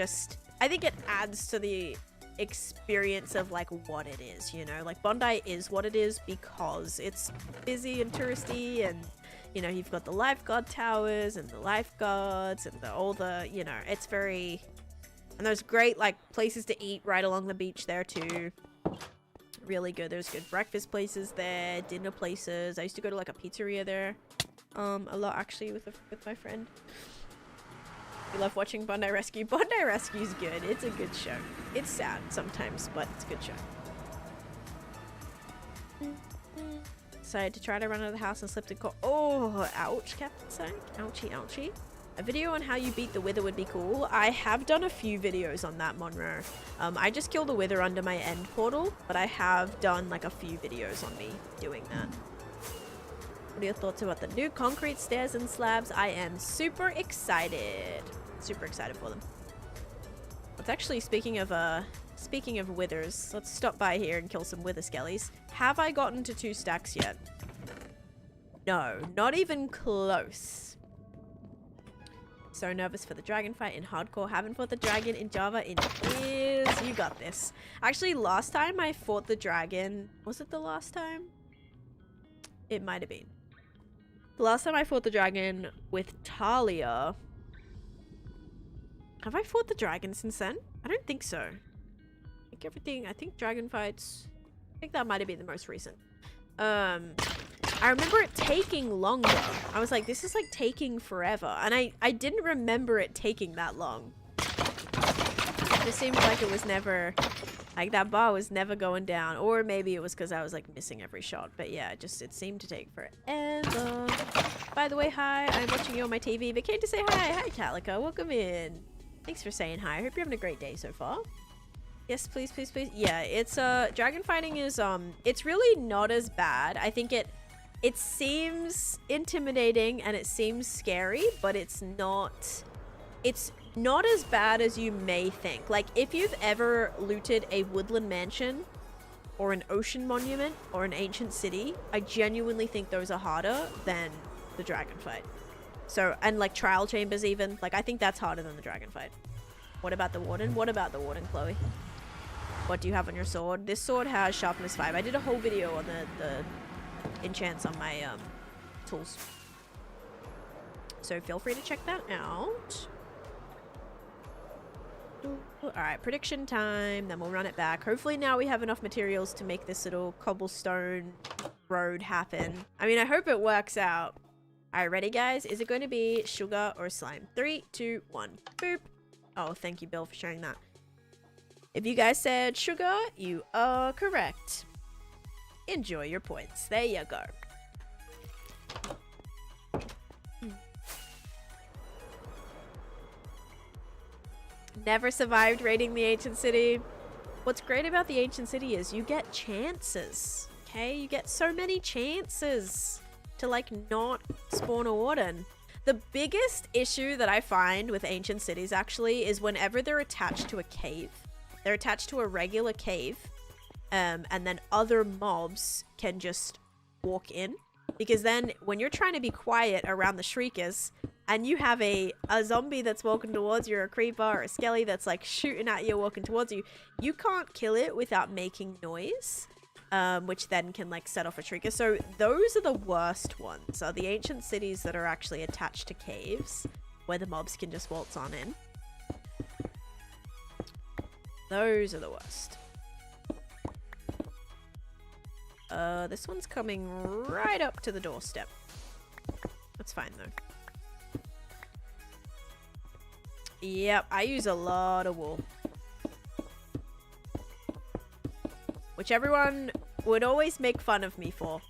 adds to the experience of like what it is, you know? Like Bondi is what it is because it's busy and touristy, and you know, you've got the lifeguard towers and the lifeguards and all the, you know, it's very... And there's great, like, places to eat right along the beach there, too. Really good. There's good breakfast places there, dinner places. I used to go to, like, a pizzeria there. A lot, actually, with my friend. You love watching Bondi Rescue. Bondi Rescue's good. It's a good show. It's sad sometimes, but it's a good show. Decided to try to run out of the house and slipped and caught. Oh, ouch, Captain Psych. Ouchie, ouchie. A video on how you beat the Wither would be cool. I have done a few videos on that, Monroe. I just killed the Wither under my end portal, but I have done like a few videos on me doing that. What are your thoughts about the new concrete stairs and slabs? I am super excited. Super excited for them. It's actually, speaking of withers, let's stop by here and kill some wither skellies. Have I gotten to 2 stacks yet? No, not even close. So nervous for the dragon fight in hardcore. Haven't fought the dragon in Java in years. You got this. Actually, last time I fought the dragon, was it the last time? It might have been. The last time I fought the dragon with Talia. Have I fought the dragon since then? I don't think so. I think dragon fights, I think that might have been the most recent. I remember it taking longer. I was like, this is like taking forever. And I didn't remember it taking that long. It just seemed like it was never, like that bar was never going down. Or maybe it was because I was like missing every shot. But yeah, it seemed to take forever. By the way, hi, I'm watching you on my TV, but came to say hi. Hi, Calico, welcome in. Thanks for saying hi. I hope you're having a great day so far. Yes, please, please, please. Yeah, it's, dragon fighting is, it's really not as bad. I think it seems intimidating and it seems scary, but it's not as bad as you may think. Like, if you've ever looted a woodland mansion or an ocean monument or an ancient city, I genuinely think those are harder than the dragon fight. So, and like trial chambers even, like I think that's harder than the dragon fight. What about the warden? What about the warden, Chloe? What do you have on your sword? This sword has sharpness 5. I did a whole video on the enchants on my tools. So feel free to check that out. Alright, prediction time. Then we'll run it back. Hopefully now we have enough materials to make this little cobblestone road happen. I mean, I hope it works out. Alright, ready guys? Is it going to be sugar or slime? 3, 2, 1. Boop. Oh, thank you, Bill, for sharing that. If you guys said sugar, you are correct. Enjoy your points. There you go. Never survived raiding the ancient city. What's great about the ancient city is you get chances. Okay? You get so many chances to like not spawn a warden. The biggest issue that I find with ancient cities actually is whenever they're attached to a cave. They're attached to a regular cave, and then other mobs can just walk in. Because then when you're trying to be quiet around the shriekers, and you have a zombie that's walking towards you, or a creeper, or a skelly that's like shooting at you, walking towards you, you can't kill it without making noise, which then can like set off a shrieker. So those are the worst ones, are the ancient cities that are actually attached to caves, where the mobs can just waltz on in. Those are the worst. This one's coming right up to the doorstep. That's fine though. Yep, I use a lot of wool. Which everyone would always make fun of me for.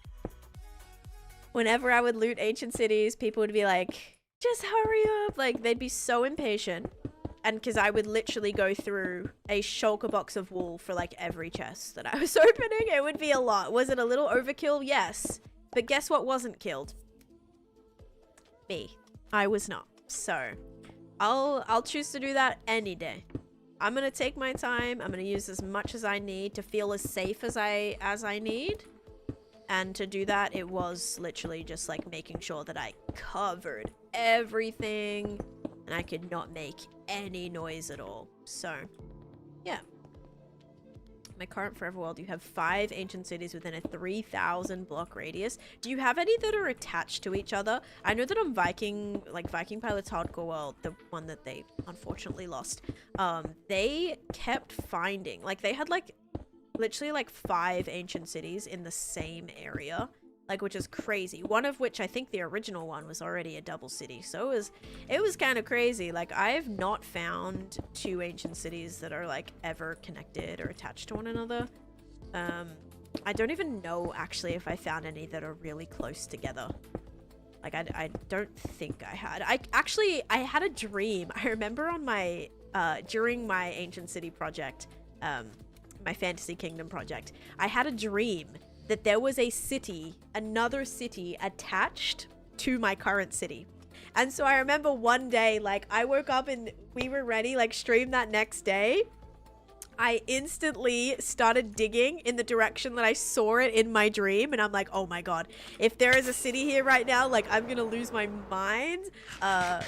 Whenever I would loot ancient cities, people would be like, just hurry up. Like, they'd be so impatient. And because I would literally go through a shulker box of wool for like every chest that I was opening. It would be a lot. Was it a little overkill? Yes. But guess what wasn't killed? Me. I was not. So I'll choose to do that any day. I'm going to take my time. I'm going to use as much as I need to feel as safe as I need. And to do that, it was literally just like making sure that I covered everything and I could not make any noise at all. So, yeah. My current forever world, you have 5 ancient cities within a 3,000 block radius. Do you have any that are attached to each other? I know that on Viking Pilot's Hardcore World, the one that they unfortunately lost, they kept finding, like they had like literally like 5 ancient cities in the same area. like, which is crazy. One of which I think the original one was already a double city, so it was kind of crazy. Like, I have not found 2 ancient cities that are like ever connected or attached to one another. I don't even know actually if I found any that are really close together. Like, I don't think I had. I had a dream. I remember on my during my ancient city project, my fantasy kingdom project, I had a dream that there was a city, another city attached to my current city. And so I remember one day, like, I woke up and we were ready, like, stream that next day. I instantly started digging in the direction that I saw it in my dream. And I'm like, oh my God, if there is a city here right now, like, I'm gonna lose my mind.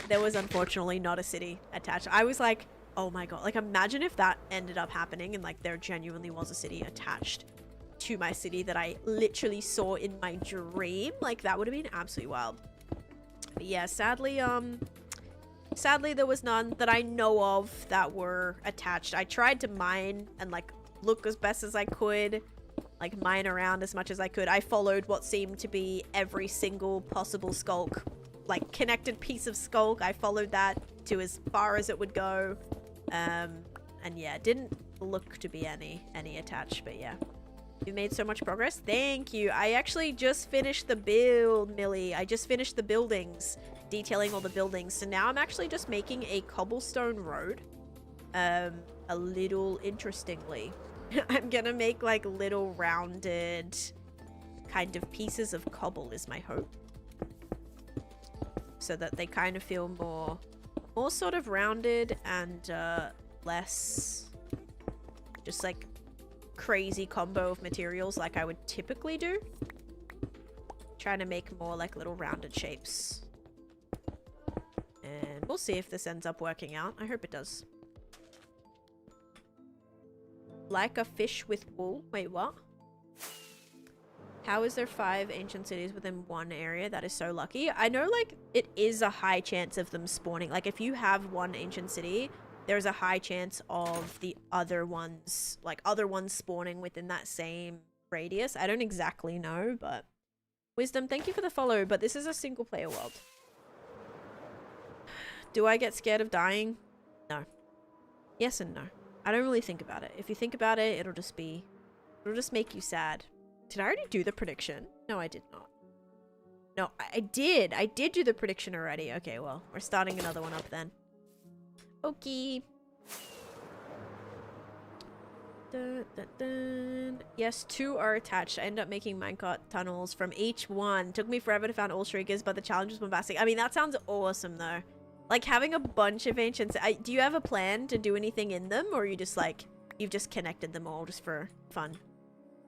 There was unfortunately not a city attached. I was like, oh my God, like, imagine if that ended up happening and like there genuinely was a city attached to my city that I literally saw in my dream. Like, that would have been absolutely wild. But yeah, sadly there was none that I know of that were attached. I tried to mine and like look as best as I could, like mine around as much as I could. I followed what seemed to be every single possible skulk, like connected piece of skulk. I followed that to as far as it would go. And yeah, it didn't look to be any attached, but yeah. You made so much progress. Thank you. I actually just finished the build, Millie. I just finished the buildings, detailing all the buildings. So now I'm actually just making a cobblestone road. A little interestingly. I'm gonna make like little rounded kind of pieces of cobble is my hope. So that they kind of feel more sort of rounded and less just like crazy combo of materials like I would typically do. Trying to make more like little rounded shapes. And we'll see if this ends up working out. I hope it does. Like a fish with wool. Wait, what? How is there 5 ancient cities within one area? That is so lucky. I know, like, it is a high chance of them spawning. Like, if you have one ancient city, there's a high chance of the other ones, like, other ones spawning within that same radius. I don't exactly know, but... Wisdom, thank you for the follow, but this is a single player world. Do I get scared of dying? No. Yes and no. I don't really think about it. If you think about it, it'll just make you sad. Did I already do the prediction? No, I did not. No, I did. I did do the prediction already. Okay, well, we're starting another one up then. Okay. Dun, dun, dun. Yes, 2 are attached. I end up making minecart tunnels from each one. Took me forever to find all shriekers, but the challenge was bombastic. I mean, that sounds awesome, though. Like, having a bunch of ancients... do you have a plan to do anything in them? Or are you just, like... You've just connected them all just for fun?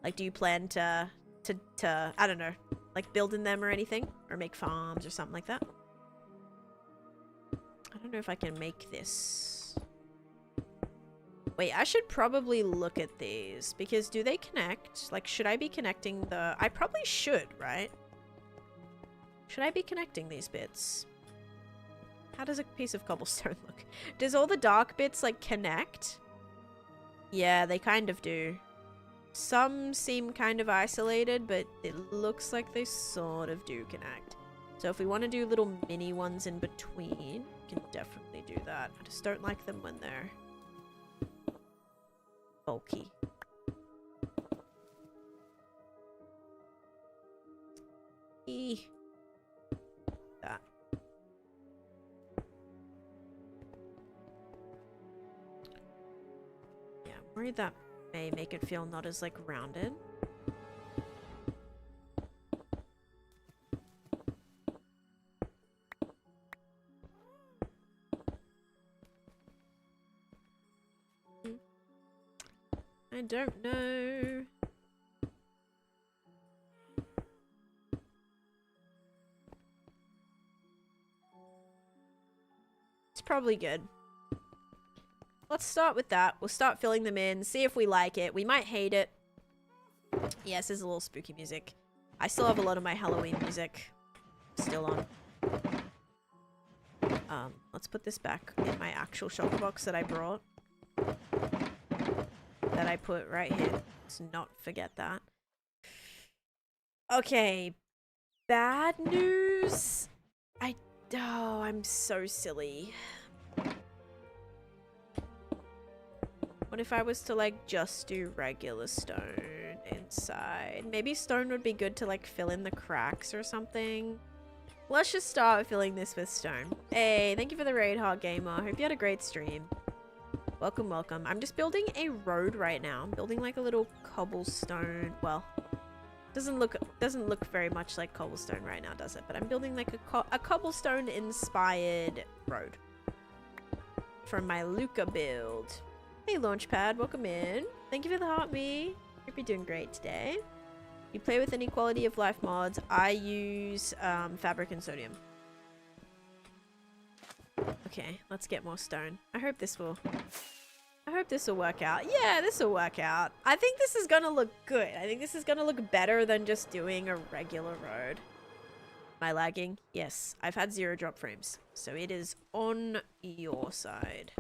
Like, do you plan to I don't know, like, build in them or anything? Or make farms or something like that? I don't know if I can make this. Wait, I should probably look at these. Because do they connect? Like, should I be connecting the... I probably should, right? Should I be connecting these bits? How does a piece of cobblestone look? Does all the dark bits, like, connect? Yeah, they kind of do. Some seem kind of isolated, but it looks like they sort of do connect. So if we want to do little mini ones in between, we can definitely do that. I just don't like them when they're bulky. That. Yeah, I'm worried that may make it feel not as, like, rounded. I don't know. It's probably good. Let's start with that. We'll start filling them in, see if we like it. We might hate it. Yes, there's a little spooky music. I still have a lot of my Halloween music still on. Let's put this back in my actual shulker box that I brought. That I put right here. Let's not forget that. Okay, Bad news? Oh, I'm so silly. What if I was to like just do regular stone inside? Maybe stone would be good to like fill in the cracks or something. Let's just start filling this with stone. Hey, thank you for the raid, Hard Gamer. Hope you had a great stream. Welcome, welcome. I'm just building a road right now. I'm building like a little cobblestone. Well, doesn't look very much like cobblestone right now, does it? But I'm building like a cobblestone inspired road from my Luca build. Hey, Launchpad, welcome in. Thank you for the heart, me. Hope you're doing great today. You play with any quality of life mods? I use fabric and sodium. Okay, let's get more stone. I hope this will work out. Yeah, this will work out. I think this is gonna look good. I think this is gonna look better than just doing a regular road. Am I lagging? Yes, I've had 0 drop frames. So it is on your side.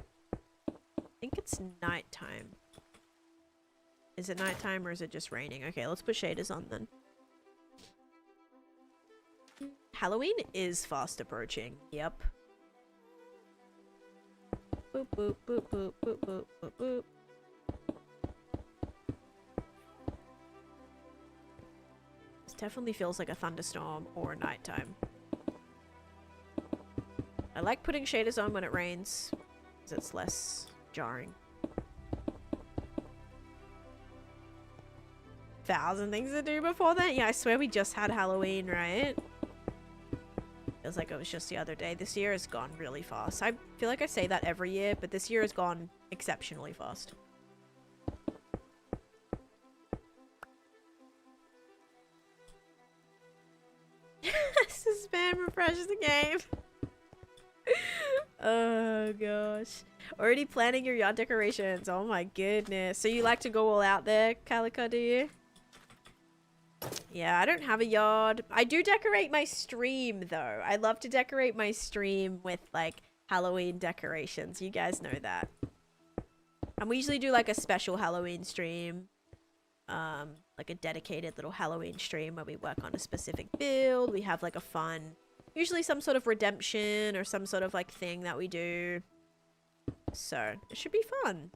I think it's nighttime. Is it nighttime or is it just raining? Okay, let's put shaders on then. Halloween is fast approaching. Yep. Boop, boop, boop, boop, boop, boop, boop, boop. This definitely feels like a thunderstorm or nighttime. I like putting shaders on when it rains because it's less jarring. 1,000 things to do before then? Yeah, I swear we just had Halloween, right? Feels like it was just the other day. This year has gone really fast. I feel like I say that every year, but this year has gone exceptionally fast. Spam refreshes the game. Oh gosh. Already planning your yard decorations. Oh my goodness. So you like to go all out there, Calica, do you? Yeah, I don't have a yard. I do decorate my stream though. I love to decorate my stream with like Halloween decorations. You guys know that. And we usually do like a special Halloween stream. Like a dedicated little Halloween stream where we work on a specific build. We have like a fun, usually some sort of redemption or some sort of like thing that we do. So it should be fun.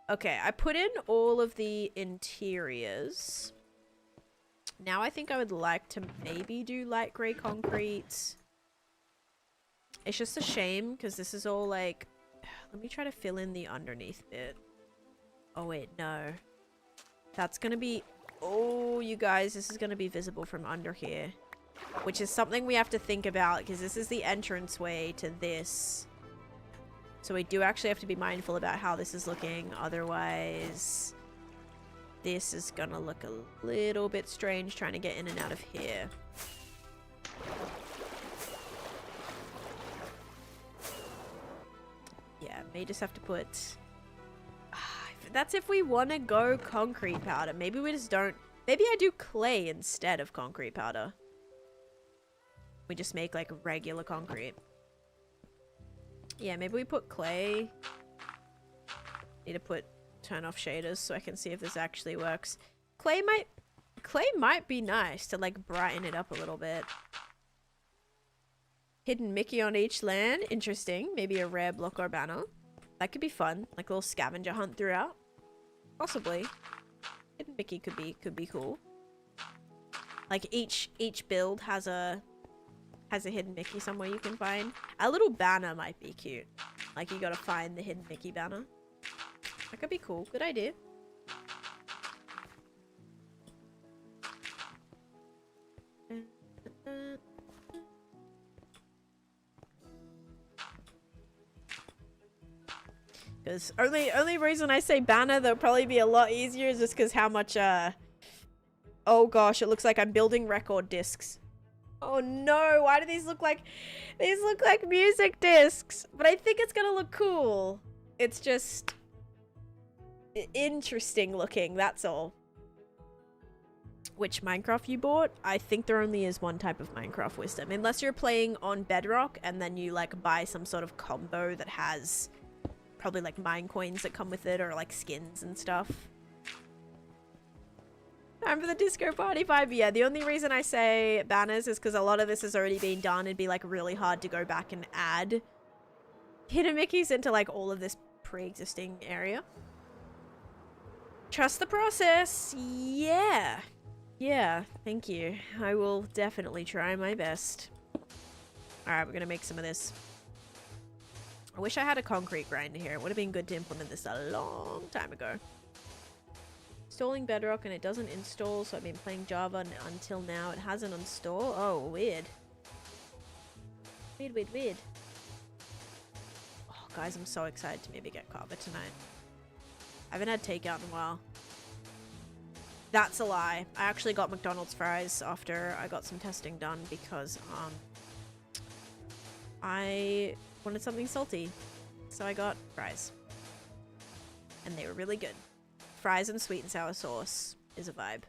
Okay, I put in all of the interiors. Now I think I would like to maybe do light grey concrete. It's just a shame because this is all like... Let me try to fill in the underneath bit. Oh wait, no. That's gonna be... Oh, you guys, this is gonna be visible from under here. Which is something we have to think about because this is the entranceway to this. So we do actually have to be mindful about how this is looking. Otherwise, this is gonna look a little bit strange trying to get in and out of here. Yeah, may just have to put... That's if we want to go concrete powder. Maybe we just don't... Maybe I do clay instead of concrete powder. We just make like regular concrete. Yeah, maybe we put clay. Need to turn off shaders so I can see if this actually works. Clay might be nice to like brighten it up a little bit. Hidden Mickey on each land. Interesting. Maybe a rare block or banner. That could be fun. Like a little scavenger hunt throughout. Possibly. Hidden Mickey could be cool. Like each build has a hidden Mickey somewhere you can find. A little banner might be cute. Like you gotta find the hidden Mickey banner. That could be cool. Good idea. Because only reason I say banner, they'll probably be a lot easier is just because how much oh gosh, it looks like I'm building record discs. Oh no, why do these look like music discs? But I think it's gonna look cool. It's just interesting looking, that's all. Which Minecraft you bought? I think there only is one type of Minecraft wisdom. Unless you're playing on Bedrock and then you like buy some sort of combo that has probably like mine coins that come with it or like skins and stuff. Time for the disco party vibe. Yeah, the only reason I say banners is because a lot of this has already been done. It'd be like really hard to go back and add hidden Mickeys into like all of this pre-existing area. Trust the process. Yeah. Yeah, thank you. I will definitely try my best. Alright, we're gonna make some of this. I wish I had a concrete grinder here. It would have been good to implement this a long time ago. Installing Bedrock and it doesn't install, so I've been playing Java until now. It hasn't installed. Oh, weird. Weird, weird, weird. Oh, guys, I'm so excited to maybe get kava tonight. I haven't had takeout in a while. That's a lie. I actually got McDonald's fries after I got some testing done because I wanted something salty. So I got fries. And they were really good. Fries and sweet and sour sauce is a vibe.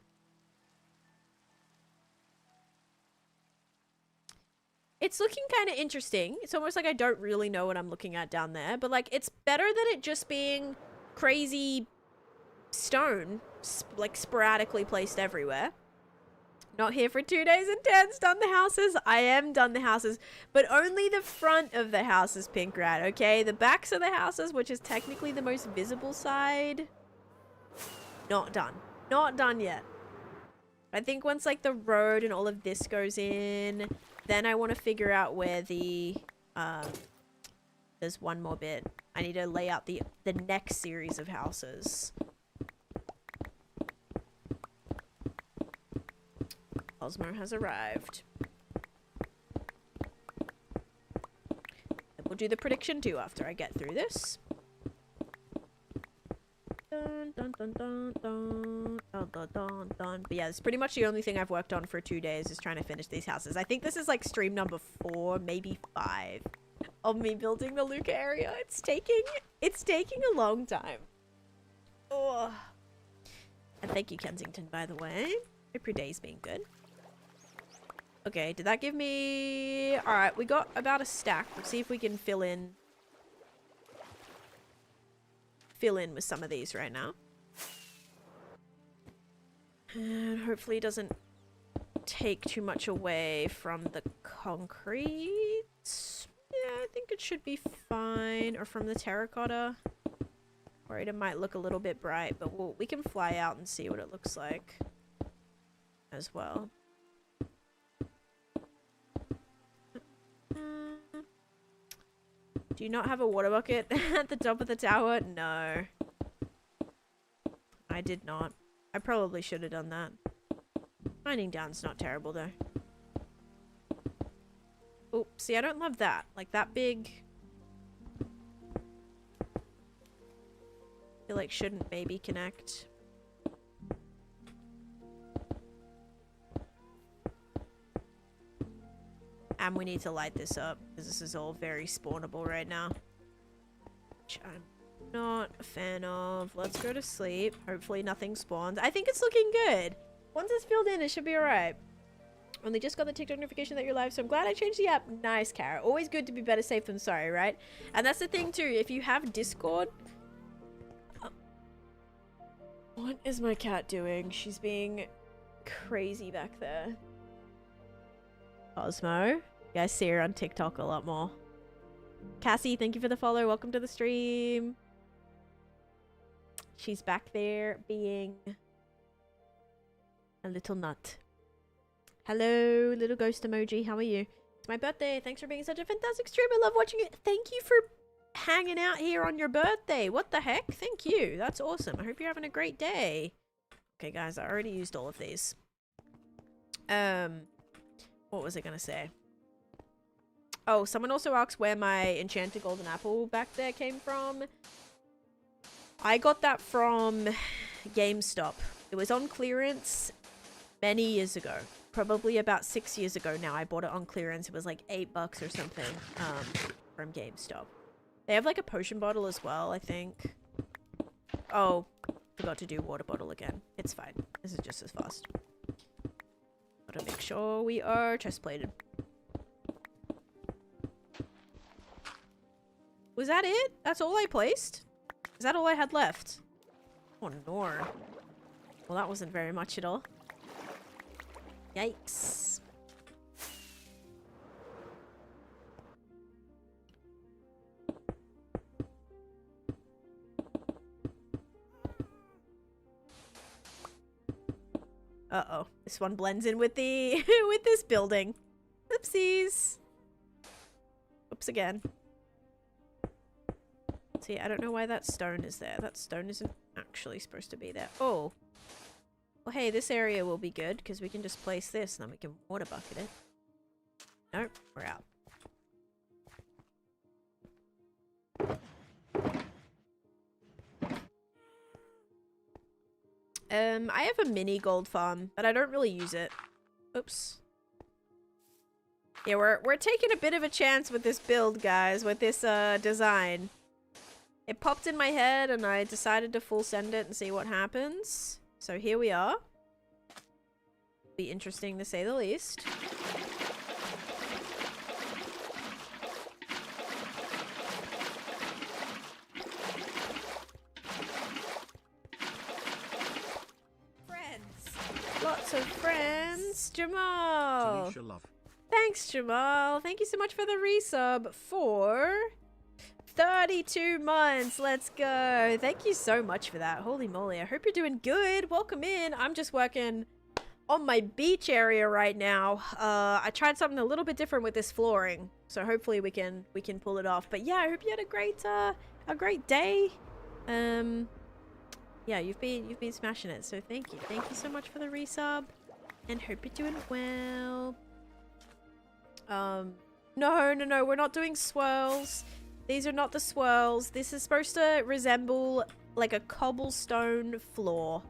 It's looking kind of interesting. It's almost like I don't really know what I'm looking at down there. But like, it's better than it just being crazy stone, like sporadically placed everywhere. Not here for 2 days intense. Done the houses. I am done the houses, but only the front of the house is pink rat, okay? The backs of the houses, which is technically the most visible side, not done. Not done yet. I think once like the road and all of this goes in, then I want to figure out where the there's one more bit. I need to lay out the next series of houses. Osmo has arrived. And we'll do the prediction too after I get through this. Dun, dun, dun, dun, dun, dun, dun, dun, dun. But yeah, it's pretty much the only thing I've worked on for 2 days is trying to finish these houses. I think this is like stream number 4, maybe 5 of me building the Luca area. It's taking a long time. Oh. And thank you, Kensington, by the way. Hope your day's been good. Okay, did that give me... Alright, we got about a stack. We'll see if we can fill in with some of these right now. And hopefully it doesn't take too much away from the concrete. Yeah, I think it should be fine. Or from the terracotta. Worried it might look a little bit bright, but we can fly out and see what it looks like as well. Do you not have a water bucket at the top of the tower? No. I did not. I probably should have done that. Mining down's not terrible though. Oh, see, I don't love that. Like that big... I feel like shouldn't maybe connect. And we need to light this up because this is all very spawnable right now, which I'm not a fan of. Let's go to sleep. Hopefully nothing spawns. I think it's looking good. Once it's filled in, it should be alright. Only just got the TikTok notification that you're live, so I'm glad I changed the app. Nice, Kara. Always good to be better safe than sorry, right? And that's the thing too. If you have Discord... What is my cat doing? She's being crazy back there. Osmo. You guys see her on TikTok a lot more. Cassie, thank you for the follow. Welcome to the stream. She's back there being a little nut. Hello, little ghost emoji. How are you? It's my birthday. Thanks for being such a fantastic stream. I love watching it. Thank you for hanging out here on your birthday. What the heck? Thank you. That's awesome. I hope you're having a great day. Okay, guys, I already used all of these. What was I gonna say? Oh, someone also asked where my enchanted golden apple back there came from. I got that from GameStop. It was on clearance many years ago. Probably about 6 years ago now. I bought it on clearance. It was like $8 or something from GameStop. They have like a potion bottle as well, I think. Oh, forgot to do water bottle again. It's fine. This is just as fast. Gotta make sure we are chest plated. Was that it? That's all I placed? Is that all I had left? Oh no. Well, that wasn't very much at all. Yikes. Uh-oh. This one blends in with the with this building. Oopsies. Oops again. See, I don't know why that stone is there. That stone isn't actually supposed to be there. Oh. Well, hey, this area will be good because we can just place this and then we can water bucket it. Nope, we're out. I have a mini gold farm, but I don't really use it. Oops. Yeah, we're taking a bit of a chance with this build, guys, with this design. It popped in my head and I decided to full send it and see what happens. So here we are. Be interesting to say the least. Lots of friends. Jamal. Taneesha love. Thanks, Jamal. Thank you so much for the resub for 32 months. Let's go. Thank you so much for that. Holy moly. I hope you're doing good. Welcome in. I'm just working on my beach area right now. I tried something a little bit different with this flooring, so hopefully we can pull it off. But yeah, I hope you had a great day. Yeah, you've been smashing it, so thank you. Thank you so much for the resub, and hope you're doing well. No, we're not doing swirls. These are not the swirls. This is supposed to resemble like a cobblestone floor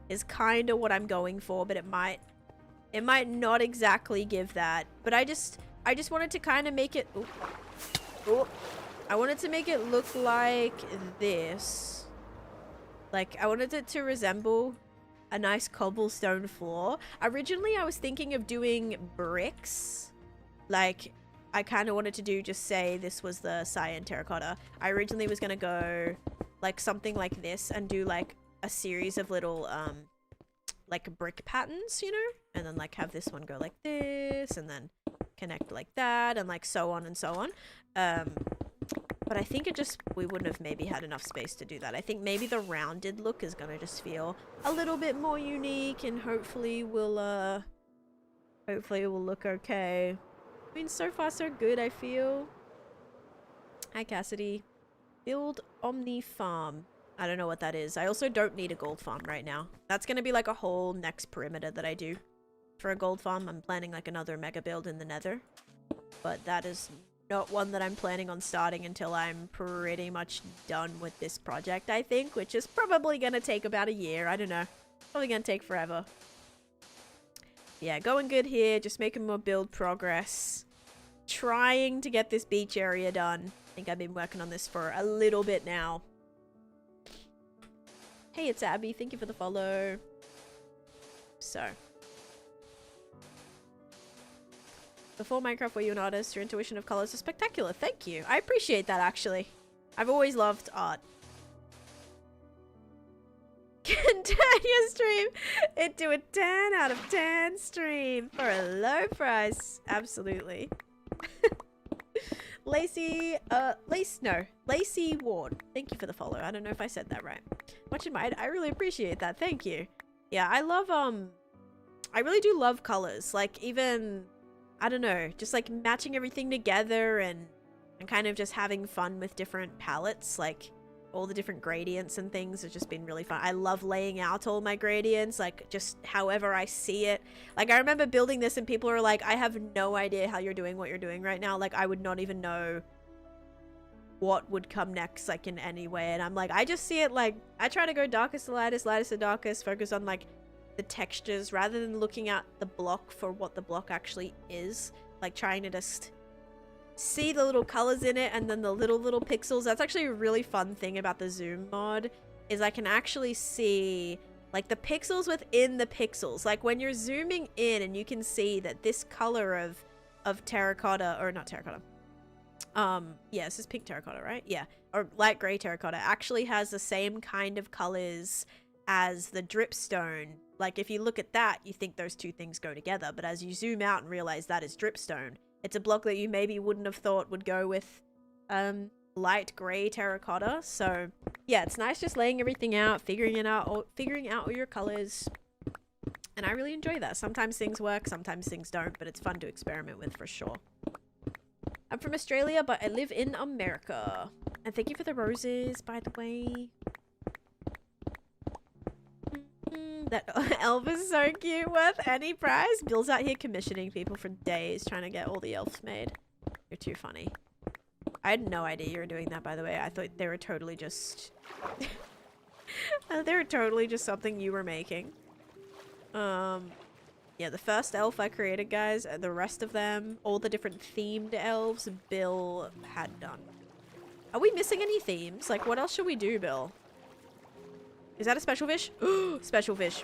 is kind of what I'm going for, but it might not exactly give that. But I just wanted to kind of make it I wanted to make it look like this. Like, I wanted it to resemble a nice cobblestone floor. Originally, I was thinking of doing bricks. Like, I kind of wanted to do, just say this was the cyan terracotta. I originally was going to go, like, something like this and do, like, a series of little, like, brick patterns, you know? And then, like, have this one go like this and then connect like that and, like, so on and so on. But I think we wouldn't have maybe had enough space to do that. I think maybe the rounded look is gonna just feel a little bit more unique and hopefully will look okay. I mean, so far so good, I feel. Hi, Cassidy. Build Omni Farm. I don't know what that is. I also don't need a gold farm right now. That's gonna be like a whole next perimeter that I do for a gold farm. I'm planning like another mega build in the nether. But that is not one that I'm planning on starting until I'm pretty much done with this project, I think, which is probably gonna take about a year. I don't know. Probably gonna take forever. Yeah, going good here. Just making more build progress. Trying to get this beach area done. I think I've been working on this for a little bit now. Hey, it's Abby. Thank you for the follow. So. Before Minecraft, were you an artist? Your intuition of colors is spectacular. Thank you. I appreciate that, actually. I've always loved art. Continue stream into a 10 out of 10 stream for a low price. Absolutely. Lacey Ward. Thank you for the follow. I don't know if I said that right. Much admired. I really appreciate that. Thank you. Yeah, I love, I really do love colors. Like, even, I don't know, just like matching everything together and kind of just having fun with different palettes, like all the different gradients and things have just been really fun. I love laying out all my gradients, like just however I see it. Like, I remember building this and people are like, I have no idea how you're doing what you're doing right now. Like, I would not even know what would come next, like in any way. And I'm like, I just see it like, I try to go darkest to lightest, lightest to darkest, focus on like the textures rather than looking at the block for what the block actually is. Like trying to just see the little colors in it and then the little pixels. That's actually a really fun thing about the zoom mod, is I can actually see like the pixels within the pixels. Like when you're zooming in and you can see that this color of terracotta, or not terracotta, yeah, this is pink terracotta, right? Yeah, or light gray terracotta actually has the same kind of colors as the dripstone. Like, if you look at that, you think those two things go together. But as you zoom out and realize that is dripstone, it's a block that you maybe wouldn't have thought would go with light gray terracotta. So yeah, it's nice just laying everything out, figuring out all your colors. And I really enjoy that. Sometimes things work, sometimes things don't, but it's fun to experiment with for sure. I'm from Australia, but I live in America. And thank you for the roses, by the way. That elf is so cute. Worth any price. Bill's out here commissioning people for days trying to get all the elves made. You're too funny. I had no idea you were doing that, by the way. I thought they were totally just... they were totally just something you were making. Yeah, the first elf I created, guys, the rest of them, all the different themed elves, Bill had done. Are we missing any themes? Like, what else should we do, Bill? Is that a special fish? Special fish.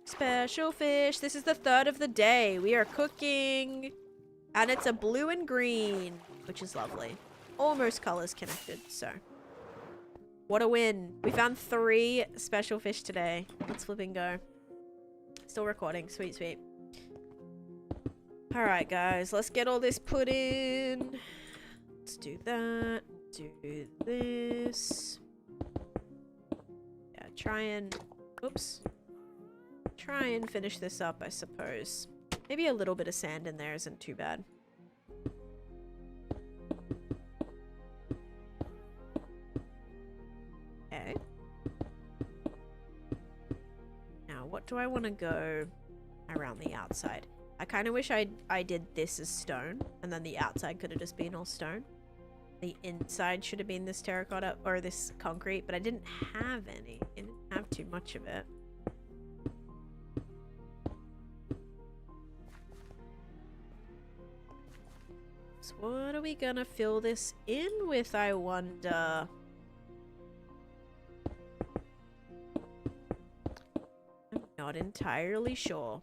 Special fish. This is the third of the day. We are cooking. And it's a blue and green, which is lovely. Almost colors connected, so. What a win. We found 3 special fish today. Let's flipping go. Still recording. Sweet, sweet. Alright, guys. Let's get all this put in. Let's do that. Do this. Yeah, try and... Oops. Try and finish this up, I suppose. Maybe a little bit of sand in there isn't too bad. Okay. Now, what do I want to go around the outside? I kind of wish I did this as stone, and then the outside could have just been all stone. The inside should have been this terracotta, or this concrete, but I didn't have any. I didn't have too much of it. So what are we gonna fill this in with, I wonder? I'm not entirely sure.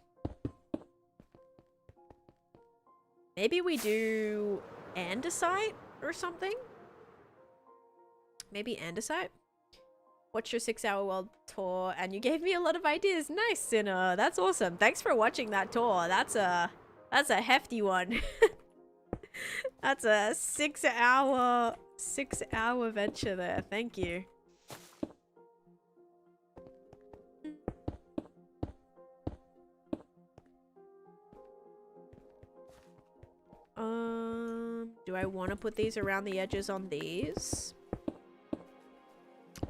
Maybe we do andesite or something? Maybe andesite? Watch your 6-hour world tour, and you gave me a lot of ideas. Nice, Sinner. That's awesome. Thanks for watching that tour. That's a hefty one. That's a 6-hour venture there. Thank you. Do I want to put these around the edges on these?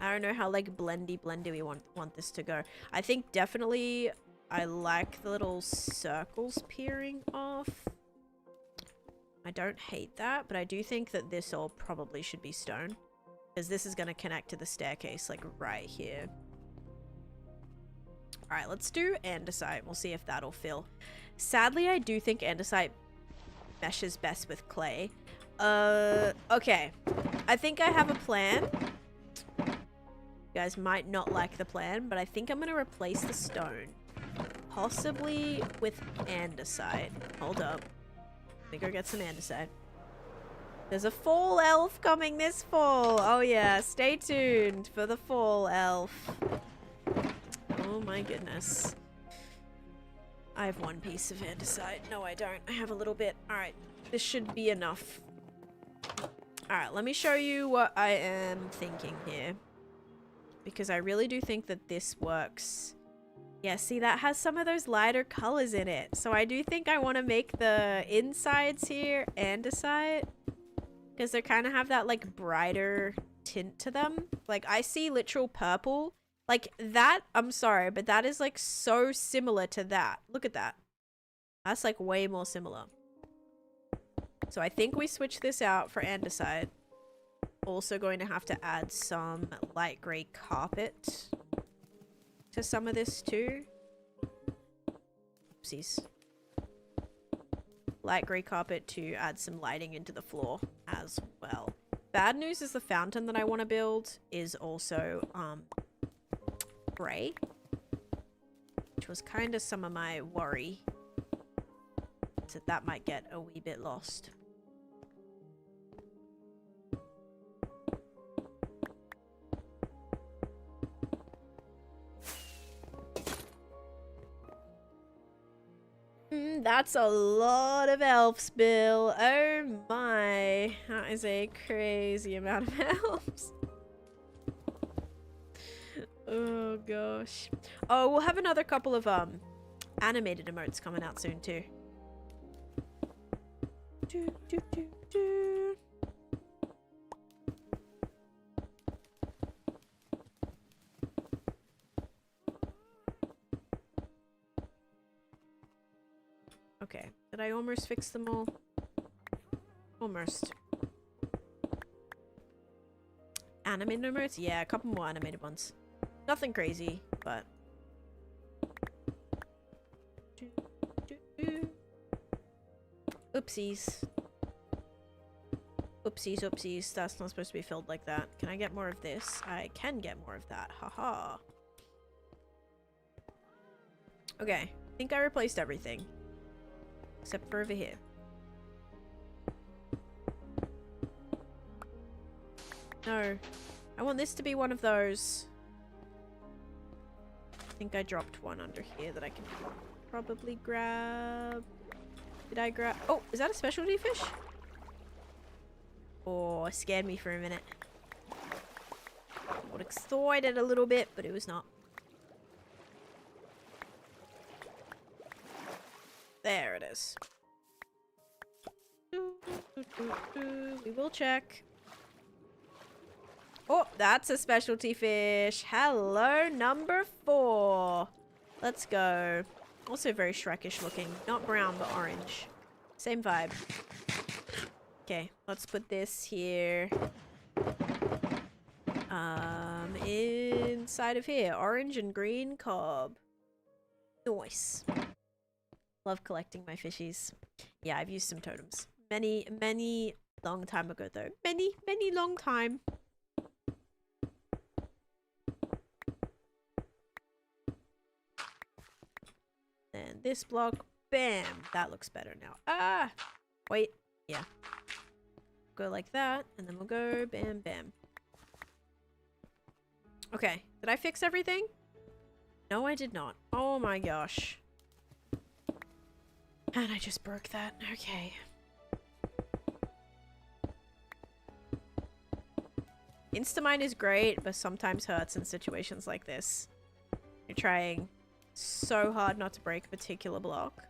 I don't know how like blendy we want this to go. I think definitely I like the little circles peering off. I don't hate that, but I do think that this all probably should be stone, because this is going to connect to the staircase like right here. All right, let's do andesite. We'll see if that'll fill. Sadly, I do think andesite meshes best with clay. Okay. I think I have a plan. You guys might not like the plan, but I think I'm going to replace the stone. Possibly with andesite. Hold up. Let me go get some andesite. There's a fall elf coming this fall. Oh yeah, stay tuned for the fall elf. Oh my goodness. I have 1 piece of andesite. No, I don't. I have a little bit. Alright, this should be enough. Alright, let me show you what I am thinking here. Because I really do think that this works. Yeah, see, that has some of those lighter colors in it. So I do think I want to make the insides here andesite. Because they kind of have that, like, brighter tint to them. Like, I see literal purple. Like, that, I'm sorry, but that is, like, so similar to that. Look at that. That's, like, way more similar. So I think we switch this out for andesite. Also going to have to add some light gray carpet to some of this too. Oopsies. Light gray carpet to add some lighting into the floor as well. Bad news is the fountain that I want to build is also gray, which was kind of some of my worry. So that might get a wee bit lost. That's a lot of elves, Bill. Oh my. That is a crazy amount of elves. Oh gosh. Oh, we'll have another couple of animated emotes coming out soon too. Do, do, do, do. Okay, did I almost fix them all? Almost. Animated emotes? Yeah, a couple more animated ones. Nothing crazy, but... Oopsies. Oopsies, oopsies. That's not supposed to be filled like that. Can I get more of this? I can get more of that. Haha. Okay. I think I replaced everything. Except for over here. No. I want this to be one of those. I think I dropped one under here that I can probably grab. Did I grab? Oh, is that a specialty fish? Oh, it scared me for a minute. Got excited a little bit, but it was not. There it is. We will check. Oh, that's a specialty fish. Hello, number 4. Let's go. Also very Shrekish looking. Not brown, but orange. Same vibe. Okay, let's put this here. Inside of here. Orange and green cob. Nice. Love collecting my fishies. Yeah, I've used some totems. Many long time ago though. Many long time. And this block, bam, that looks better now. Ah, wait, yeah. Go like that, and then we'll go bam, bam. Okay, did I fix everything? No, I did not. Oh my gosh. And I just broke that. Okay. Instamine is great, but sometimes hurts in situations like this. You're trying so hard not to break a particular block.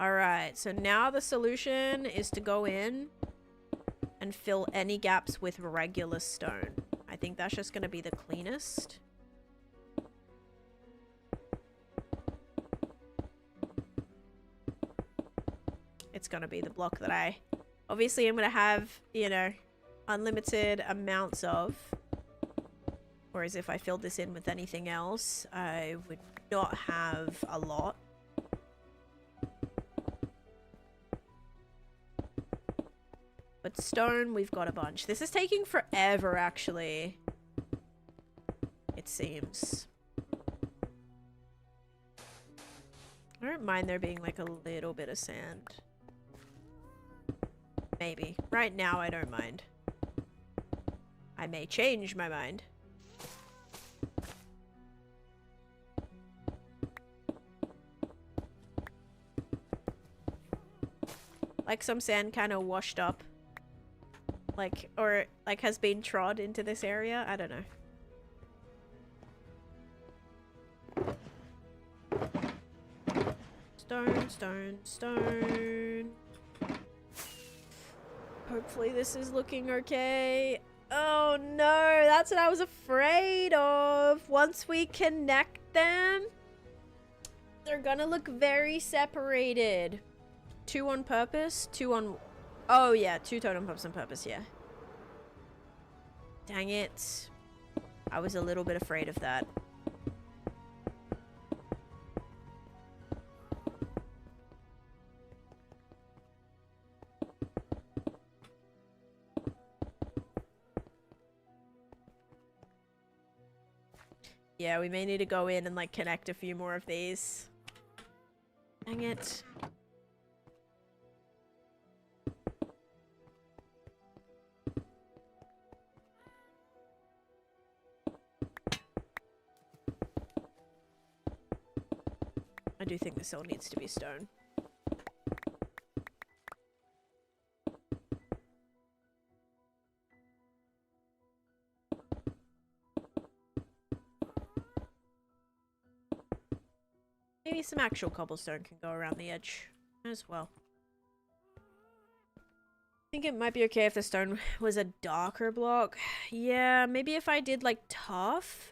Alright, so now the solution is to go in and fill any gaps with regular stone. I think that's just going to be the cleanest. It's going to be the block that I... Obviously, I'm going to have, you know, unlimited amounts of. Whereas if I filled this in with anything else, I would not have a lot. But stone, we've got a bunch. This is taking forever, actually. It seems. I don't mind there being like a little bit of sand. Maybe. Right now, I don't mind. I may change my mind. Like some sand kind of washed up. Like, or like has been trod into this area. I don't know. Stone, stone, stone. Hopefully this is looking okay. Oh no, that's what I was afraid of. Once we connect them, they're gonna look very separated. 2 on purpose, 2 on... Oh yeah, 2 totem pops on purpose, yeah. Dang it. I was a little bit afraid of that. Yeah, we may need to go in and like connect a few more of these. Dang it. do think this all needs to be stone. Maybe some actual cobblestone can go around the edge as well. I think it might be okay if the stone was a darker block. Yeah, maybe if I did like tough.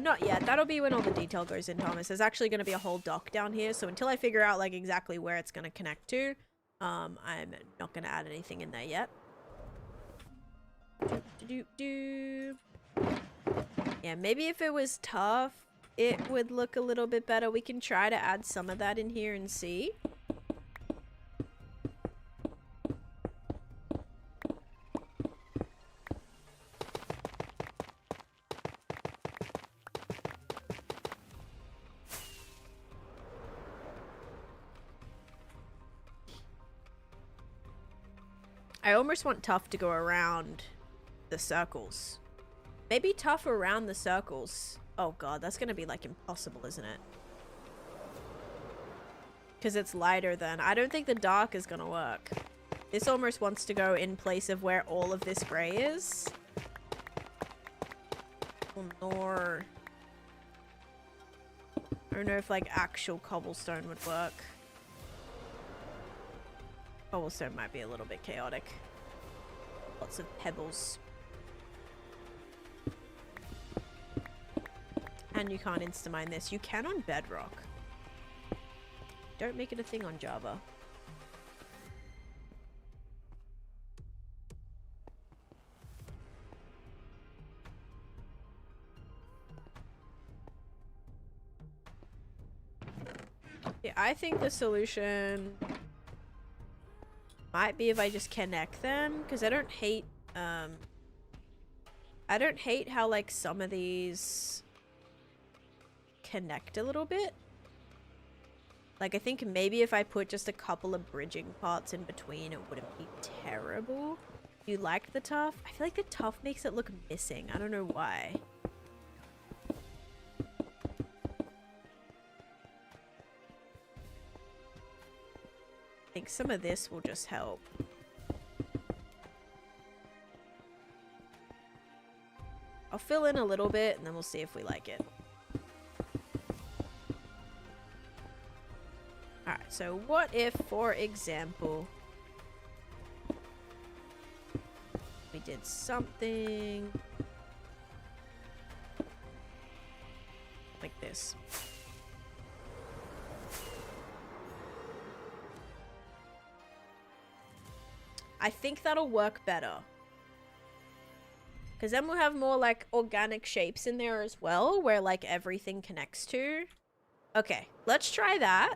Not yet. That'll be when all the detail goes in, Thomas. There's actually going to be a whole dock down here, so until I figure out like exactly where it's going to connect to, I'm not going to add anything in there yet. Yeah, maybe if it was tough, it would look a little bit better. We can try to add some of that in here and see. I almost want tough to go around the circles. Maybe tough around the circles. Oh god, that's gonna be like impossible, isn't it? Because it's lighter then. I don't think the dark is gonna work. This almost wants to go in place of where all of this grey is. Oh no. I don't know if like actual cobblestone would work. Cobblestone might be a little bit chaotic. Lots of pebbles. And you can't insta-mine this. You can on Bedrock. Don't make it a thing on Java. Yeah, I think the solution might be if I just connect them, because I don't hate how like some of these connect a little bit. Like, I think maybe if I put just a couple of bridging parts in between, it wouldn't be terrible. You liked the tough? I feel like the tough makes it look missing. I don't know why. I think some of this will just help. I'll fill in a little bit and then we'll see if we like it. Alright, so what if, for example, we did something like this? I think that'll work better. Because then we'll have more like organic shapes in there as well, where like everything connects to. Okay, let's try that.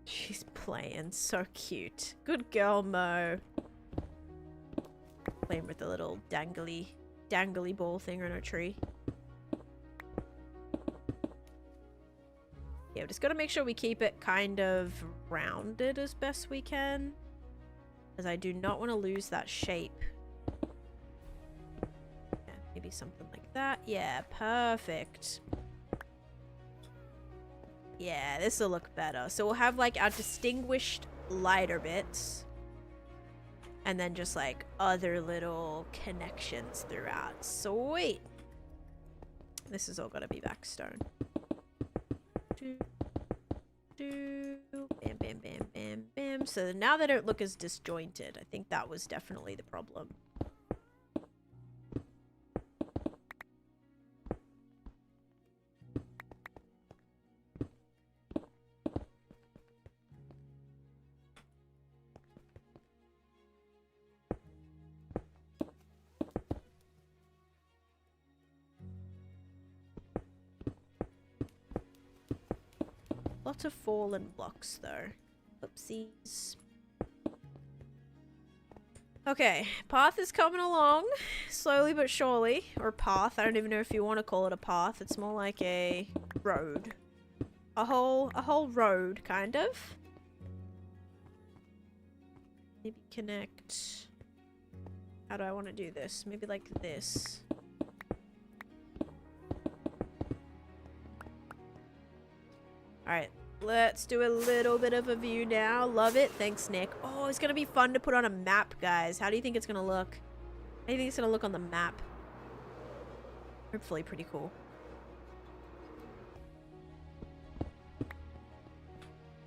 She's playing so cute. Good girl, Mo. Playing with the little dangly ball thing on her tree. Yeah, we just gotta make sure we keep it kind of rounded as best we can. Because I do not want to lose that shape. Yeah, maybe something like that. Yeah, perfect. Yeah, this will look better. So we'll have like our distinguished lighter bits. And then just like other little connections throughout. Sweet. This is all gotta be back stone. Bam, bam, bam, bam, bam. So now they don't look as disjointed. I think that was definitely the problem. Lot of fallen blocks though. Oopsies. Okay, path is coming along slowly but surely. Or path. I don't even know if you want to call it a path. It's more like a road. A whole road, kind of. Maybe connect. How do I want to do this? Maybe like this. Alright, let's do a little bit of a view now. Love it. Thanks, Nick. Oh, it's going to be fun to put on a map, guys. How do you think it's going to look? How do you think it's going to look on the map? Hopefully pretty cool.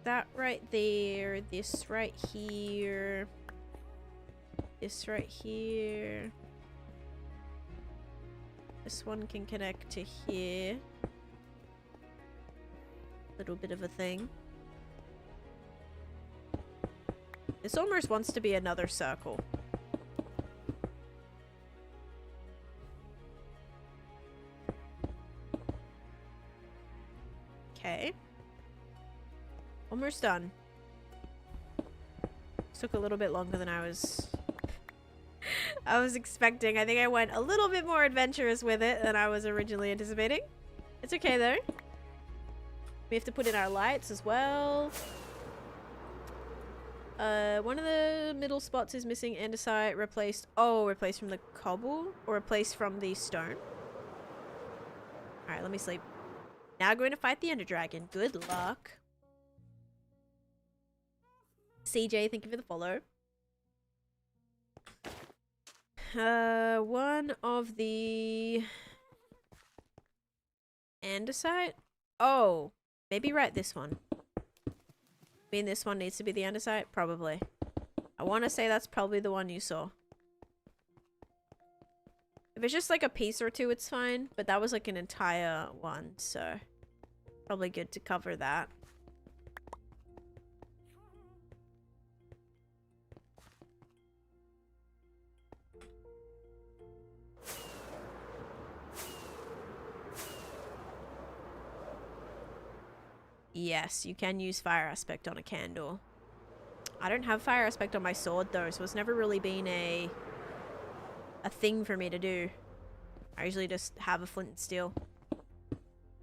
That right there. This right here. This right here. This one can connect to here. Little bit of a thing. This almost wants to be another circle. Okay. Almost done. This took a little bit longer than I was expecting. I think I went a little bit more adventurous with it than I was originally anticipating. It's okay though. We have to put in our lights as well. One of the middle spots is missing. Andesite replaced. Oh, replaced from the cobble? Or replaced from the stone? Alright, let me sleep. Now going to fight the Ender Dragon. Good luck. CJ, thank you for the follow. One of the andesite? Oh, maybe right this one. I mean, this one needs to be the andesite? Probably. I want to say that's probably the one you saw. If it's just like a piece or two, it's fine. But that was like an entire one, so probably good to cover that. Yes, you can use fire aspect on a candle. I don't have fire aspect on my sword though, so it's never really been a thing for me to do. I usually just have a flint and steel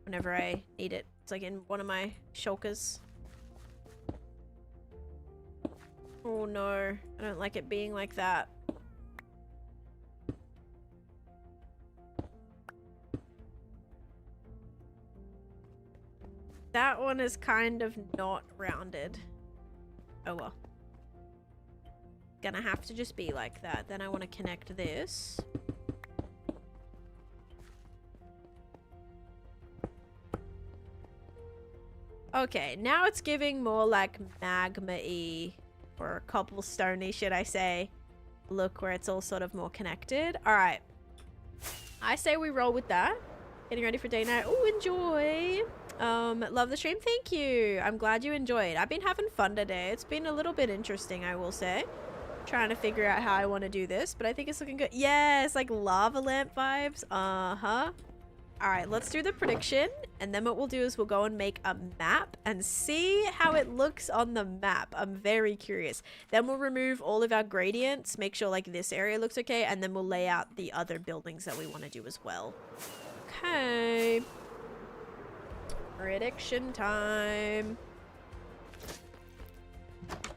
whenever I need it. It's like in one of my shulkers. Oh no, I don't like it being like that. That one is kind of not rounded. Oh well. Gonna have to just be like that. Then I want to connect this. Okay, now it's giving more like magma-y or cobblestone-y, should I say. Look where it's all sort of more connected. Alright. I say we roll with that. Getting ready for day night. Oh, enjoy! Love the stream. Thank you. I'm glad you enjoyed. I've been having fun today. It's been a little bit interesting, I will say. Trying to figure out how I want to do this, but I think it's looking good. Yes, like lava lamp vibes. Uh-huh. Alright, let's do the prediction, and then what we'll do is we'll go and make a map and see how it looks on the map. I'm very curious. Then we'll remove all of our gradients, make sure like this area looks okay, and then we'll lay out the other buildings that we want to do as well. Okay. Prediction time.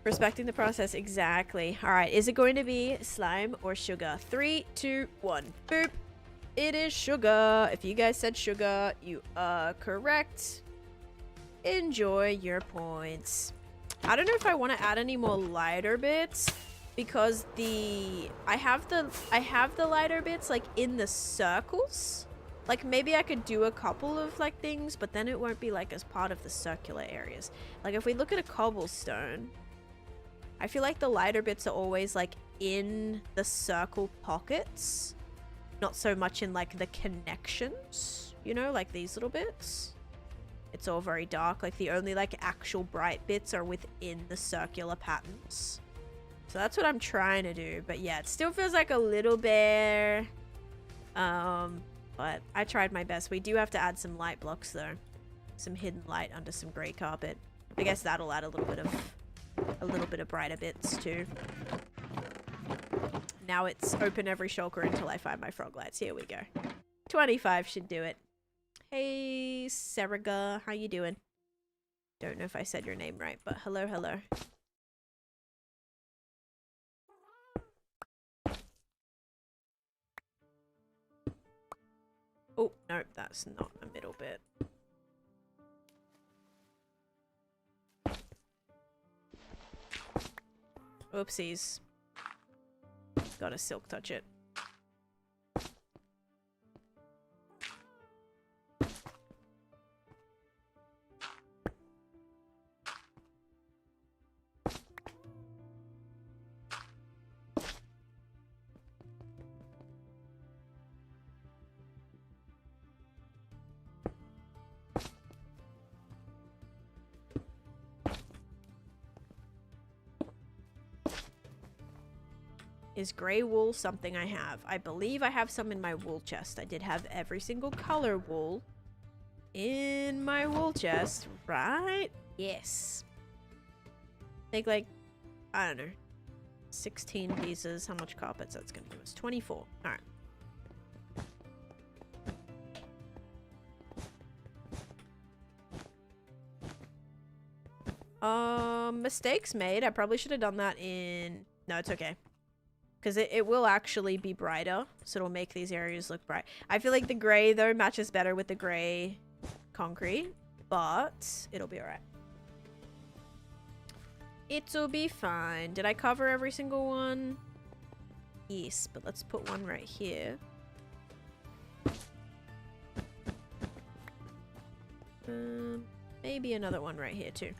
Respecting the process, exactly. Alright, is it going to be slime or sugar? 3, 2, 1. Boop. It is sugar. If you guys said sugar, you are correct. Enjoy your points. I don't know if I want to add any more lighter bits because I have the lighter bits like in the circles. Like, maybe I could do a couple of, like, things, but then it won't be, like, as part of the circular areas. Like, if we look at a cobblestone, I feel like the lighter bits are always, like, in the circle pockets. Not so much in, like, the connections, you know, like these little bits. It's all very dark. Like, the only, like, actual bright bits are within the circular patterns. So that's what I'm trying to do. But, yeah, it still feels like a little bare. But I tried my best. We do have to add some light blocks though. Some hidden light under some grey carpet. I guess that'll add a little bit of brighter bits too. Now it's open every shulker until I find my frog lights. Here we go. 25 should do it. Hey, Seriga. How you doing? Don't know if I said your name right, but hello, hello. Oh, no, that's not a middle bit. Oopsies. Gotta silk touch it. Is grey wool something I have? I believe I have some in my wool chest. I did have every single color wool in my wool chest, right? Yes. I think like, I don't know, 16 pieces. How much carpets that's gonna give us? 24. Alright. Mistakes made. I probably should have done that in... No, it's okay. Because it will actually be brighter, so it'll make these areas look bright. I feel like the grey, though, matches better with the grey concrete, but it'll be alright. It'll be fine. Did I cover every single one? Yes, but let's put one right here. Maybe another one right here, too.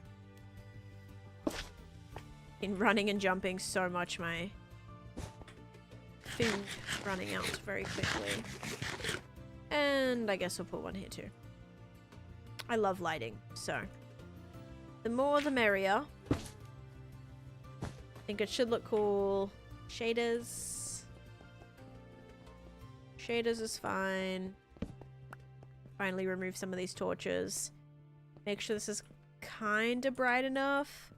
Been running and jumping so much, my... food running out very quickly. And I guess we'll put one here too. I love lighting, so the more the merrier. I think it should look cool. Shaders. Shaders is fine. Finally remove some of these torches. Make sure this is kind of bright enough.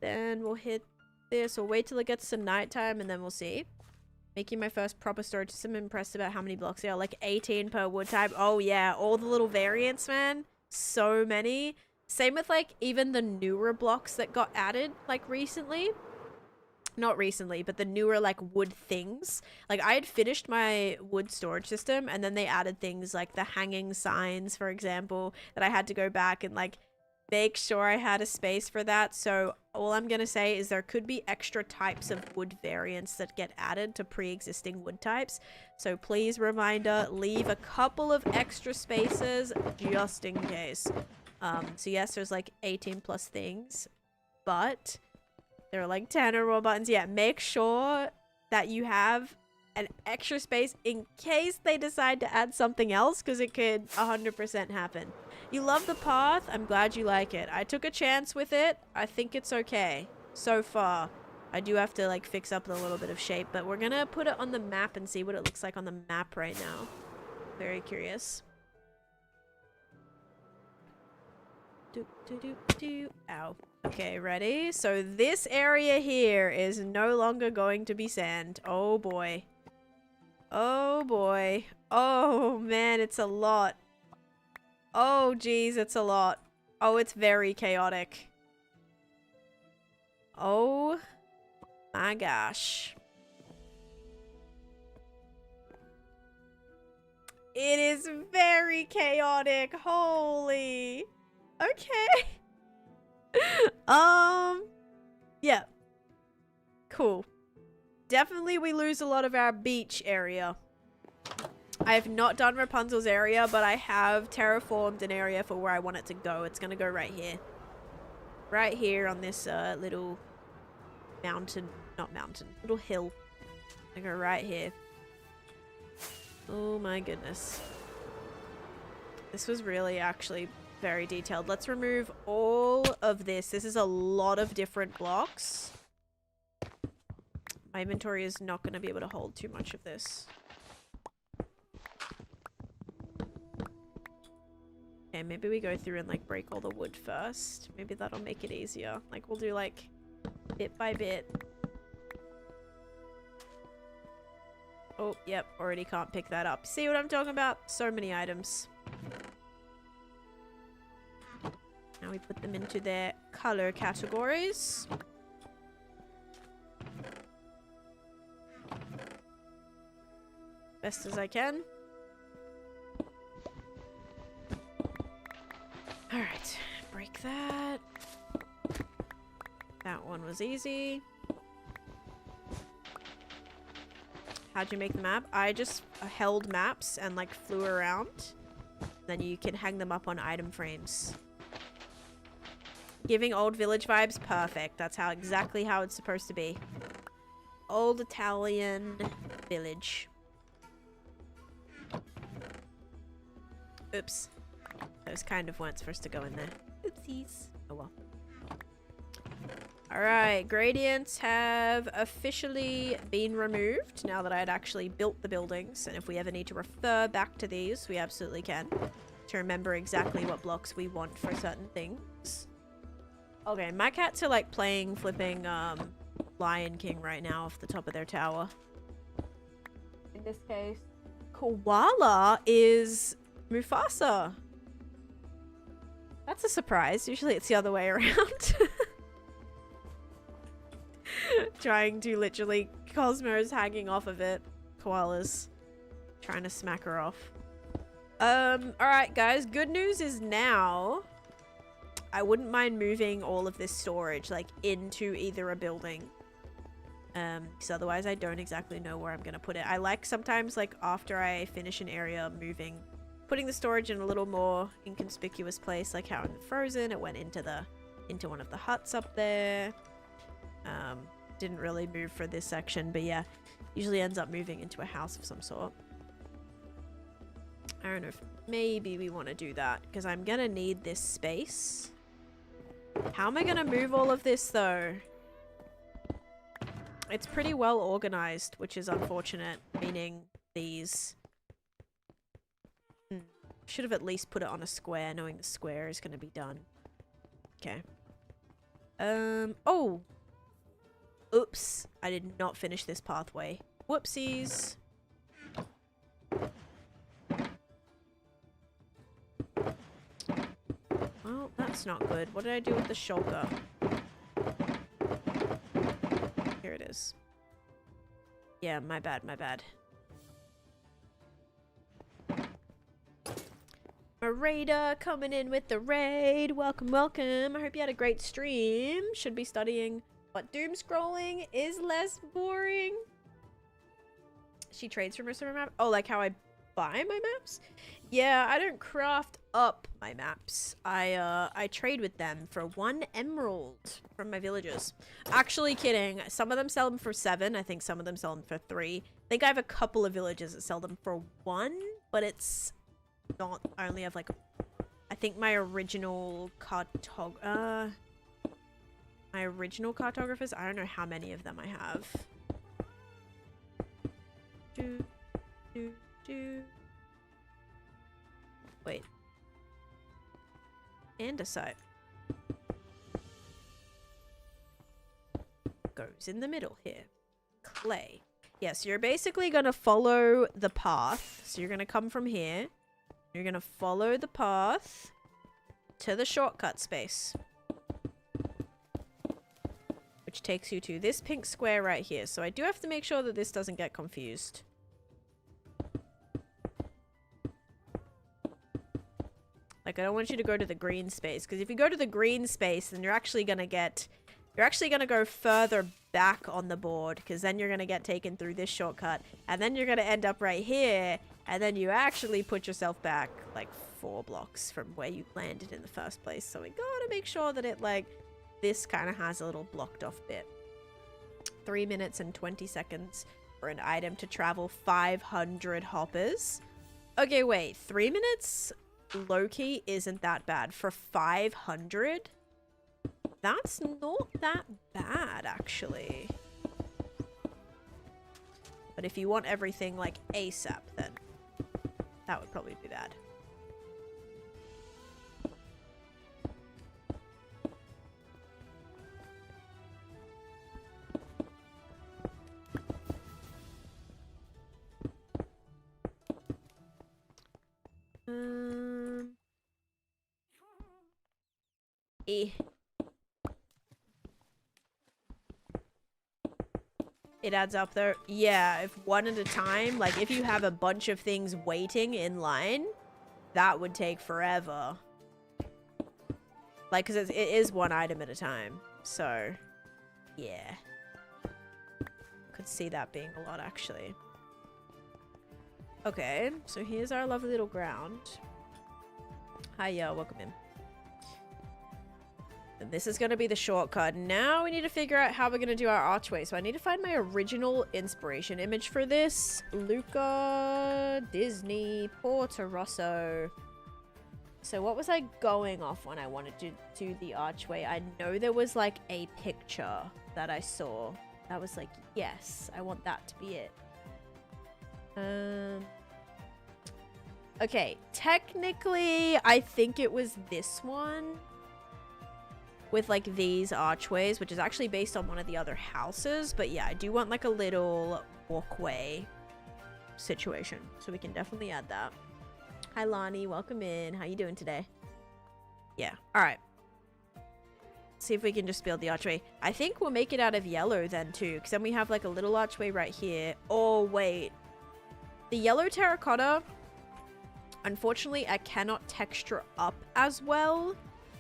Then we'll hit this. We'll wait till it gets to nighttime and then we'll see. Making my first proper storage system. Impressed about how many blocks there are. Like 18 per wood type. Oh yeah, all the little variants, man. So many. Same with like even the newer blocks that got added like recently. Not recently, but the newer like wood things. Like I had finished my wood storage system and then they added things like the hanging signs, for example, that I had to go back and like make sure I had a space for that. So all I'm gonna say is there could be extra types of wood variants that get added to pre-existing wood types. So please, reminder, leave a couple of extra spaces just in case. So yes, there's like 18 plus things, but there are like 10 or more buttons. Yeah, make sure that you have an extra space in case they decide to add something else, because it could 100% happen. You love the path. I'm glad you like it. I took a chance with it. I think it's okay so far. I do have to like fix up a little bit of shape, but we're gonna put it on the map and see what it looks like on the map right now. Very curious. Ow. Okay, ready? So this area here is no longer going to be sand. Oh boy. Oh boy. Oh man, it's a lot. Oh geez, it's a lot. Oh, it's very chaotic. Oh my gosh. It is very chaotic. Holy. Okay. Yeah. Cool. Definitely we lose a lot of our beach area. I have not done Rapunzel's area, but I have terraformed an area for where I want it to go. It's gonna go right here. Right here on this little mountain. Not mountain. Little hill. I go right here. Oh my goodness. This was really actually very detailed. Let's remove all of this. This is a lot of different blocks. My inventory is not going to be able to hold too much of this. Okay, maybe we go through and like break all the wood first. Maybe that'll make it easier. Like we'll do like bit by bit. Oh, yep, already can't pick that up. See what I'm talking about? So many items. Now we put them into their color categories. Best as I can. Alright, break that. That one was easy. How'd you make the map? I just held maps and like flew around. Then you can hang them up on item frames. Giving old village vibes? Perfect. That's exactly how it's supposed to be. Old Italian village. Oops. Those kind of weren't supposed to go in there. Oopsies. Oh well. Alright, gradients have officially been removed now that I had actually built the buildings. And if we ever need to refer back to these, we absolutely can. To remember exactly what blocks we want for certain things. Okay, my cats are like playing flipping Lion King right now off the top of their tower. In this case, Koala is Mufasa. That's a surprise. Usually it's the other way around. Trying to literally... Cosmo's hanging off of it. Koala's trying to smack her off. Alright guys. Good news is now... I wouldn't mind moving all of this storage, like, into either a building. Because otherwise I don't exactly know where I'm going to put it. I like sometimes, like, after I finish an area, putting the storage in a little more inconspicuous place, like how in Frozen it went into one of the huts up there. Didn't really move for this section, but yeah, usually ends up moving into a house of some sort. I don't know if maybe we want to do that, because I'm gonna need this space. How am I gonna move all of this though? It's pretty well organized, which is unfortunate, meaning these. Should have at least put it on a square, knowing the square is going to be done. Okay. Oh! Oops. I did not finish this pathway. Whoopsies. Well, that's not good. What did I do with the shulker? Here it is. Yeah, my bad, my bad. A raider coming in with the raid. Welcome, welcome. I hope you had a great stream. Should be studying what doom scrolling is less boring. She trades for most of her map. Oh, like how I buy my maps? Yeah, I don't craft up my maps. I trade with them for 1 emerald from my villagers. Actually kidding. Some of them sell them for 7. I think some of them sell them for 3. I think I have a couple of villagers that sell them for 1, but it's not. I only have like, I think my original cartographers, I don't know how many of them I have. Wait. Andesite goes in the middle here. Clay. Yes, you're basically gonna follow the path. So you're gonna come from here. You're gonna follow the path to the shortcut space, which takes you to this pink square right here. So I do have to make sure that this doesn't get confused. Like, I don't want you to go to the green space, because if you go to the green space, then you're actually gonna go further back on the board, because then you're gonna get taken through this shortcut, and then you're gonna end up right here, and then you actually put yourself back like 4 blocks from where you landed in the first place. So we gotta make sure that it, like, this kind of has a little blocked off bit. 3 minutes and 20 seconds for an item to travel 500 hoppers. Okay, wait, 3 minutes? Low-key isn't that bad. For 500? That's not that bad, actually. But if you want everything, like, ASAP, then that would probably be bad. It adds up though. Yeah, if one at a time, like if you have a bunch of things waiting in line, that would take forever. Like, because it is one item at a time. So, yeah. Could see that being a lot, actually. Okay, so here's our lovely little ground. Hiya, welcome in. And this is going to be the shortcut. Now we need to figure out how we're going to do our archway. So I need to find my original inspiration image for this. Luca, Disney, Porto Rosso. So what was I going off when I wanted to do the archway? I know there was like a picture that I saw. That was like, yes, I want that to be it. Okay, technically, I think it was this one. With like these archways, which is actually based on one of the other houses. But yeah, I do want like a little walkway situation. So we can definitely add that. Hi Lani, welcome in. How you doing today? Yeah, alright. See if we can just build the archway. I think we'll make it out of yellow then too. Because then we have like a little archway right here. Oh, wait. The yellow terracotta, unfortunately, I cannot texture up as well.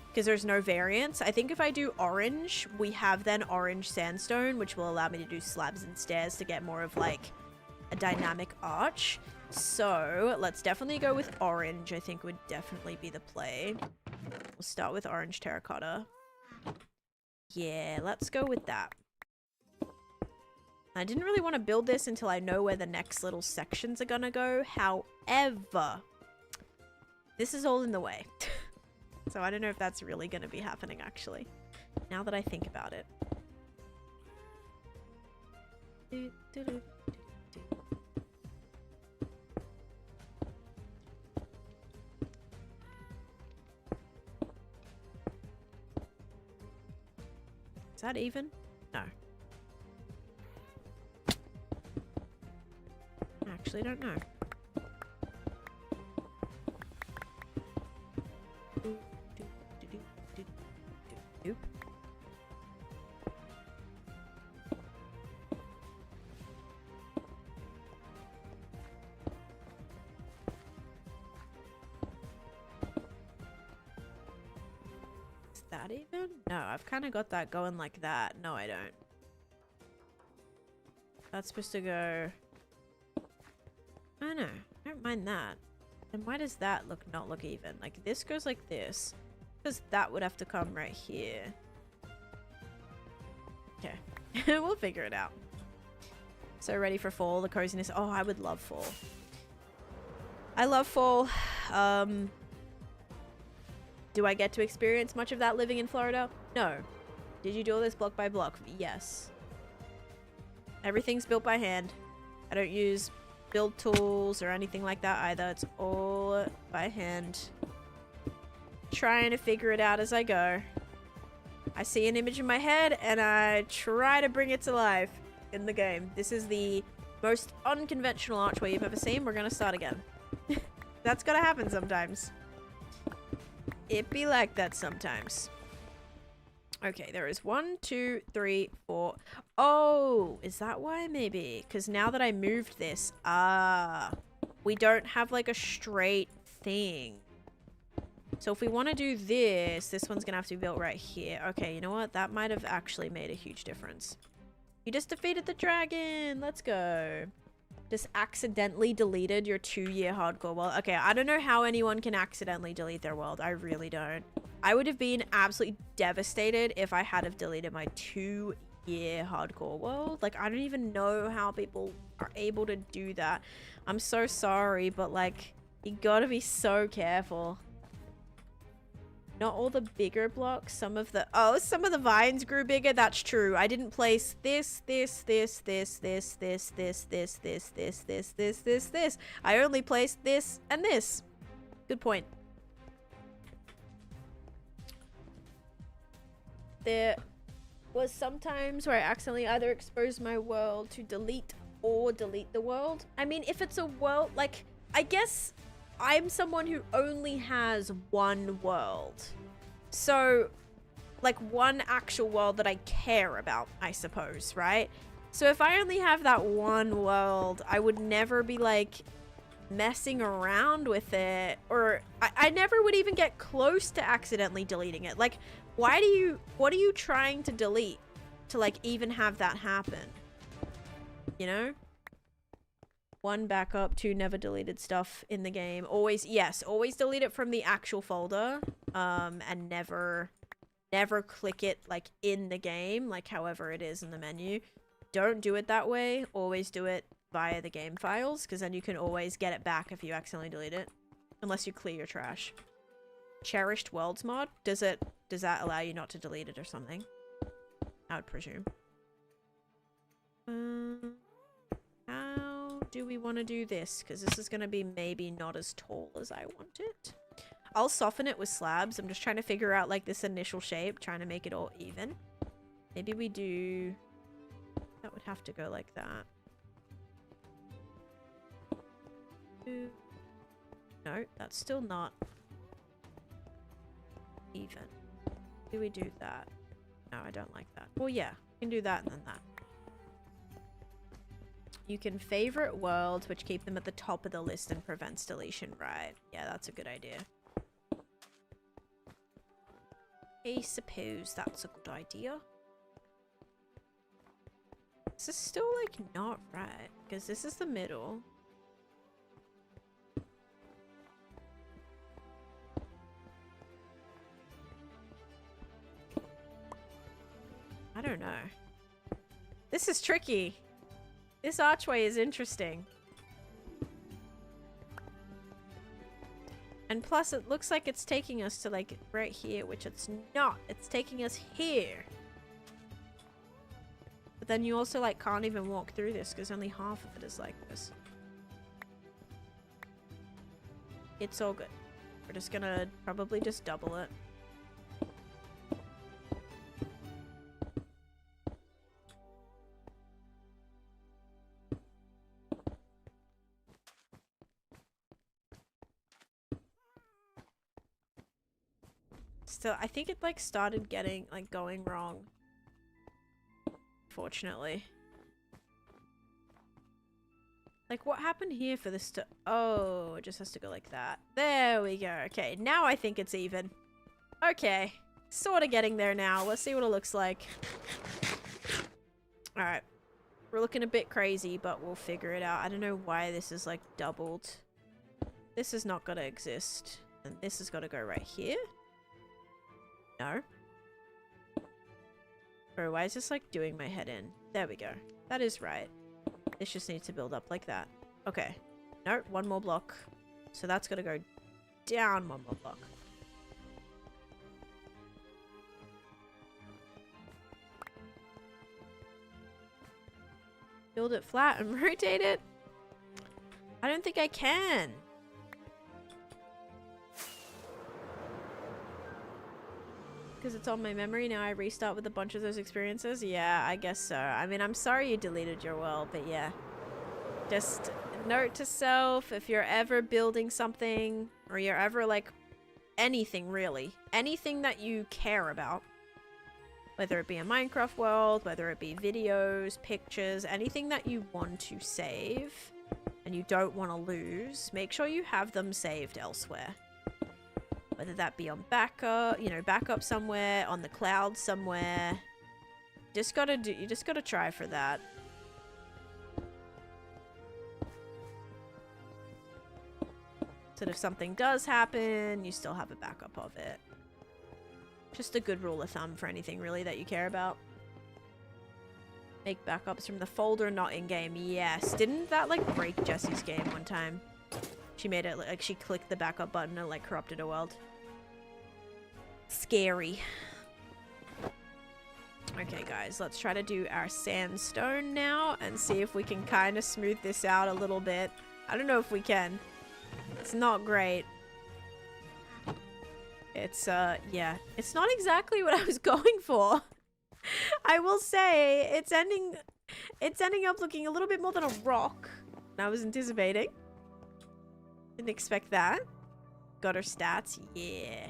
Because there's no variance. I think if I do orange, we have then orange sandstone, which will allow me to do slabs and stairs to get more of like a dynamic arch. So let's definitely go with orange. I think would definitely be the play. We'll start with orange terracotta. Yeah, let's go with that. I didn't really want to build this until I know where the next little sections are gonna go. However, this is all in the way. So I don't know if that's really going to be happening, actually. Now that I think about it. Is that even? No. I actually don't know. Nope. Is that even? No, I've kind of got that going like that. No, I don't. That's supposed to go... I don't know. I don't mind that. And why does that not look even? Like, this goes like this. Because that would have to come right here. Okay. We'll figure it out. So ready for fall, the coziness. Oh, I would love fall. I love fall. Do I get to experience much of that living in Florida? No. Did you do all this block by block? Yes. Everything's built by hand. I don't use build tools or anything like that either. It's all by hand. Trying to figure it out as I go. I see an image in my head and I try to bring it to life in the game. This is the most unconventional archway you've ever seen. We're gonna start again. That's gonna happen sometimes. It be like that sometimes. Okay, there is 1, 2, 3, 4. Oh, is that why maybe? Because now that I moved this, we don't have like a straight thing. So if we want to do this, this one's going to have to be built right here. Okay, you know what? That might have actually made a huge difference. You just defeated the dragon. Let's go. Just accidentally deleted your 2-year hardcore world. Okay, I don't know how anyone can accidentally delete their world. I really don't. I would have been absolutely devastated if I had have deleted my 2-year hardcore world. Like, I don't even know how people are able to do that. I'm so sorry, but like, you gotta be so careful. Not all the bigger blocks, some of the vines grew bigger. That's true. I didn't place this. I only placed this and this. Good point. There was sometimes where I accidentally either exposed my world to delete or delete the world. I mean, if it's a world, like, I guess I'm someone who only has one world. So like one actual world that I care about, I suppose, right? So if I only have that one world, I would never be like messing around with it, or I never would even get close to accidentally deleting it. Like, what are you trying to delete to like even have that happen? You know? 1 backup, 2 never deleted stuff in the game. Always, yes, always delete it from the actual folder, and never click it like in the game, like however it is in the menu. Don't do it that way. Always do it via the game files, because then you can always get it back if you accidentally delete it, unless you clear your trash. Cherished worlds mod, does that allow you not to delete it or something? I would presume. How do we want to do this? Because this is going to be maybe not as tall as I want it. I'll soften it with slabs. I'm just trying to figure out like this initial shape, trying to make it all even. Maybe we do... That would have to go like that. No, that's still not even. Do we do that? No, I don't like that. Well, yeah, we can do that and then that. You can favorite worlds, which keep them at the top of the list and prevents deletion. Right. Yeah, that's a good idea. I suppose that's a good idea. This is still, like, not right. Because this is the middle. I don't know. This is tricky. This archway is interesting. And plus it looks like it's taking us to like right here, which it's not. It's taking us here. But then you also like can't even walk through this because only half of it is like this. It's all good. We're just gonna probably just double it. Still, I think it like started getting like going wrong. Fortunately. Like what happened here for this to— oh, it just has to go like that. There we go. Okay, now I think it's even. Okay. Sort of getting there now. Let's see what it looks like. Alright. We're looking a bit crazy, but we'll figure it out. I don't know why this is like doubled. This is not gonna exist. And this has got to go right here. No. Bro, why is this like doing my head in? There we go. That is right. This just needs to build up like that. Okay. No, one more block. So that's got to go down one more block. Build it flat and rotate it? I don't think I can. Because it's on my memory now. I restart with a bunch of those experiences. Yeah, I guess so. I mean, I'm sorry you deleted your world, but yeah. Just note to self, if you're ever building something, or you're ever like anything really, anything that you care about, whether it be a Minecraft world, whether it be videos, pictures, anything that you want to save and you don't want to lose, make sure you have them saved elsewhere. Whether that be on backup, you know, backup somewhere, on the cloud somewhere. You just gotta try for that. So that if something does happen, you still have a backup of it. Just a good rule of thumb for anything really that you care about. Make backups from the folder, not in-game. Yes. Didn't that like break Jessie's game one time? She made it like she clicked the backup button and like corrupted her world. Scary. Okay guys, let's try to do our sandstone now and see if we can kind of smooth this out a little bit. I don't know if we can. It's not great. It's yeah, it's not exactly what I was going for. I will say it's ending up looking a little bit more than a rock than I was anticipating. Didn't expect that. Got her stats, yeah.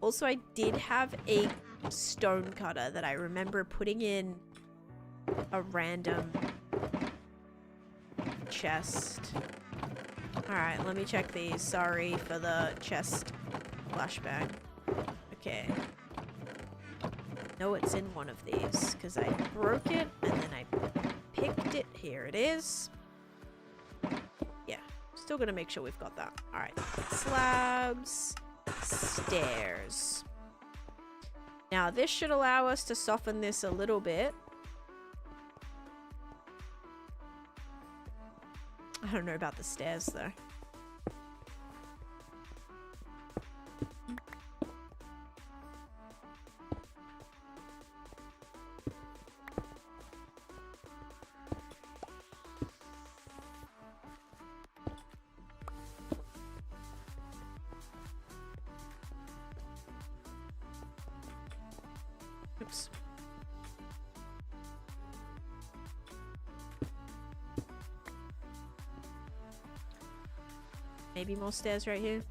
Also, I did have a stone cutter that I remember putting in a random chest. Alright, let me check these. Sorry for the chest flashback. Okay. No, it's in one of these because I broke it and then I picked it. Here it is. Yeah, still gonna make sure we've got that. Alright, slabs, stairs. Now this should allow us to soften this a little bit. I don't know about the stairs though. Oops. Maybe more stairs right here.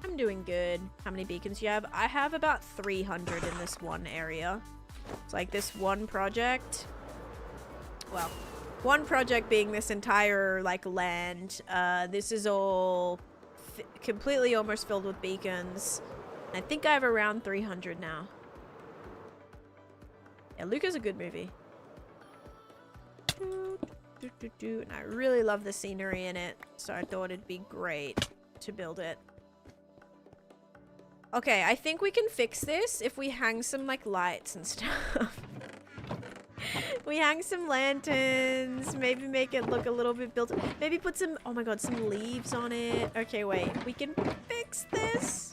I'm doing good. How many beacons do you have? I have about 300 in this one area. It's like this one project. Well, one project being this entire like land. This is all completely almost filled with beacons. I think I have around 300 now. Yeah, Luca's a good movie. And I really love the scenery in it, so I thought it'd be great to build it. Okay, I think we can fix this if we hang some like lights and stuff. We hang some lanterns, maybe make it look a little bit built. Maybe put some, oh my god, some leaves on it. Okay, wait, we can fix this.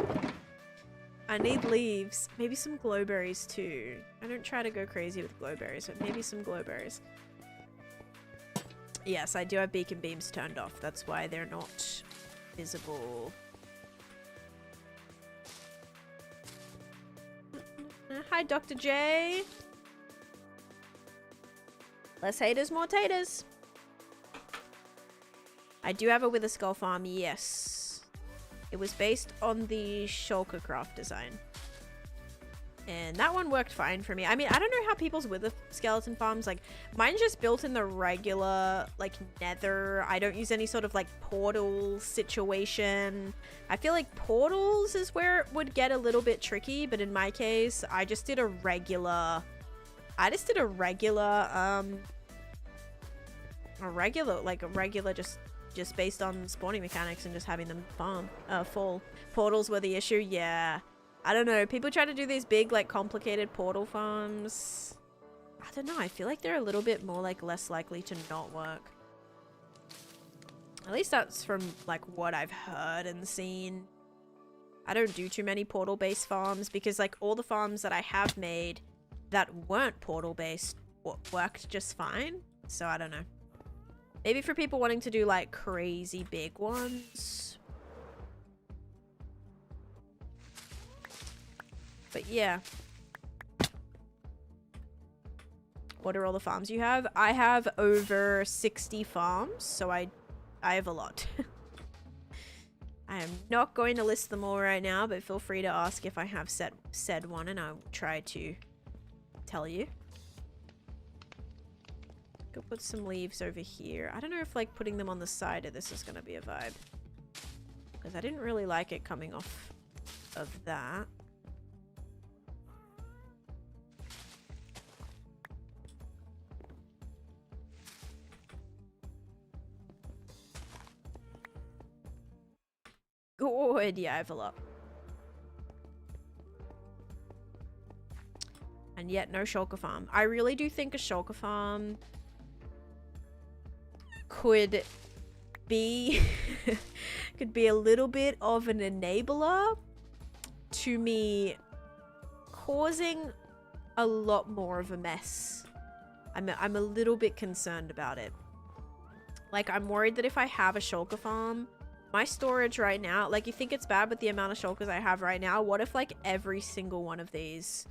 I need leaves. Maybe some glowberries too. I don't try to go crazy with glowberries, but maybe some glowberries. Yes, I do have beacon beams turned off. That's why they're not visible. Hi, Dr. J. Less haters, more taters. I do have a Wither Skull farm, yes. It was based on the Shulker craft design. And that one worked fine for me. I mean, I don't know how people's Wither skeleton farms, like, mine's just built in the regular, like, nether. I don't use any sort of, like, portal situation. I feel like portals is where it would get a little bit tricky, but in my case, I just did a regular, just based on spawning mechanics and just having them fall. Portals were the issue, yeah. I don't know, people try to do these big, like, complicated portal farms. I don't know, I feel like they're a little bit more, like, less likely to not work. At least that's from, like, what I've heard and seen. I don't do too many portal-based farms because, like, all the farms that I have made that weren't portal-based worked just fine. So, I don't know. Maybe for people wanting to do, like, crazy big ones. But yeah. What are all the farms you have? I have over 60 farms, so I have a lot. I am not going to list them all right now, but feel free to ask if I have said one, and I'll try to tell you. Go put some leaves over here. I don't know if, like, putting them on the side of this is going to be a vibe. Because I didn't really like it coming off of that. Good, yeah, I have a lot. And yet, no shulker farm. I really do think a shulker farm could be could be a little bit of an enabler to me causing a lot more of a mess. I'm a little bit concerned about it. Like, I'm worried that if I have a shulker farm, my storage right now, like, you think it's bad with the amount of shulkers I have right now? What if, like, every single one of these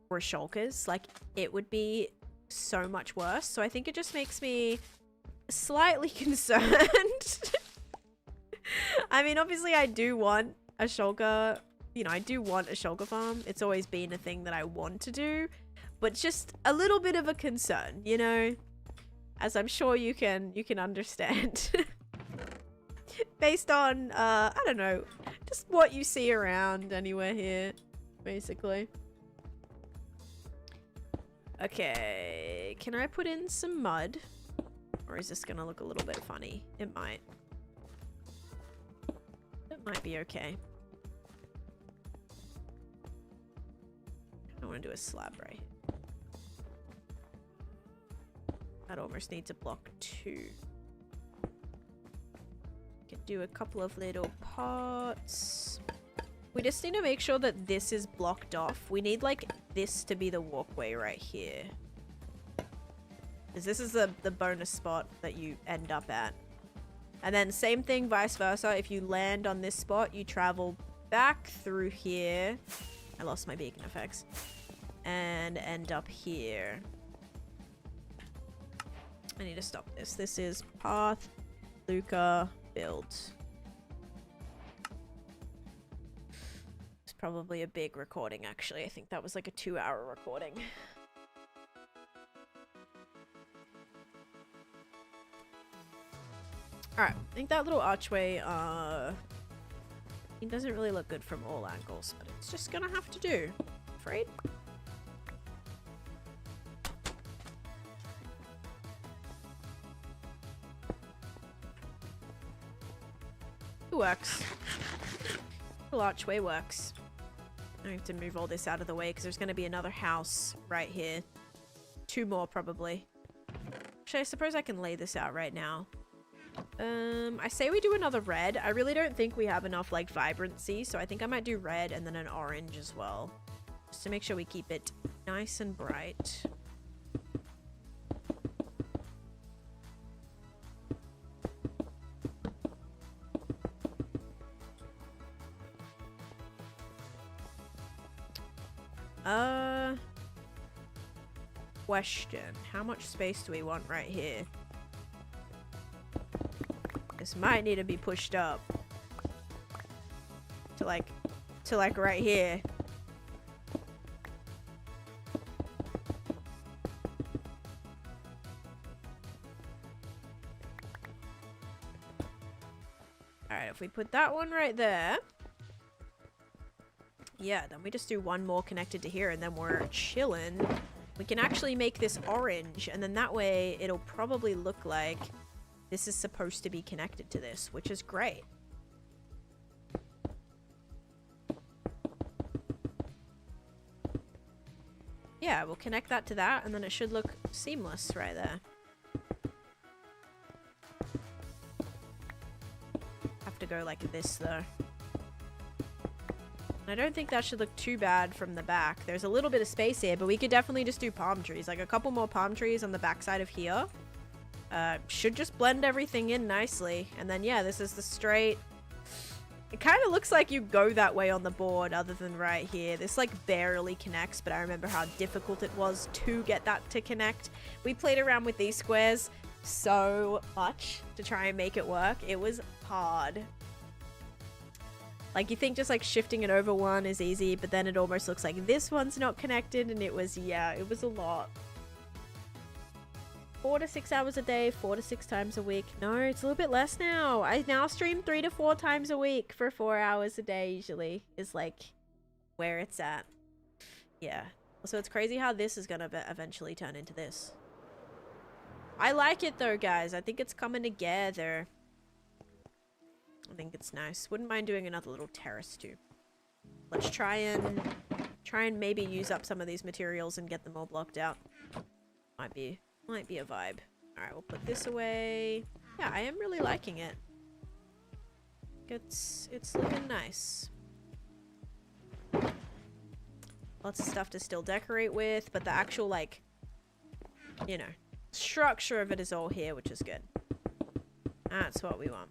were shulkers? Like, it would be so much worse. So I think it just makes me slightly concerned. I mean, obviously I do want a shulker you know, I do want a shulker farm. It's always been a thing that I want to do, but just a little bit of a concern, you know, as I'm sure you can understand. Based on, I don't know, just what you see around anywhere here, basically. Okay, can I put in some mud? Or is this gonna look a little bit funny? It might. It might be okay. I want to do a slab right here. That almost needs a block 2. Can do a couple of little pots. We just need to make sure that this is blocked off. We need like this to be the walkway right here. Because this is the bonus spot that you end up at. And then same thing vice versa. If you land on this spot, you travel back through here. I lost my beacon effects. And end up here. I need to stop this. This is path Luca Build. It's probably a big recording, actually. I think that was like a 2-hour recording. Alright, I think that little archway, it doesn't really look good from all angles, but it's just gonna have to do. Afraid? It works. Little archway works. I have to move all this out of the way because there's going to be another house right here. 2 more probably. Actually, I suppose I can lay this out right now. I say we do another red. I really don't think we have enough like vibrancy, so I think I might do red and then an orange as well. Just to make sure we keep it nice and bright. Question. How much space do we want right here? This might need to be pushed up. To like right here. Alright, if we put that one right there. Yeah, then we just do one more connected to here and then we're chilling. We can actually make this orange and then that way it'll probably look like this is supposed to be connected to this, which is great. Yeah, we'll connect that to that and then it should look seamless right there. Have to go like this though. I don't think that should look too bad from the back. There's a little bit of space here, but we could definitely just do palm trees. Like a couple more palm trees on the back side of here. Should just blend everything in nicely. And then, yeah, this is the straight... It kind of looks like you go that way on the board other than right here. This, like, barely connects, but I remember how difficult it was to get that to connect. We played around with these squares so much to try and make it work. It was hard. Like, you think just, like, shifting it over one is easy, but then it almost looks like this one's not connected, and it was, yeah, it was a lot. 4 to 6 hours a day, 4 to 6 times a week. No, it's a little bit less now. I now stream 3 to 4 times a week for 4 hours a day, usually, is, like, where it's at. Yeah. So it's crazy how this is gonna eventually turn into this. I like it, though, guys. I think it's coming together. I think it's nice. Wouldn't mind doing another little terrace too. Let's try and maybe use up some of these materials and get them all blocked out. Might be a vibe. Alright, we'll put this away. Yeah, I am really liking it. It's looking nice. Lots of stuff to still decorate with, but the actual, like, you know, structure of it is all here, which is good. That's what we want.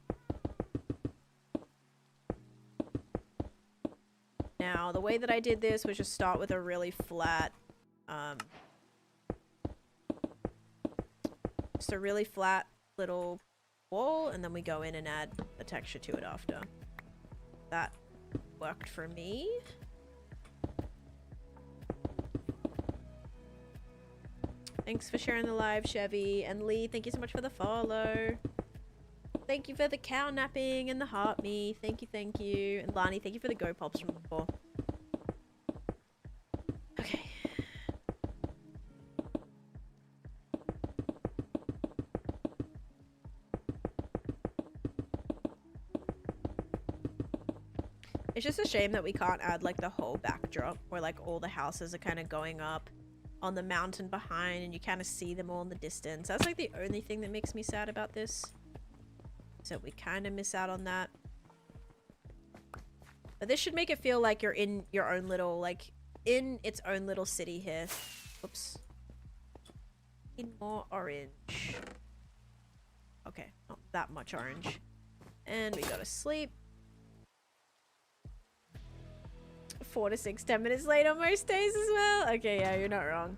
Now, the way that I did this was just start with a really flat, just a really flat little wall, and then we go in and add a texture to it after. That worked for me. Thanks for sharing the live, Chevy. And Lee, thank you so much for the follow. Thank you for the cow napping and the heart me. Thank you, thank you. And Lani, thank you for the go pops from before. Okay. It's just a shame that we can't add like the whole backdrop where like all the houses are kind of going up on the mountain behind and you kind of see them all in the distance. That's like the only thing that makes me sad about this. So we kind of miss out on that. But this should make it feel like you're in your own little, like in its own little city here. Oops. Need more orange. Okay, not that much orange. And we go to sleep. 4 to 6, 10 minutes late on most days as well. Okay, yeah, you're not wrong.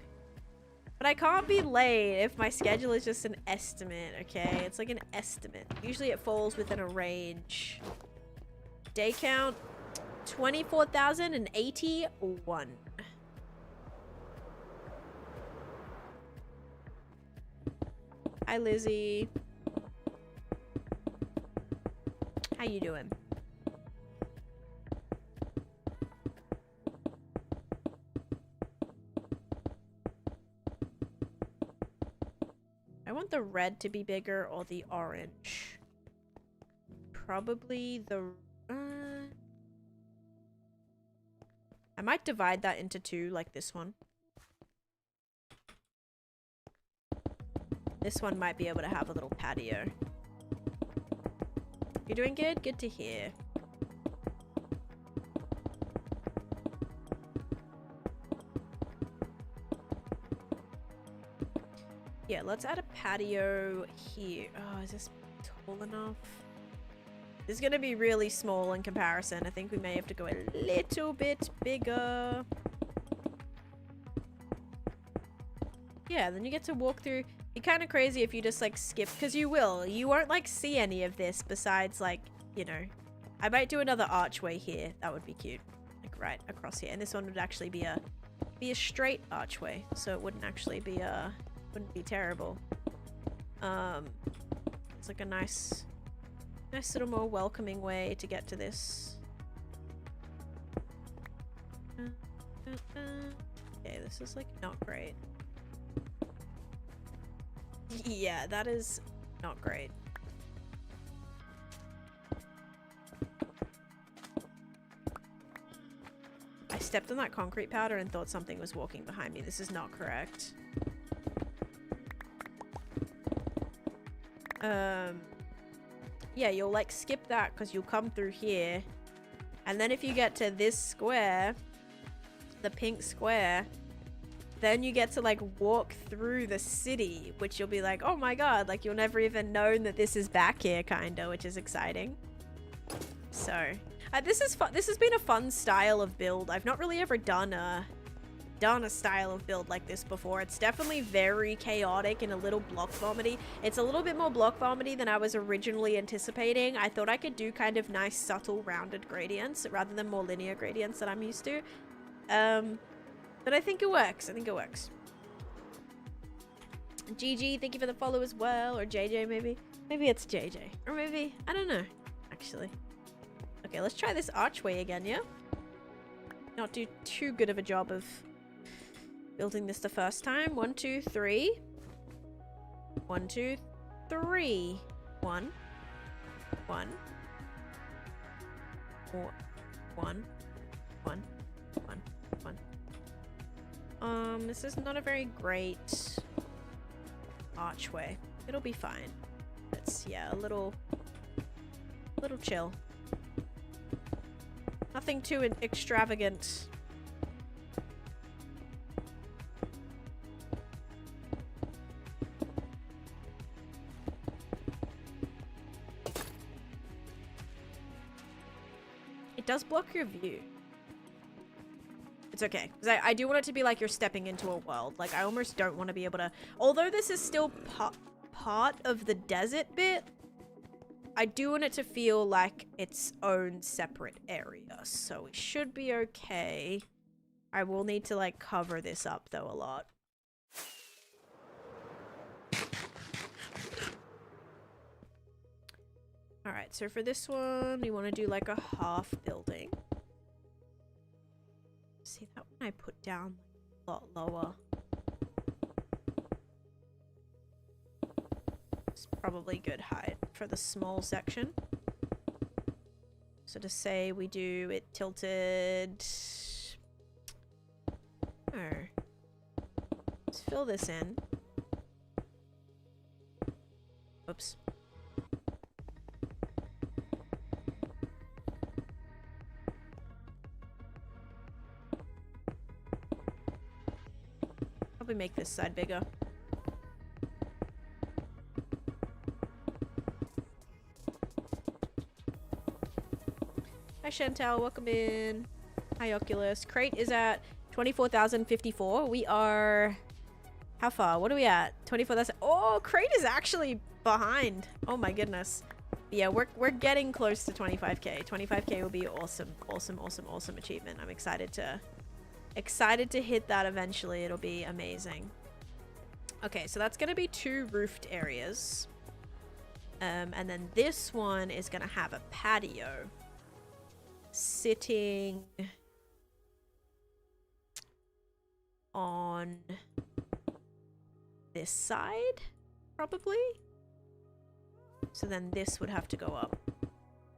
But I can't be late if my schedule is just an estimate, okay? It's like an estimate. Usually it falls within a range. Day count, 24,081. Hi, Lizzie. How you doing? I want the red to be bigger or the orange. Probably the... I might divide that into two, like this one. This one might be able to have a little patio. You're doing good? Good to hear. Yeah, let's add a patio here. Oh, is this tall enough? This is going to be really small in comparison. I think we may have to go a little bit bigger. Yeah, then you get to walk through. You're kind of crazy if you just like skip, because you will. You won't like see any of this besides like, you know. I might do another archway here. That would be cute. Like right across here. And this one would actually be a straight archway. So it wouldn't actually be wouldn't be terrible. It's like a nice little more welcoming way to get to this. Okay, this is like not great. Yeah, that is not great. I stepped on that concrete powder and thought something was walking behind me. This is not correct. Yeah, you'll like skip that because you'll come through here. And then if you get to this square, the pink square, then you get to like walk through the city, which you'll be like, oh my god, like you'll never even known that this is back here, kinda, which is exciting. So, this is fun. This has been a fun style of build. I've not really ever done a style of build like this before. It's definitely very chaotic and a little block vomity. It's a little bit more block vomity than I was originally anticipating. I thought I could do kind of nice, subtle, rounded gradients rather than more linear gradients that I'm used to. But I think it works. I think it works. GG, thank you for the follow as well. Or JJ, maybe. Maybe it's JJ. Or maybe, I don't know, actually. Okay, let's try this archway again, yeah? Not do too good of a job of building this the first time. 1, 2, 3. 1, 2, 3. 1. 1. 4. 1. 1. 1. 1. This is not a very great archway. It'll be fine. It's, yeah, a little chill. Nothing too extravagant. It does block your view. It's okay. Because I do want it to be like you're stepping into a world. Like, I almost don't want to be able to... Although this is still part of the desert bit, I do want it to feel like its own separate area, so it should be okay. I will need to like cover this up though a lot. Alright, so for this one, we want to do like a half building. See, that one I put down a lot lower. It's probably good height for the small section. So to say we do it tilted... Oh. Let's fill this in. Oops. Probably make this side bigger. Hi Chantal, welcome in. Hi Oculus. Crate is at 24,054. We are... How far? What are we at? 24,000. Oh, Crate is actually behind. Oh my goodness. Yeah, we're getting close to 25k. 25k will be awesome. Awesome, awesome, awesome achievement. I'm excited to hit that eventually. It'll be amazing. Okay, so that's gonna be 2 roofed areas. And then this one is gonna have a patio sitting on this side, probably. So then this would have to go up.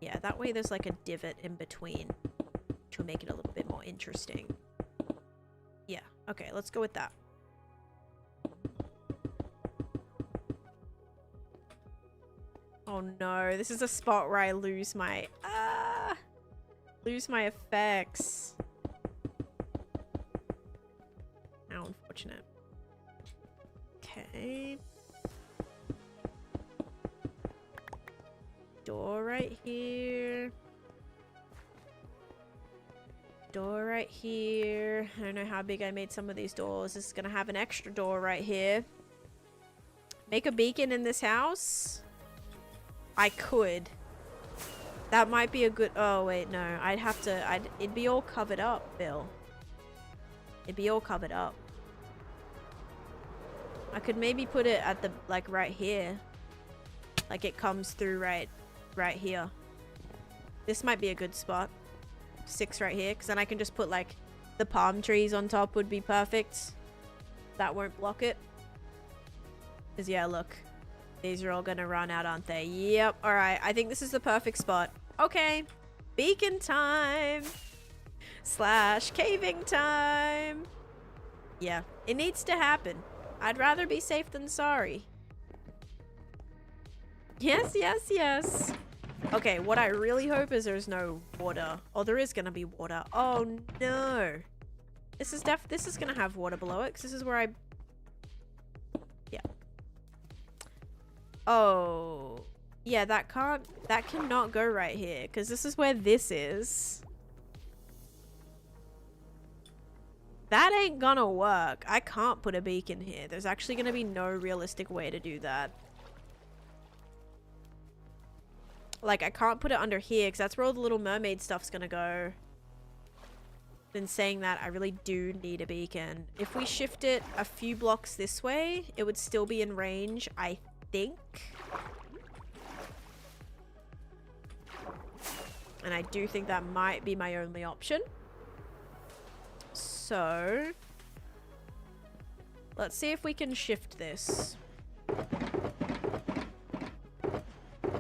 Yeah, that way there's like a divot in between to make it a little bit more interesting. Yeah, okay, let's go with that. Oh no, this is a spot where I lose my effects. How unfortunate. Okay. Door right here. Door right here. I don't know how big I made some of these doors. This is gonna have an extra door right here. Make a beacon in this house? I could. That might be a good... Oh, wait, no. I'd have to... It'd be all covered up, Bill. It'd be all covered up. I could maybe put it at the... Like, right here. Like, it comes through right here. This might be a good spot. 6 right here. Because then I can just put, like, the palm trees on top would be perfect. That won't block it. Because, yeah, look. These are all gonna run out, aren't they? Yep. Alright, I think this is the perfect spot. Okay. Beacon time! / caving time! Yeah, it needs to happen. I'd rather be safe than sorry. Yes, yes, yes. Okay, what I really hope is there's no water. Oh, there is gonna be water. Oh, no. This is gonna have water below it, because this is where I... Yeah. Oh, yeah, that cannot go right here because this is where this is. That ain't gonna work. I can't put a beacon here. There's actually gonna be no realistic way to do that. Like, I can't put it under here because that's where all the Little Mermaid stuff's gonna go. In saying that, I really do need a beacon. If we shift it a few blocks this way, it would still be in range, I think. And I do think that might be my only option. So let's see if we can shift this.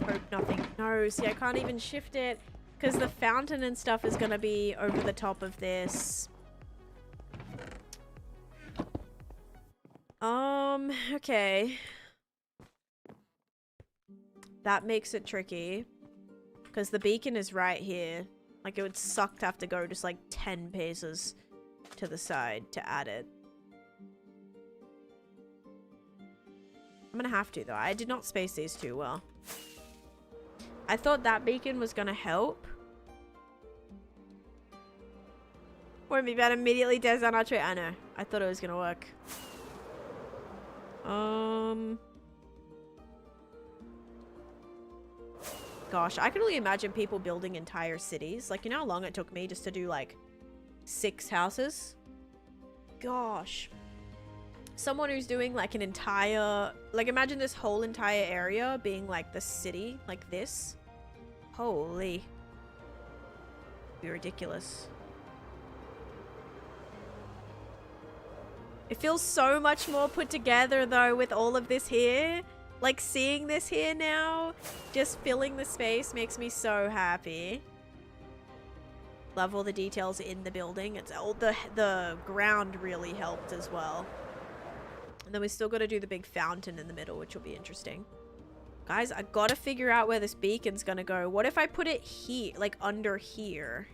Hope nothing. No, see, I can't even shift it because the fountain and stuff is gonna be over the top of this. Okay. That makes it tricky. Because the beacon is right here. Like, it would suck to have to go just like 10 paces to the side to add it. I'm gonna have to, though. I did not space these too well. I thought that beacon was gonna help. Won't be bad immediately does on our tree. I know. I thought it was gonna work. Gosh, I can only imagine people building entire cities. Like, you know how long it took me just to do, like, 6 houses? Gosh. Someone who's doing, like, an entire... Like, imagine this whole entire area being, like, the city. Like this. Holy. It'd be ridiculous. It feels so much more put together, though, with all of this here. Like, seeing this here now, just filling the space makes me so happy. Love all the details in the building. It's all the ground really helped as well. And then we still got to do the big fountain in the middle, which will be interesting. Guys, I got to figure out where this beacon's going to go. What if I put it here, like under here?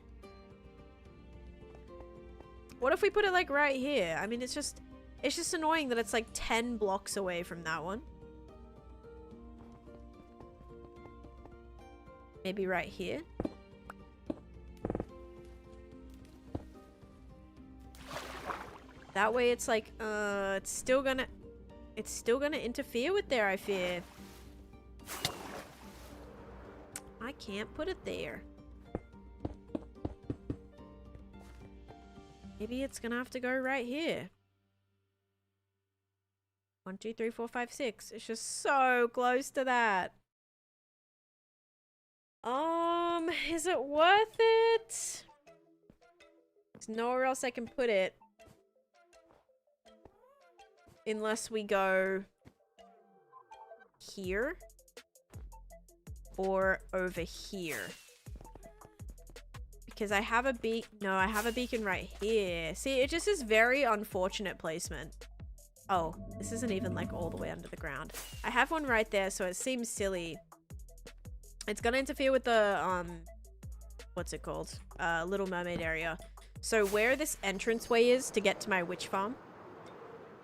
What if we put it like right here? I mean, it's just annoying that it's like 10 blocks away from that one. Maybe right here. That way it's like, it's still gonna interfere with there, I fear. I can't put it there. Maybe it's gonna have to go right here. 1, 2, 3, 4, 5, 6. It's just so close to that. Is it worth it? There's nowhere else I can put it. Unless we go here or over here. Because I have a I have a beacon right here. See, it just is very unfortunate placement. Oh, this isn't even like all the way under the ground. I have one right there, so it seems silly. It's gonna interfere with the, what's it called? Little Mermaid area. So where this entranceway is to get to my witch farm.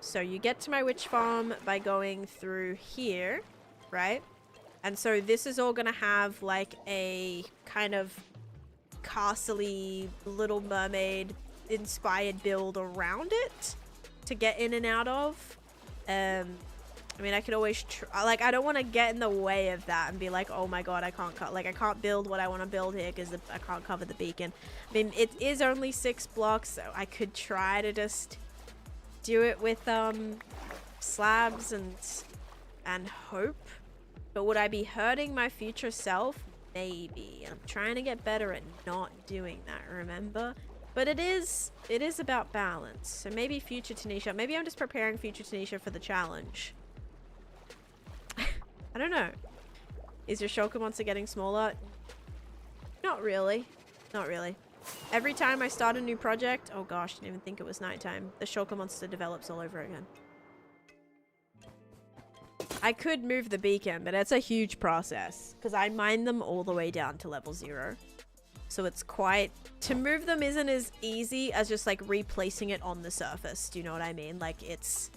So you get to my witch farm by going through here, right? And so this is all gonna have like a kind of castle-y Little Mermaid inspired build around it to get in and out of. I mean, I could always like, I don't want to get in the way of that and be like, oh my god, I can't build what I want to build here because I can't cover the beacon. I mean, it is only 6 blocks, so I could try to just do it with slabs and hope. But would I be hurting my future self? Maybe. I'm trying to get better at not doing that, remember? But it is about balance. So maybe future Taneesha. Maybe I'm just preparing future Taneesha for the challenge. I don't know. Is your shulker monster getting smaller? Not really. Not really. Every time I start a new project, oh gosh, didn't even think it was nighttime. The shulker monster develops all over again. I could move the beacon, but it's a huge process because I mine them all the way down to level 0. So it's quite... To move them isn't as easy as just like replacing it on the surface. Do you know what I mean? Like it's...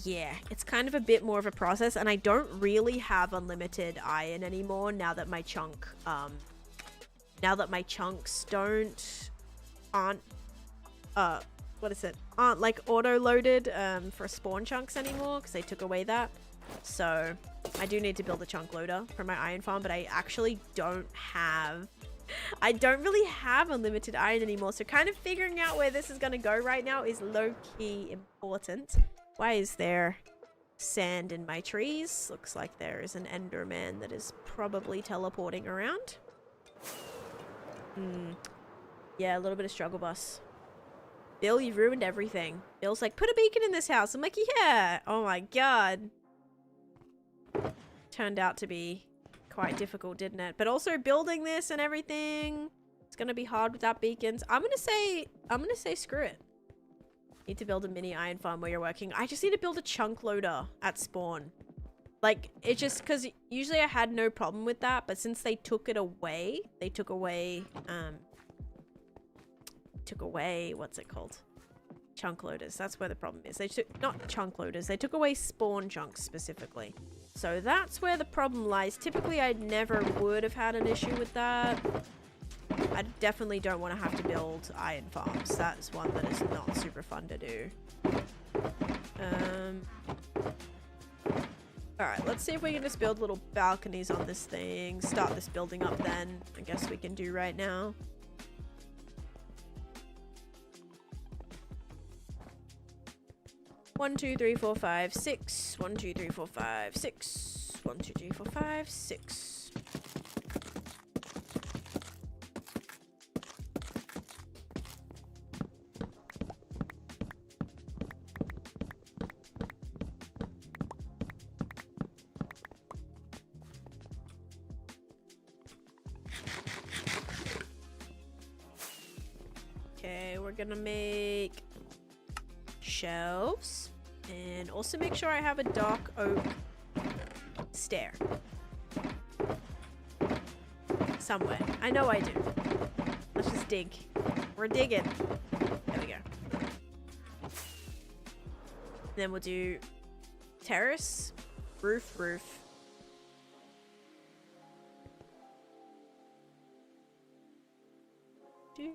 Yeah, it's kind of a bit more of a process, and I don't really have unlimited iron anymore now that my chunk, now that my chunks aren't like auto-loaded, for spawn chunks anymore, because they took away that. So, I do need to build a chunk loader for my iron farm, but I actually don't really have unlimited iron anymore, so kind of figuring out where this is going to go right now is low-key important. Why is there sand in my trees? Looks like there is an Enderman that is probably teleporting around. Yeah, a little bit of struggle bus. Bill, you've ruined everything. Bill's like, put a beacon in this house. I'm like, yeah. Oh my god. Turned out to be quite difficult, didn't it? But also building this and everything, it's gonna be hard without beacons. I'm gonna say screw it. Need to build a mini iron farm where you're working. I just need to build a chunk loader at spawn. Like, it's just because usually I had no problem with that, but since they took away, what's it called? Chunk loaders. That's where the problem is. Not chunk loaders. They took away spawn chunks specifically. So that's where the problem lies. Typically, I never would have had an issue with that. I definitely don't want to have to build iron farms. That's one that is not super fun to do. Alright, let's see if we can just build little balconies on this thing. Start this building up then. I guess we can do right now. One, two, three, four, five, six. 1, 2, 3, 4, 5, 6. 1, 2, 3, 4, 5, 6. Okay, we're gonna make shelves and also make sure I have a dark oak stair somewhere. I know I do. Let's just dig. We're digging. There we go. Then we'll do terrace, roof. Do.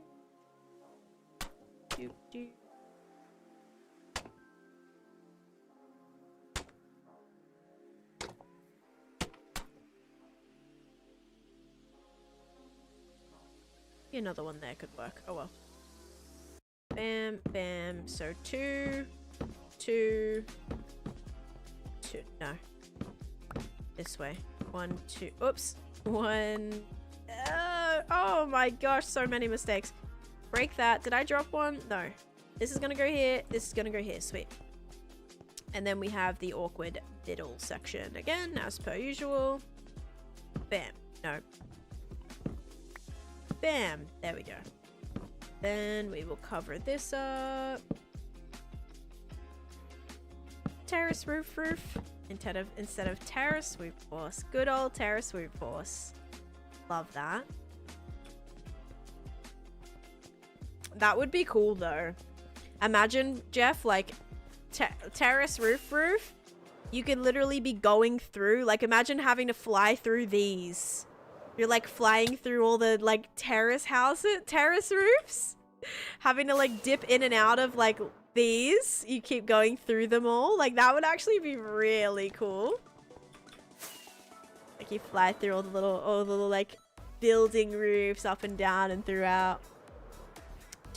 Another one there could work. Oh well. Bam, bam. So 2, 2, 2. No. This way. 1, 2. Oops. 1. Oh my gosh, so many mistakes. Break that. Did I drop one? No. This is gonna go here. This is gonna go here. Sweet. And then we have the awkward diddle section again, as per usual. Bam. No. Bam. There we go. Then we will cover this up. Terrace roof. Instead of terrace roof force. Good old terrace roof force. Love that. That would be cool though. Imagine, Jeff, like terrace roof. You could literally be going through, like imagine having to fly through these. You're like flying through all the like terrace roofs. Having to like dip in and out of like these. You keep going through them all. Like that would actually be really cool. Like you fly through all the little like building roofs up and down and throughout.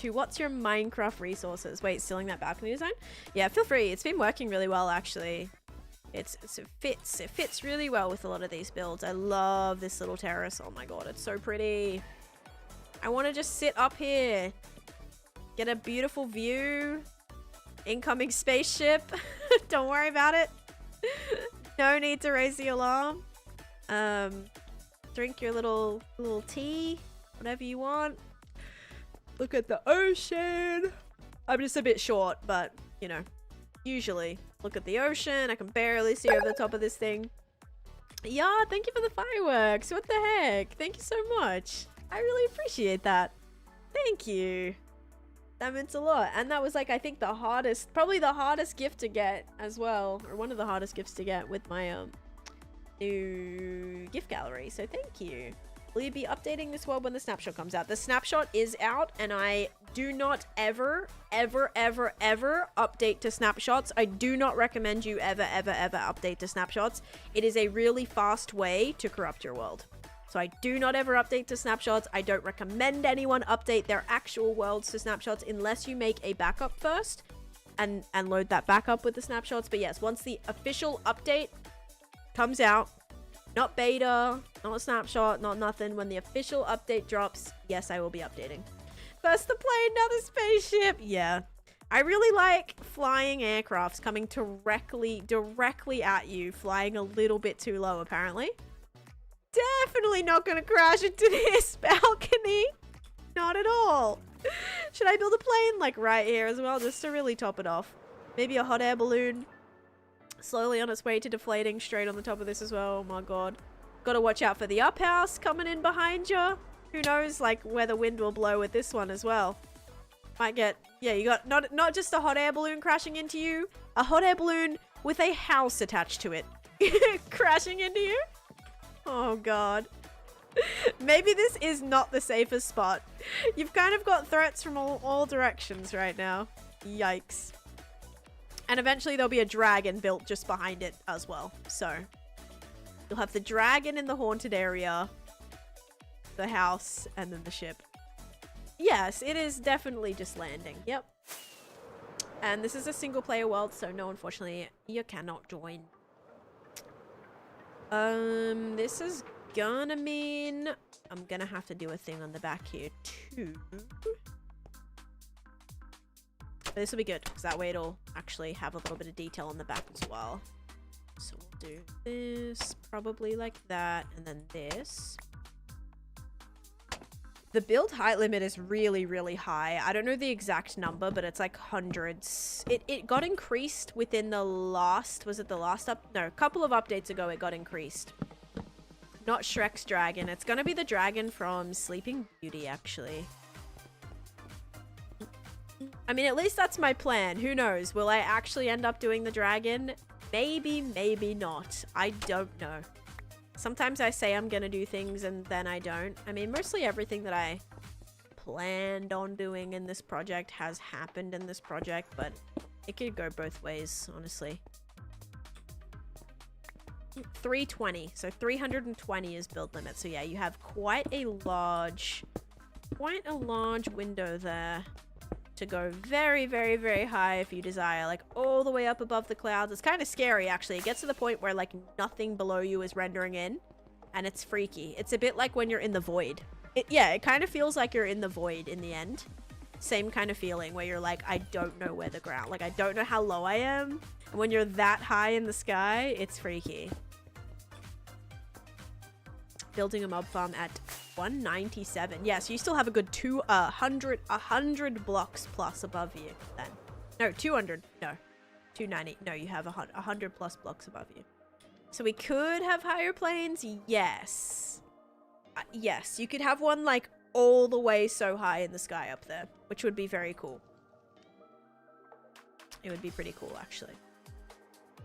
What's your Minecraft resources? Wait, stealing that balcony design? Yeah, feel free. It's been working really well, actually. It fits really well with a lot of these builds. I love this little terrace. Oh my god, it's so pretty. I want to just sit up here. Get a beautiful view. Incoming spaceship. Don't worry about it. No need to raise the alarm. Drink your little tea. Whatever you want. Look at the ocean. I'm just a bit short, but, you know, usually look at the ocean. I can barely see over the top of this thing. Yeah, thank you for the fireworks. What the heck? Thank you so much. I really appreciate that. Thank you. That meant a lot. And that was like, I think probably the hardest gift to get as well. Or one of the hardest gifts to get with my new gift gallery. So thank you. Will you be updating this world when the snapshot comes out? The snapshot is out and I do not ever update to snapshots. I do not recommend you ever update to snapshots. It is a really fast way to corrupt your world. So I do not ever update to snapshots. I don't recommend anyone update their actual worlds to snapshots unless you make a backup first and load that backup with the snapshots. But yes, once the official update comes out, not beta, not a snapshot, not nothing. When the official update drops, yes, I will be updating. First to play another spaceship. Yeah. I really like flying aircrafts coming directly at you, flying a little bit too low, apparently. Definitely not going to crash into this balcony. Not at all. Should I build a plane like right here as well, just to really top it off? Maybe a hot air balloon. Slowly on its way to deflating straight on the top of this as well. Oh my god. Gotta watch out for the up house coming in behind you. Who knows like where the wind will blow with this one as well. Might get, yeah, you got not just a hot air balloon crashing into you, a hot air balloon with a house attached to it crashing into you. Oh god. Maybe this is not the safest spot. You've kind of got threats from all directions right now. Yikes. And eventually there'll be a dragon built just behind it as well. So you'll have the dragon in the haunted area, the house, and then the ship. Yes, it is definitely just landing. Yep. And this is a single player world, so no, unfortunately, you cannot join. This is gonna mean I'm gonna have to do a thing on the back here too. But this will be good, because that way it'll actually have a little bit of detail on the back as well. So we'll do this, probably like that, and then this. The build height limit is really, really high. I don't know the exact number, but it's like hundreds. It got increased within the last, was it the last no, a couple of updates ago it got increased. Not Shrek's dragon. It's gonna be the dragon from Sleeping Beauty, actually. I mean, at least that's my plan. Who knows? Will I actually end up doing the dragon? Maybe, maybe not. I don't know. Sometimes I say I'm gonna do things and then I don't. I mean, mostly everything that I planned on doing in this project has happened in this project, but it could go both ways, honestly. 320. So 320 is build limit. So yeah, you have quite a large window there to go very, very, very high if you desire, like all the way up above the clouds. It's kind of scary, actually. It gets to the point where like nothing below you is rendering in, and it's freaky. It's a bit like when you're in the void. Yeah, it kind of feels like you're in the void in the end. Same kind of feeling where you're like, I don't know where the ground, like I don't know how low I am. And when you're that high in the sky, it's freaky. Building a mob farm at 197. Yeah, so you still have a good 100 blocks plus above you then. No, 200. No, 290. No, you have 100 plus blocks above you. So we could have higher planes. Yes. Yes, you could have one like all the way so high in the sky up there, which would be very cool. It would be pretty cool, actually.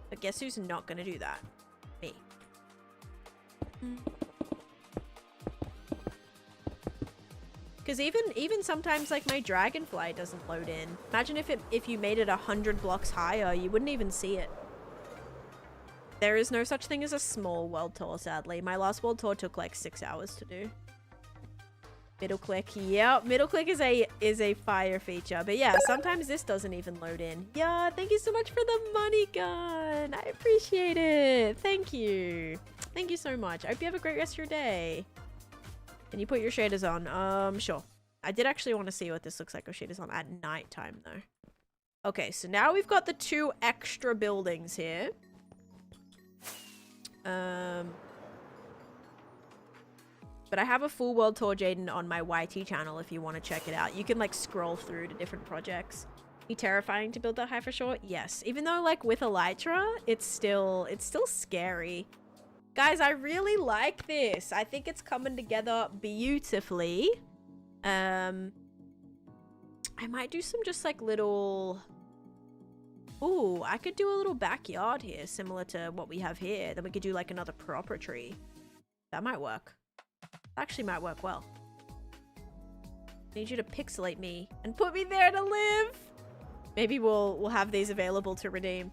But guess who's not going to do that? Me. Because even sometimes like my dragonfly doesn't load in. Imagine if you made it 100 blocks higher, you wouldn't even see it. There is no such thing as a small world tour, sadly. My last world tour took like 6 hours to do. Middle click, yep, middle click is a fire feature. But yeah, sometimes this doesn't even load in. Yeah, thank you so much for the money gun. I appreciate it. Thank you. Thank you so much. I hope you have a great rest of your day. Can you put your shaders on? Sure. I did actually want to see what this looks like with shaders on at nighttime, though. Okay, so now we've got the 2 extra buildings here. But I have a full world tour, Jaden, on my YT channel if you want to check it out. You can, like, scroll through to different projects. Be terrifying to build that high for sure? Yes. Even though, like, with Elytra, it's still scary. Guys, I really like this. I think it's coming together beautifully. I might do some just like little... Ooh, I could do a little backyard here, similar to what we have here. Then we could do like another proper tree. That might work. Actually might work well. I need you to pixelate me and put me there to live. Maybe we'll have these available to redeem.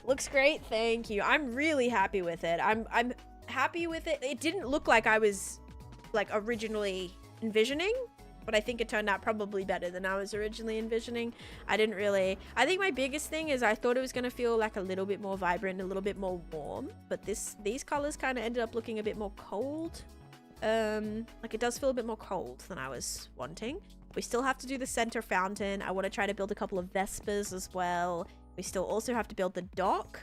Looks great, thank you. I'm really happy with it. I'm happy with it. It didn't look like I was like originally envisioning, but I think it turned out probably better than I was originally envisioning. I think my biggest thing is I thought it was going to feel like a little bit more vibrant, a little bit more warm, but these colors kind of ended up looking a bit more cold. Like it does feel a bit more cold than I was wanting. We still have to do the center fountain. I want to try to build a couple of Vespers as well. We still also have to build the dock.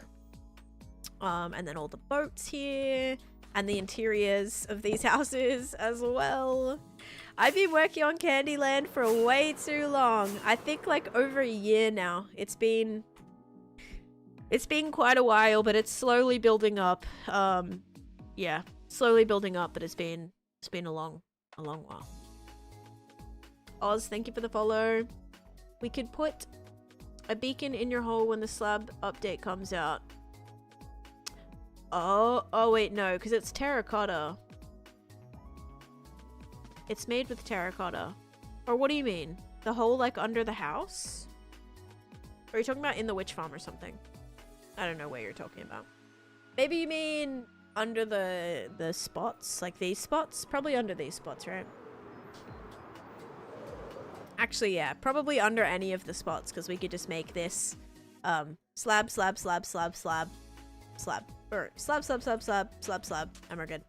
And then all the boats here. And the interiors of these houses as well. I've been working on Candyland for way too long. I think like over a year now. It's been quite a while, but it's slowly building up. Yeah, slowly building up, but it's been a long while. Oz, thank you for the follow. We could put a beacon in your hole when the slab update comes out. Oh wait, no, because it's terracotta. It's made with terracotta. Or what do you mean? The hole like under the house? Or are you talking about in the witch farm or something? I don't know where you're talking about. Maybe you mean under the spots? Like these spots? Probably under these spots, right? Actually, yeah. Probably under any of the spots, because we could just make this slab, slab, slab, slab, slab, slab. Or slab, slab, slab, slab, slab, slab. And we're good.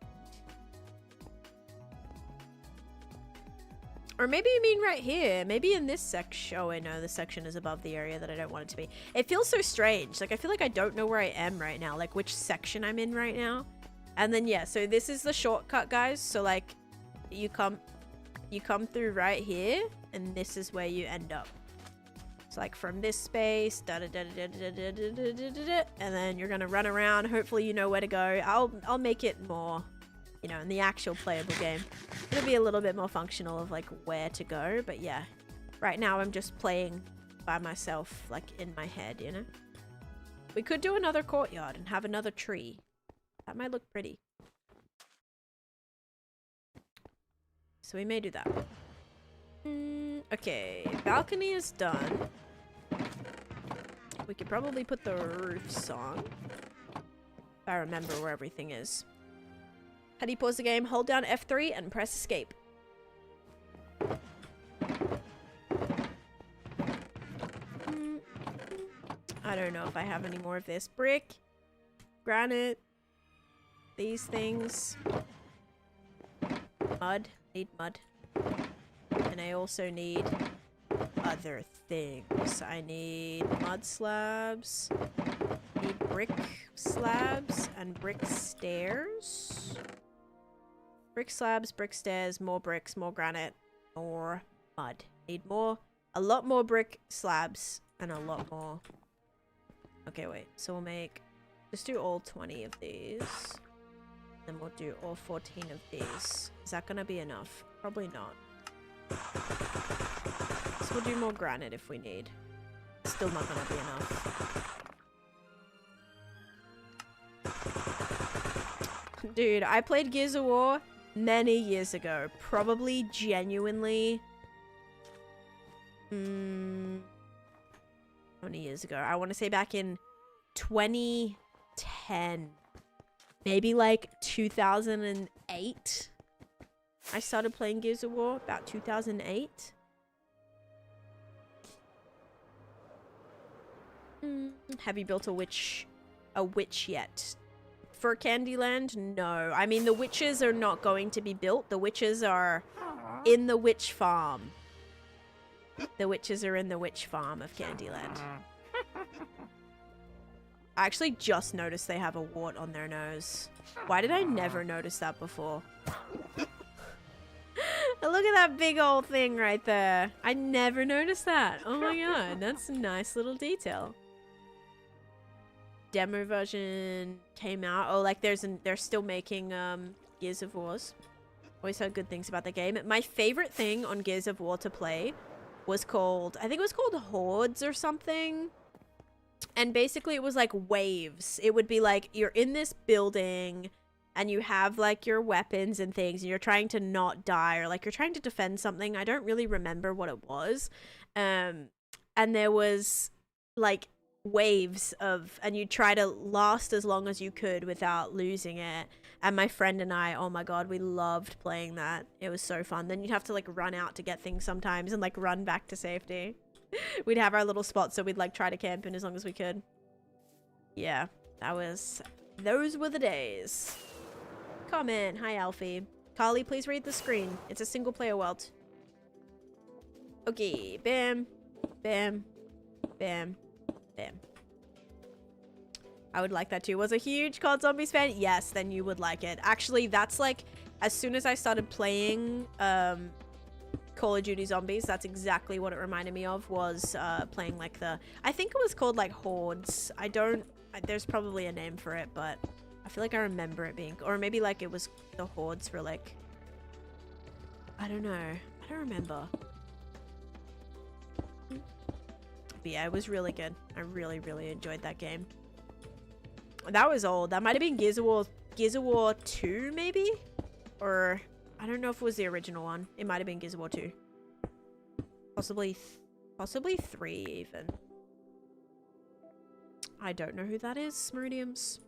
Or maybe you mean right here. Maybe in this section. Oh, wait, no. This section is above the area that I don't want it to be. It feels so strange. Like, I feel like I don't know where I am right now. Like, which section I'm in right now. And then, yeah. So, this is the shortcut, guys. So, like, you come through right here. And this is where you end up. It's like from this space. And then you're going to run around. Hopefully, you know where to go. I'll make it more... You know, in the actual playable game, it'll be a little bit more functional of like where to go. But yeah, right now I'm just playing by myself, like in my head, you know. We could do another courtyard and have another tree. That might look pretty. So we may do that. Okay, balcony is done. We could probably put the roofs on. If I remember where everything is. How do you pause the game? Hold down F3 and press escape. I don't know if I have any more of this. Brick, granite, these things. Mud. Need mud. And I also need other things. I need mud slabs. Need brick slabs and brick stairs. Brick slabs, brick stairs, more bricks, more granite, more mud. Need a lot more brick slabs and a lot more. Okay, wait. So we'll just do all 20 of these. Then we'll do all 14 of these. Is that gonna be enough? Probably not. So we'll do more granite if we need. Still not gonna be enough. Dude, I played Gears of War many years ago. Probably genuinely... how many years ago? I want to say back in 2010. Maybe like 2008. I started playing Gears of War about 2008. Have you built a witch yet? For Candyland, no. I mean, the witches are not going to be built. The witches are in the witch farm. The witches are in the witch farm of Candyland. I actually just noticed they have a wart on their nose. Why did I never notice that before? Look at that big old thing right there. I never noticed that. Oh my god, that's a nice little detail. Demo version came out. Oh, like they're still making Gears of Wars. Always heard good things about the game. My favorite thing on Gears of War to play was called, I think it was called Hordes or something. And basically it was like waves. It would be like you're in this building and you have like your weapons and things and you're trying to not die, or like you're trying to defend something. I don't really remember what it was. And there was like waves of, and you try to last as long as you could without losing it. And my friend and I, oh my god, we loved playing that. It was so fun. Then you'd have to like run out to get things sometimes and like run back to safety. We'd have our little spots, so we'd like try to camp in as long as we could. Yeah, those were the days. Comment. Hi, Alfie. Carly, please read the screen. It's a single player world. Okay, bam, bam, bam, bam. I would like that too. Was a huge COD Zombies fan? Yes, then you would like it. Actually, that's like, as soon as I started playing Call of Duty Zombies, that's exactly what it reminded me of, was playing like I think it was called like Hordes. There's probably a name for it, but I feel like I remember it being, or maybe like it was the Hordes for like, I don't know. I don't remember. But yeah, it was really good. I really, really enjoyed that game. That was old. That might have been Gears of War 2 maybe? Or I don't know if it was the original one. It might have been Gears of War 2. Possibly 3 even. I don't know who that is. Smeridiums.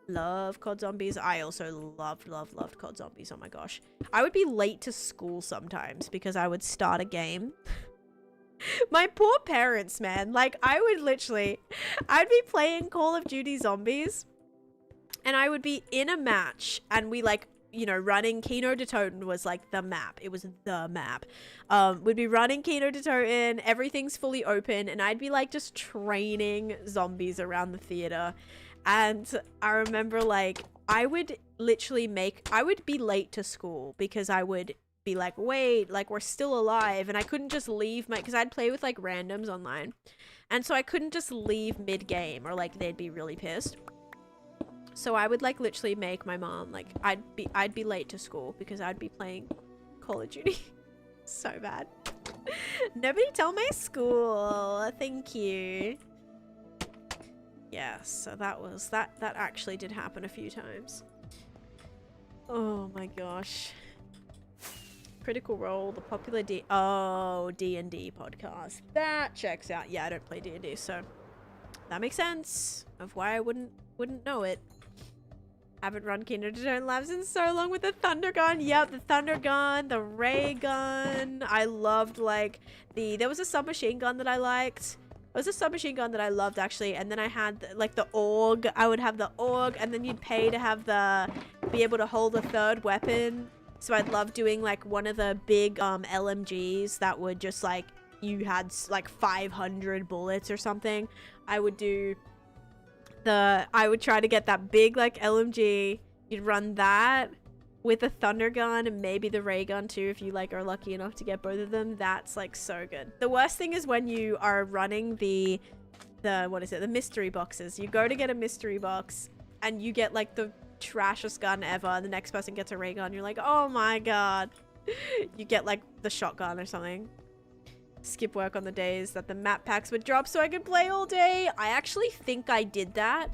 Love COD Zombies. I also loved COD Zombies. Oh my gosh. I would be late to school sometimes because I would start a game. My poor parents, man. Like, I'd be playing Call of Duty Zombies and I would be in a match and we like, you know, running Kino de Toten was like the map. It was the map. We'd be running Kino de Toten, everything's fully open, and I'd be like just training zombies around the theater. And I remember like I would be late to school because I would be like, wait, like we're still alive, and I couldn't just leave because I'd play with like randoms online, and so I couldn't just leave mid-game or like they'd be really pissed. So I would like literally make my mom like I'd be late to school because I'd be playing Call of Duty. So bad. Nobody tell my school. Thank you. Yeah, so that actually did happen a few times. Oh my gosh. Critical Role, the popular D&D podcast. That checks out. Yeah, I don't play D&D, so that makes sense of why I wouldn't know it. Haven't run Kingdom of Stone Labs in so long with the Thunder Gun. Yep, the Thunder Gun, the Ray Gun. I loved like there was a submachine gun that I liked. It was a submachine gun that I loved actually, and then I had like the AUG. I would have the AUG, and then you'd pay to have be able to hold a third weapon. So I'd love doing like one of the big LMGs that would just like you had like 500 bullets or something. I would try to get that big like LMG. You'd run that with a Thunder Gun and maybe the Ray Gun too if you like are lucky enough to get both of them. That's like so good. The worst thing is when you are running the mystery boxes. You go to get a mystery box and you get like the trashiest gun ever, and the next person gets a Ray Gun. You're like, oh my god. You get like the shotgun or something. Skip work on the days that the map packs would drop so I could play all day. I actually think I did that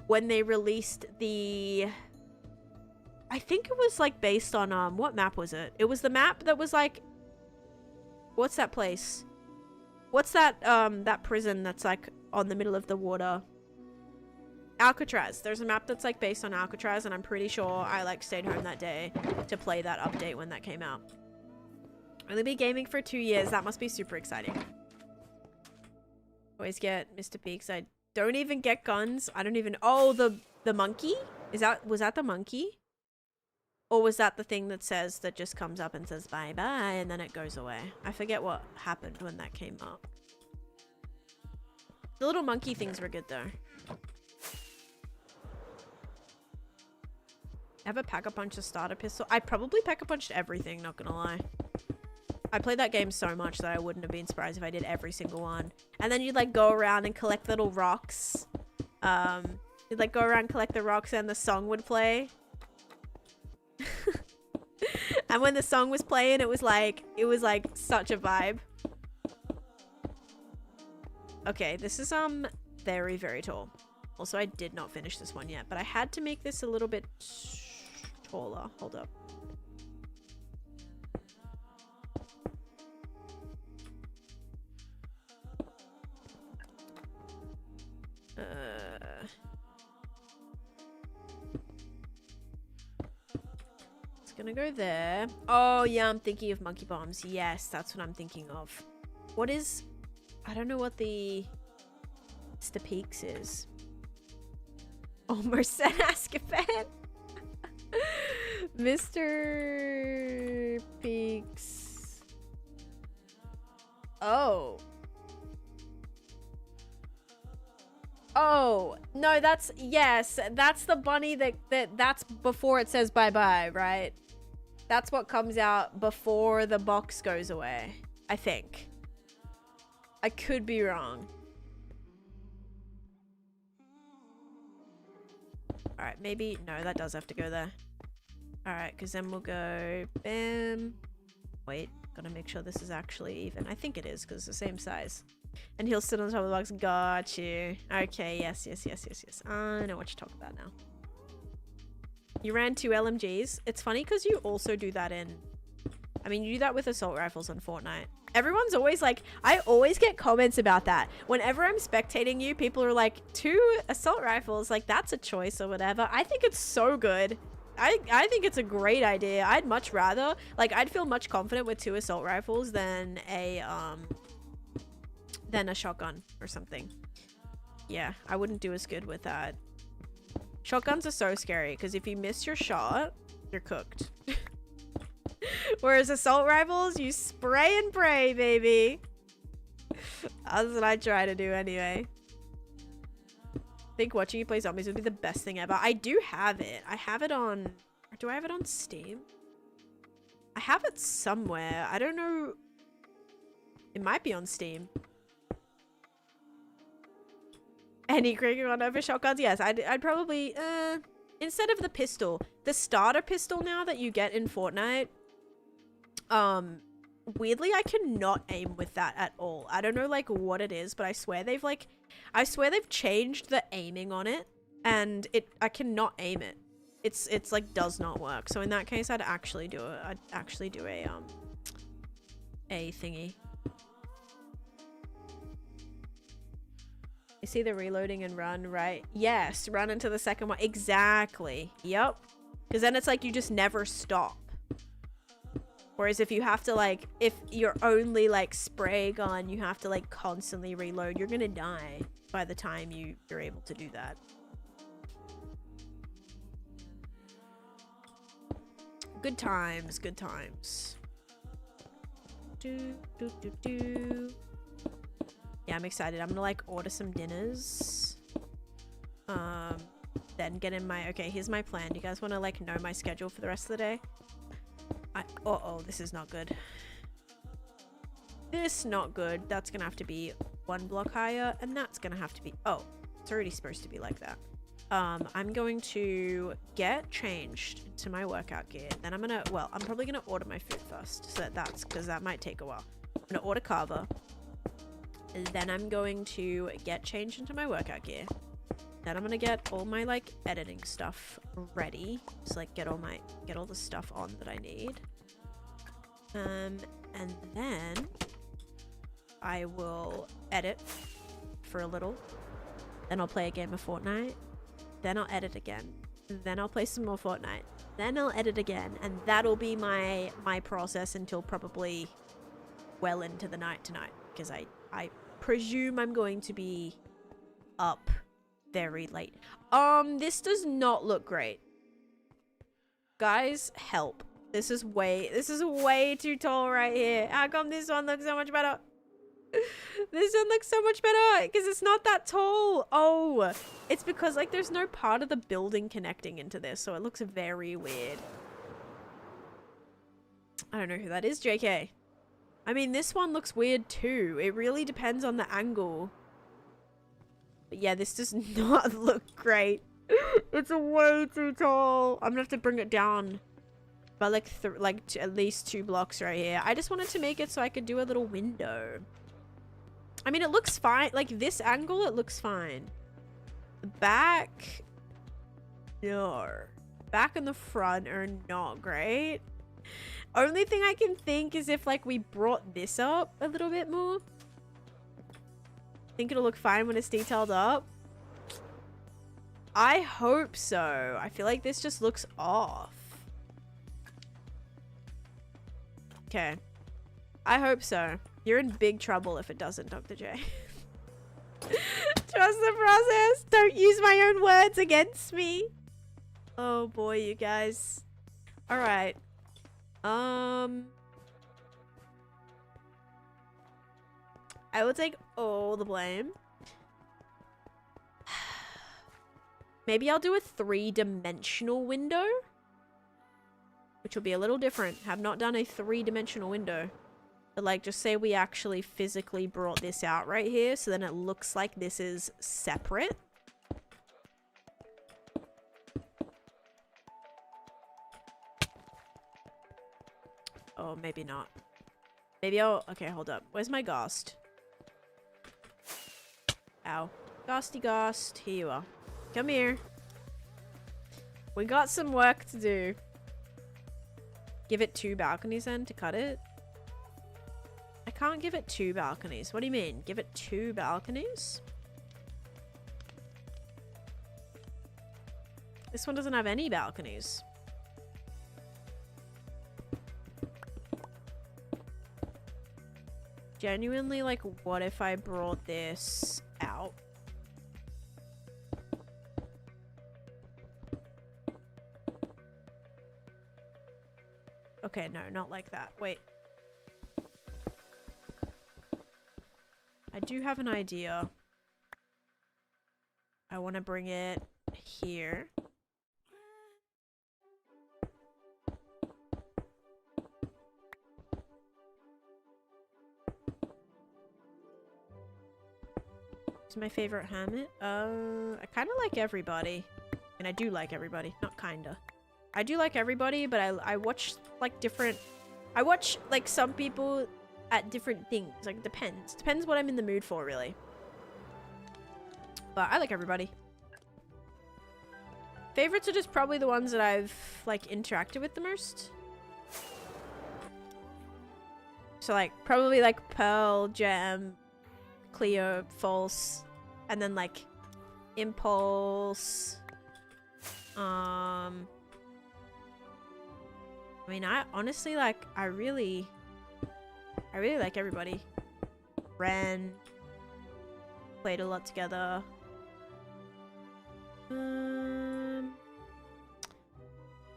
when they released I think it was like based on what map was it? It was the map that was like, what's that place? What's that that prison that's like on the middle of the water? Alcatraz. There's a map that's like based on Alcatraz, and I'm pretty sure I like stayed home that day to play that update when that came out. Only been gaming for 2 years. That must be super exciting. Always get Mr. Peaks. I don't even get guns. I don't even... Oh, the monkey? Was that the monkey? Or was that the thing that just comes up and says bye-bye and then it goes away? I forget what happened when that came up. The little monkey things were good though. Ever pack a punch a starter pistol? I probably pack a punched everything, not gonna lie. I played that game so much that I wouldn't have been surprised if I did every single one. And then you'd like go around and collect little rocks. You'd like go around, collect the rocks, and the song would play. And when the song was playing, it was like such a vibe. Okay, this is very, very tall. Also, I did not finish this one yet, but I had to make this a little bit taller. Hold up. It's gonna go there. Oh yeah, I'm thinking of monkey bombs. Yes, that's what I'm thinking of. What is... I don't know what the Mr. Peaks is. Almost said Azkaban. Mr. Peaks. Oh. Oh, no, that's... Yes, that's the bunny that's before it says bye-bye, right? That's what comes out before the box goes away, I think. I could be wrong. Alright, maybe... No, that does have to go there. Alright, because then we'll go... Bam. Wait, gotta make sure this is actually even. I think it is, because it's the same size. And he'll sit on top of the box. Got you. Okay, yes. I know what you're talking about now. You ran 2 LMGs. It's funny because you also do that in... I mean, you do that with assault rifles on Fortnite. Everyone's always like, I always get comments about that. Whenever I'm spectating you, people are like, 2 assault rifles, like that's a choice or whatever. I think it's so good. I think it's a great idea. I'd much rather, like, I'd feel much confident with 2 assault rifles than a shotgun or something. Yeah, I wouldn't do as good with that. Shotguns are so scary because if you miss your shot, you're cooked. Whereas assault rifles, you spray and pray, baby. That's what I try to do anyway. I think watching you play zombies would be the best thing ever. I do have it. I have it on... Do I have it on Steam? I have it somewhere. I don't know. It might be on Steam. Any cricket on over shotguns? Yes, I'd probably... instead of the pistol. The starter pistol now that you get in Fortnite... weirdly, I cannot aim with that at all. I don't know, like, what it is, but I swear they've, like... I swear they've changed the aiming on it, and I cannot aim it. It's like, does not work. So in that case, I'd actually do it. I'd actually do a thingy. You see the reloading and run, right? Yes, run into the second one. Exactly. Yep. Because then it's like you just never stop. Whereas if you have to, like, if you're only, like, spray gun, you have to, like, constantly reload, you're gonna die by the time you're able to do that. Good times, good times. Yeah, I'm excited. I'm gonna, like, order some dinners. Then get in my... Okay, here's my plan. Do you guys want to, like, know my schedule for the rest of the day? Uh-oh, this is not good. This not good. That's gonna have to be 1 block higher, and that's gonna have to be... Oh, it's already supposed to be like that. I'm going to get changed to my workout gear. Then I'm gonna... Well, I'm probably gonna order my food first, so that's... Because that might take a while. I'm gonna order carver. And then I'm going to get changed into my workout gear. Then I'm gonna get all my, like, editing stuff ready. Just, like, get all the stuff on that I need. And then I will edit for a little. Then I'll play a game of Fortnite. Then I'll edit again. Then I'll play some more Fortnite. Then I'll edit again. And that'll be my process until probably well into the night tonight. Because I presume I'm going to be up very late. This does not look great. Guys, help. This is way too tall right here. How come this one looks so much better? This one looks so much better because it's not that tall. Oh, it's because, like, there's no part of the building connecting into this, so it looks very weird. I don't know who that is, JK. I mean, this one looks weird too. It really depends on the angle. But yeah, this does not look great. It's way too tall. I'm gonna have to bring it down by like at least 2 blocks right here. I just wanted to make it so I could do a little window. I mean, it looks fine. Like, this angle, it looks fine. The back... No. Back and the front are not great. Only thing I can think is if, like, we brought this up a little bit more. Think it'll look fine when it's detailed up. I hope so. I feel like this just looks off. Okay. I hope so. You're in big trouble if it doesn't, Dr. J. Trust the process. Don't use my own words against me. Oh boy, you guys. All right. I will take all the blame. Maybe I'll do a 3-dimensional window, which will be a little different. Have not done a 3-dimensional window. But, like, just say we actually physically brought this out right here, so then it looks like this is separate. Oh, maybe not. Maybe I'll... Okay, hold up. Where's my Ghost? Ow. Ghosty Ghost. Here you are. Come here. We got some work to do. Give it 2 balconies then to cut it? I can't give it 2 balconies. What do you mean? Give it 2 balconies? This one doesn't have any balconies. Genuinely, like, what if I brought this out? Okay, no, not like that. Wait. I do have an idea. I want to bring it here. It's my favorite Hamlet. I kind of like everybody. And I do like everybody. Not kinda. I do like everybody, but I watch like different... I watch like some people at different things. Like, depends. Depends what I'm in the mood for, really. But I like everybody. Favorites are just probably the ones that I've like interacted with the most. So like probably like Pearl, Gem, Cleo, False, and then like Impulse. I mean, I honestly like, I really like everybody. Ren, played a lot together.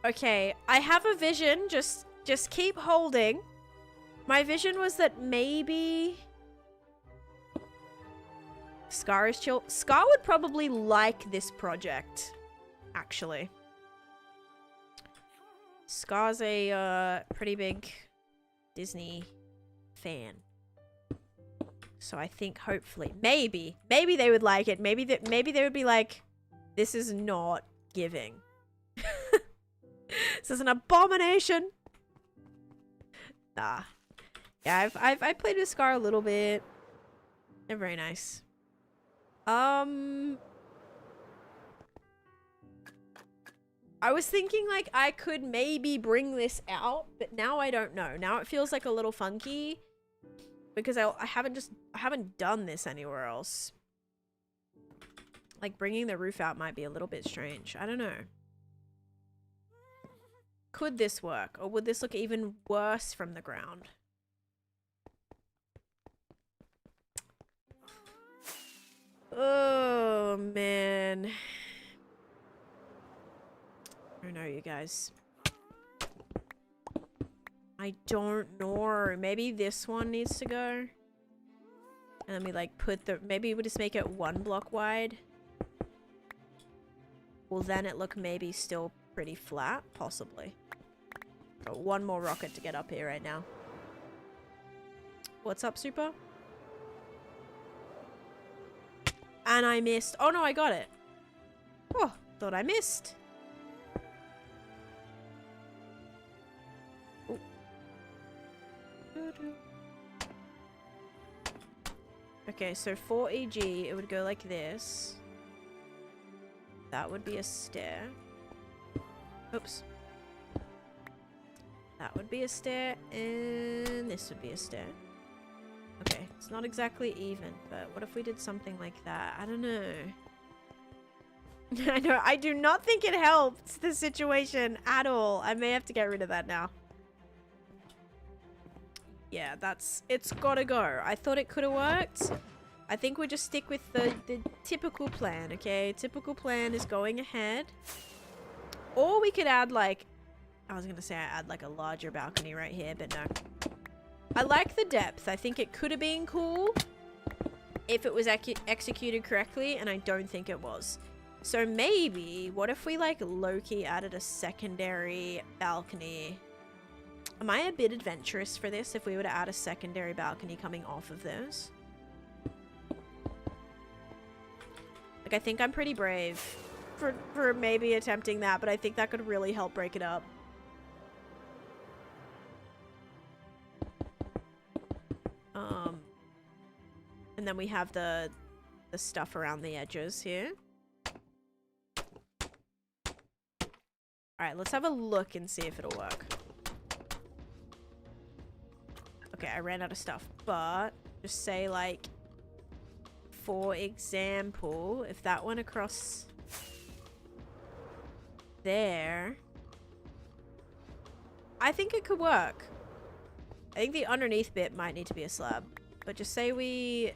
Okay, I have a vision. Just keep holding. My vision was that maybe Scar is chill. Scar would probably like this project, actually. Scar's a pretty big Disney fan. So I think hopefully, maybe they would like it. Maybe they would be like, this is not giving. This is an abomination. Nah. Yeah, I've played with Scar a little bit. They're very nice. I was thinking like I could maybe bring this out, but now I don't know. Now it feels like a little funky because I haven't done this anywhere else. Like bringing the roof out might be a little bit strange. I don't know. Could this work, or would this look even worse from the ground? Oh man. I don't know, you guys. I don't know. Maybe this one needs to go. And then we like put the... Maybe we just make it 1 block wide. Will then it look maybe still pretty flat? Possibly. Got 1 more rocket to get up here right now. What's up, Super? And I missed. Oh no, I got it. Oh, thought I missed. Okay, so for EG, it would go like this. That would be a stair. Oops. That would be a stair, and this would be a stair. Okay, it's not exactly even, but what if we did something like that? I don't know. I know, I do not think it helped the situation at all. I may have to get rid of that now. Yeah, it's gotta go. I thought it could have worked. I think we just stick with the typical plan, okay? Typical plan is going ahead. Or we could add like, I was gonna say I add like a larger balcony right here, but no. I like the depth. I think it could have been cool if it was executed correctly, and I don't think it was. So maybe, what if we like low-key added a secondary balcony? Am I a bit adventurous for this if we were to add a secondary balcony coming off of this? Like, I think I'm pretty brave for maybe attempting that, but I think that could really help break it up. And then we have the stuff around the edges here. Alright, let's have a look and see if it'll work. Okay, I ran out of stuff, but just say like, for example, if that went across there, I think it could work. I think the underneath bit might need to be a slab, but just say we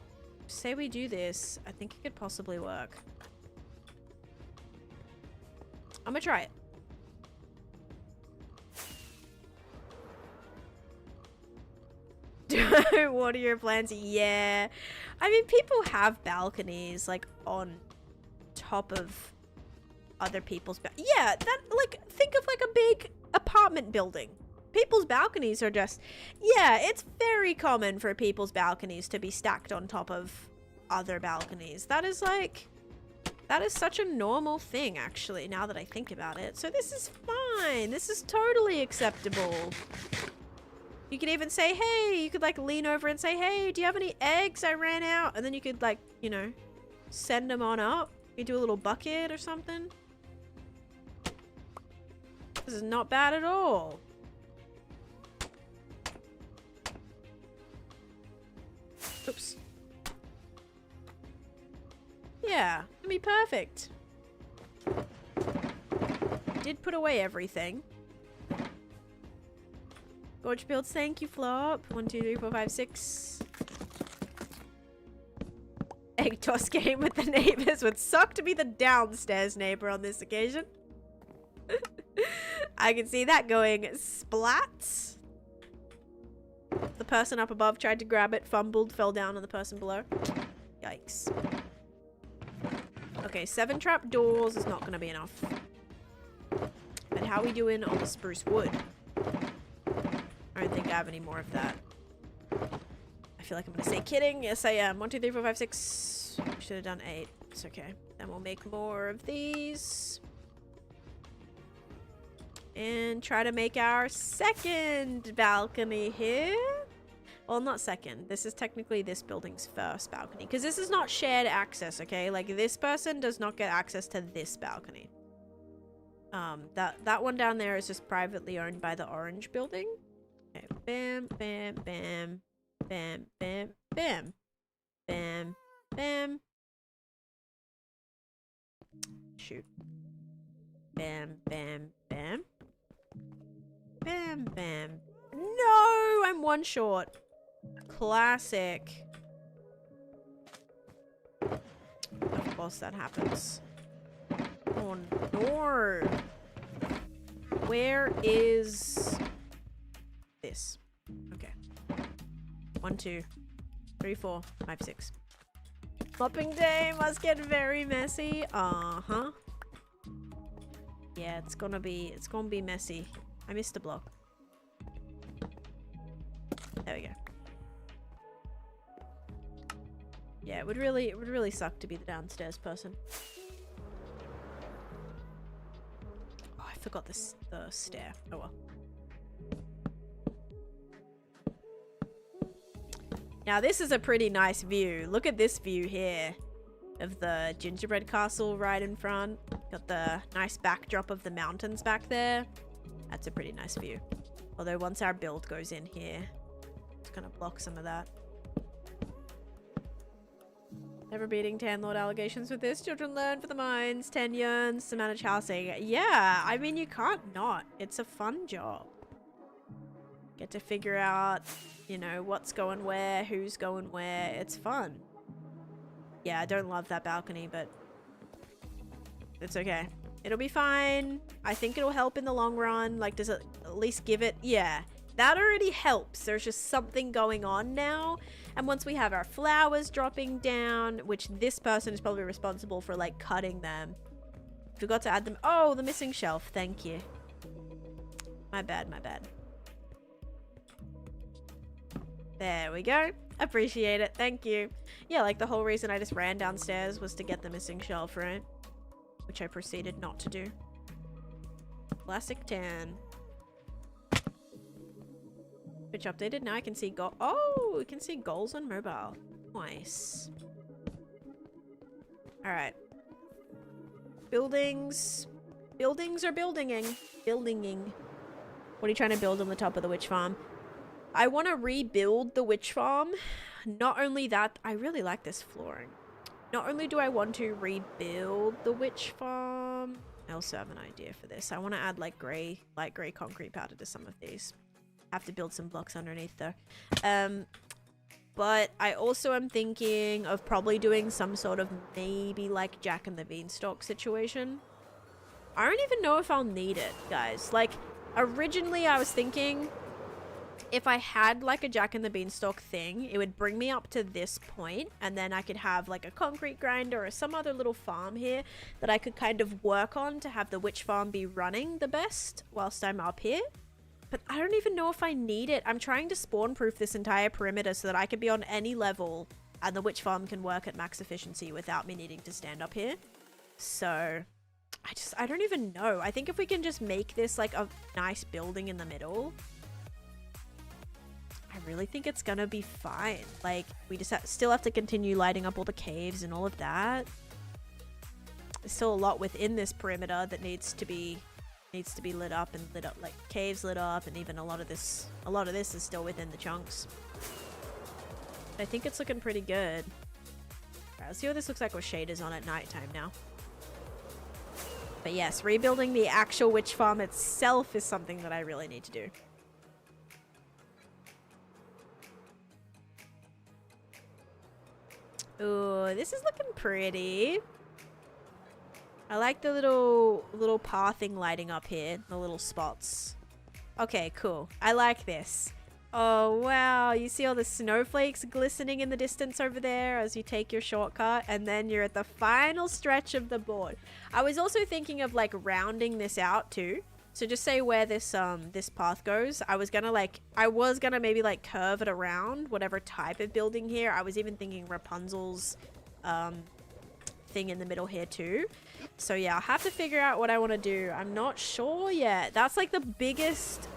do this. I think it could possibly work. I'm gonna try it. What are your plans? Yeah. I mean, people have balconies, like, on top of other people's yeah, that, like, think of, like, a big apartment building. People's balconies are just... Yeah, it's very common for people's balconies to be stacked on top of other balconies. That is, like... That is such a normal thing, actually, now that I think about it. So this is fine. This is totally acceptable. You could even say, hey, you could like lean over and say, hey, do you have any eggs? I ran out. And then you could like, you know, send them on up. You do a little bucket or something. This is not bad at all. Oops. Yeah, it'll be perfect. Did put away everything. Gorge builds, thank you, Flop. 1, 2, 3, 4, 5, 6. Egg toss game with the neighbors. Would suck to be the downstairs neighbor on this occasion. I can see that going splat. The person up above tried to grab it, fumbled, fell down on the person below. Yikes. Okay, 7 trap doors is not going to be enough. But how are we doing on the spruce wood? I don't think I have any more of that. I feel like I'm going to say kidding. Yes, I am. 1, 2, 3, 4, 5, 6. Should have done 8. It's okay. Then we'll make more of these. And try to make our second balcony here. Well, not second. This is technically this building's first balcony. Because this is not shared access, okay? Like, this person does not get access to this balcony. That one down there is just privately owned by the orange building. Okay, bam, bam, bam. Bam, bam, bam. Bam, bam. Shoot. Bam, bam, bam. Bam, bam. No! I'm one short. Classic. Of course that happens. Oh no. Where is this? Okay. 1, 2, 3, 4, 5, 6. Mopping day must get very messy. Uh-huh. Yeah, it's gonna be messy. I missed a block. There we go. Yeah, it would really suck to be the downstairs person. Oh, I forgot the stair. Oh well. Now this is a pretty nice view. Look at this view here of the gingerbread castle right in front. Got the nice backdrop of the mountains back there. That's a pretty nice view. Although once our build goes in here, it's gonna block some of that. Never beating 10 Lord allegations with this. Children learn for the mines. 10 yearns to manage housing. Yeah, I mean, you can't not. It's a fun job. Get to figure out, you know, what's going where, who's going where. It's fun. Yeah, I don't love that balcony, but it's okay. It'll be fine. I think it'll help in the long run. Like, does it at least give it? Yeah, that already helps. There's just something going on now. And once we have our flowers dropping down, which this person is probably responsible for, like, cutting them. Forgot to add them. Oh, the missing shelf. Thank you. My bad, my bad. There we go. Appreciate it. Thank you. Yeah, like the whole reason I just ran downstairs was to get the missing shelf, right? Which I proceeded not to do. Classic 10. Which updated. Now I can see oh, we can see goals on mobile. Nice. Alright. Buildings. Buildings are buildinging. Buildinging. What are you trying to build on the top of the witch farm? I want to rebuild the witch farm. Not only that, I really like this flooring. Not only do I want to rebuild the witch farm, I also have an idea for this. I want to add like light grey concrete powder to some of these. Have to build some blocks underneath though. But I also am thinking of probably doing some sort of maybe like Jack and the Beanstalk situation. I don't even know if I'll need it, guys. Like, originally I was thinking if I had like a Jack and the Beanstalk thing, it would bring me up to this point, and then I could have like a concrete grinder or some other little farm here that I could kind of work on to have the witch farm be running the best whilst I'm up here. But I don't even know if I need it. I'm trying to spawn proof this entire perimeter so that I could be on any level and the witch farm can work at max efficiency without me needing to stand up here. So I don't even know. I think if we can just make this like a nice building in the middle, I really think it's gonna be fine. Like, we just still have to continue lighting up all the caves and all of that. There's still a lot within this perimeter that needs to be lit up, like caves lit up, and even a lot of this is still within the chunks. But I think it's looking pretty good. Alright, let's see what this looks like with shaders on at nighttime now. But yes, rebuilding the actual witch farm itself is something that I really need to do. Ooh, this is looking pretty. I like the little pathing lighting up here, the little spots. Okay, cool. I like this. Oh, wow. You see all the snowflakes glistening in the distance over there as you take your shortcut, and then you're at the final stretch of the board. I was also thinking of like rounding this out too. So just say where this this path goes. I was gonna maybe like curve it around whatever type of building here. I was even thinking Rapunzel's thing in the middle here too. So yeah, I'll have to figure out what I want to do. I'm not sure yet. That's like the biggest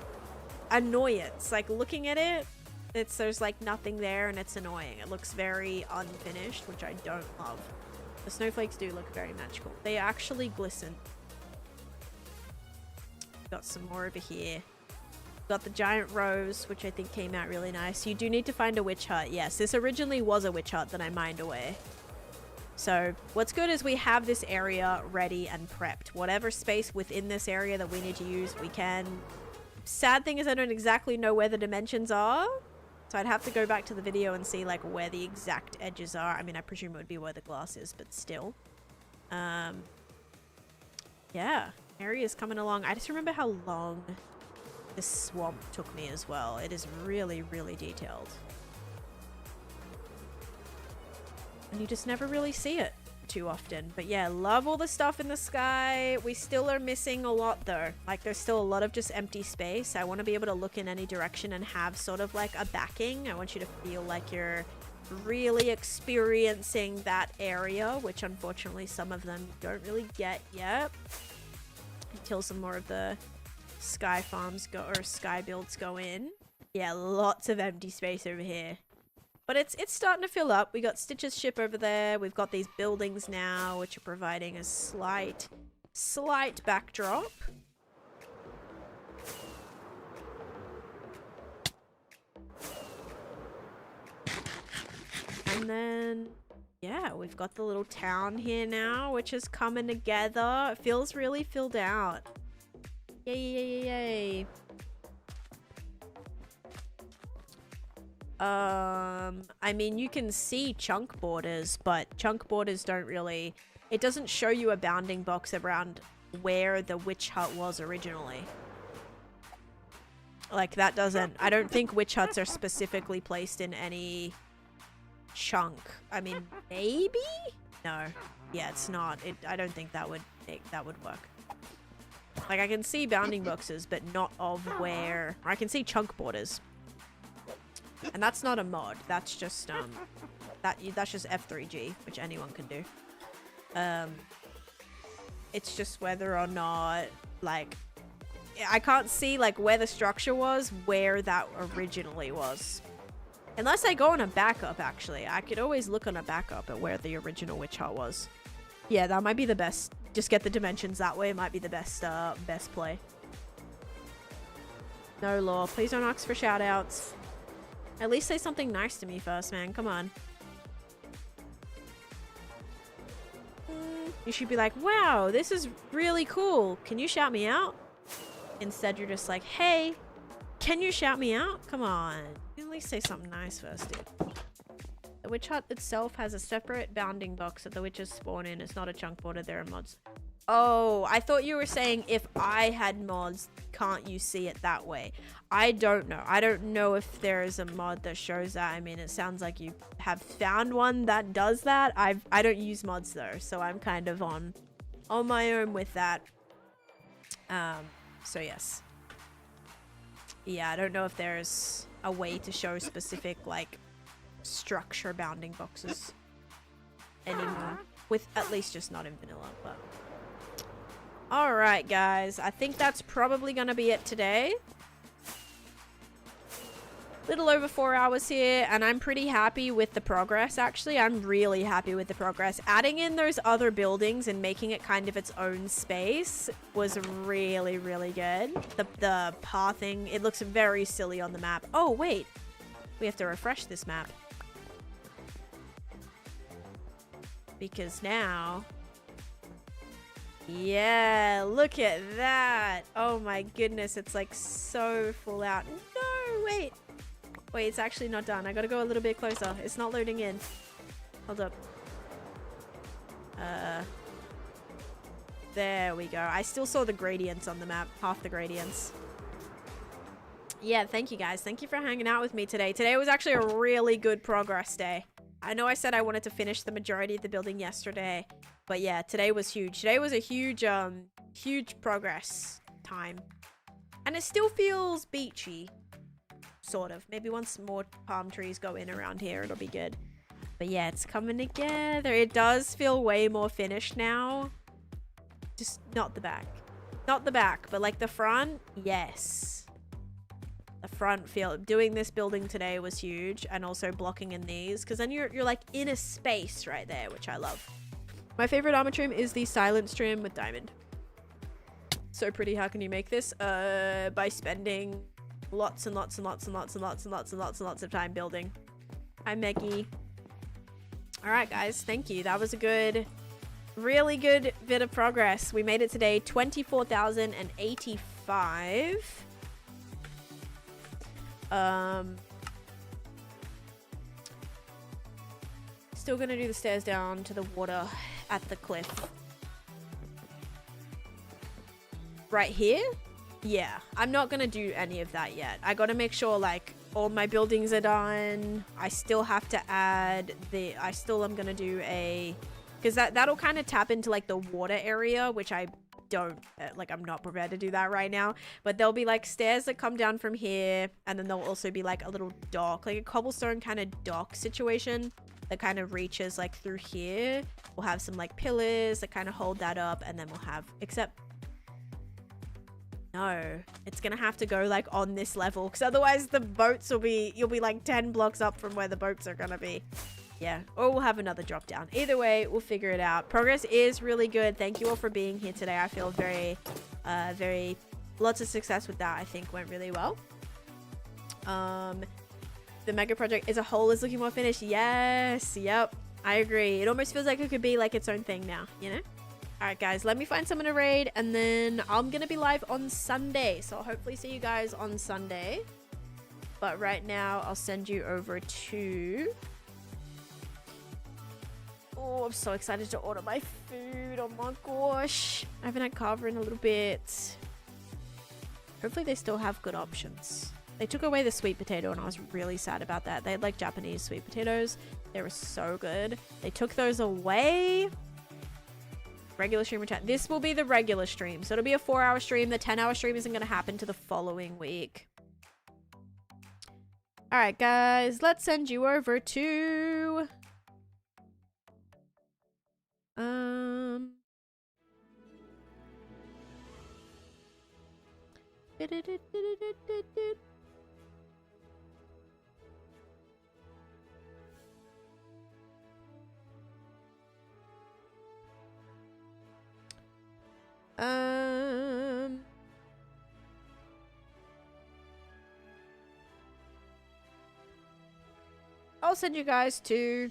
annoyance. Like, looking at it, there's like nothing there and it's annoying. It looks very unfinished, which I don't love. The snowflakes do look very magical. They actually glisten. Got some more over here. Got the giant rose, which I think came out really nice. You do need to find a witch hut. Yes, this originally was a witch hut that I mined away. So what's good is we have this area ready and prepped. Whatever space within this area that we need to use, we can. Sad thing is I don't exactly know where the dimensions are. So I'd have to go back to the video and see like where the exact edges are. I mean, I presume it would be where the glass is, but still. Yeah, area's coming along. I just remember how long this swamp took me as well. It is really, really detailed. And you just never really see it too often. But yeah, love all the stuff in the sky. We still are missing a lot though. Like, there's still a lot of just empty space. I want to be able to look in any direction and have sort of like a backing. I want you to feel like you're really experiencing that area, which unfortunately some of them don't really get yet until some more of the sky farms go, or sky builds go in. Yeah, lots of empty space over here. But it's starting to fill up. We got Stitch's ship over there. We've got these buildings now, which are providing a slight backdrop. And then, yeah, we've got the little town here now, which is coming together. It feels really filled out. Yay, yay, yay, yay. I mean, you can see chunk borders, but chunk borders don't really... It doesn't show you a bounding box around where the witch hut was originally. Like, that doesn't... I don't think witch huts are specifically placed in any chunk. I mean, maybe? No. Yeah, it's not. I don't think that would work. Like, I can see bounding boxes, but not of where... I can see chunk borders. And that's not a mod. That's just that's just F3G, which anyone can do. It's just whether or not, like, I can't see like where the structure was, where that originally was. Unless I go on a backup, actually. I could always look on a backup at where the original witch hut was. Yeah, that might be the best. Just get the dimensions that way. It might be the best play. No law. Please don't ask for shoutouts. At least say something nice to me first, man. Come on. You should be like, wow, this is really cool. Can you shout me out? Instead, you're just like, hey, can you shout me out? Come on. At least say something nice first, dude. The witch hut itself has a separate bounding box that the witches spawn in. It's not a chunk border. There are mods. Oh, I thought you were saying if I had mods, can't you see it that way? I don't know. I don't know if there is a mod that shows that. I mean, it sounds like you have found one that does that. I don't use mods though, so I'm kind of on my own with that. So yes. Yeah, I don't know if there's a way to show specific like structure bounding boxes anymore. With at least just not in vanilla, but alright guys, I think that's probably gonna be it today. Little over 4 hours here, and I'm pretty happy with the progress. Actually, I'm really happy with the progress. Adding in those other buildings and making it kind of its own space was really, really good. The pathing, it looks very silly on the map. Oh wait, we have to refresh this map. Because now, yeah, look at that. Oh my goodness, it's like so full out. No, wait, it's actually not done. I gotta go a little bit closer. It's not loading in. Hold up. There we go. I still saw the gradients on the map, half the gradients. Yeah, thank you guys. Thank you for hanging out with me today. Today was actually a really good progress day. I know I said I wanted to finish the majority of the building yesterday, but yeah, today was huge. Today was a huge, huge progress time. And it still feels beachy, sort of. Maybe once more palm trees go in around here, it'll be good. But yeah, it's coming together. It does feel way more finished now. Just not the back. Not the back, but like the front, yes. The front feel doing this building today was huge, and also blocking in these, because then you're like in a space right there, which I love. My favorite armor trim is the silence trim with diamond. So pretty. How can you make this? By spending lots and lots and lots and lots and lots and lots and lots and lots of time building. Hi Meggie. All right guys, thank you. That was a good, really good bit of progress. We made it today. 24,085. Still gonna do the stairs down to the water at the cliff. Right here? Yeah, I'm not gonna do any of that yet. I gotta make sure like all my buildings are done. I still have to add the, I still am gonna do a, because that'll kind of tap into like the water area, which I don't like. I'm not prepared to do that right now, but there'll be like stairs that come down from here, and then there'll also be like a little dock, like a cobblestone kind of dock situation that kind of reaches like through here. We'll have some like pillars that kind of hold that up, and then we'll have, except no, it's gonna have to go like on this level, because otherwise the boats will be, you'll be like 10 blocks up from where the boats are gonna be. Yeah, or we'll have another drop down. Either way, we'll figure it out. Progress is really good. Thank you all for being here today. I feel very, lots of success with that. I think went really well. The mega project as a whole is looking more finished. Yes, yep, I agree. It almost feels like it could be like its own thing now, you know? All right, guys, let me find someone to raid, and then I'm gonna be live on Sunday. So I'll hopefully see you guys on Sunday. But right now, I'll send you over to... Oh, I'm so excited to order my food. Oh my gosh. I haven't had kava in a little bit. Hopefully they still have good options. They took away the sweet potato, and I was really sad about that. They had like Japanese sweet potatoes. They were so good. They took those away. Regular stream return. This will be the regular stream. So it'll be a 4-hour stream. The 10-hour stream isn't going to happen to the following week. All right, guys. Let's send you over to... I'll send you guys to...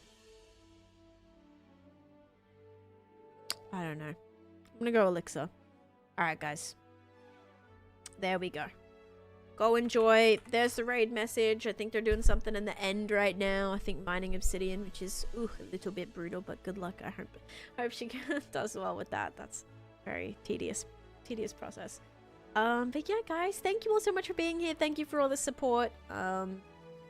I don't know. I'm gonna go elixir. Alright, guys. There we go. Go enjoy. There's the raid message. I think they're doing something in the end right now. I think mining obsidian, which is a little bit brutal, but good luck. I hope she does well with that. That's very tedious process. But yeah, guys, thank you all so much for being here. Thank you for all the support.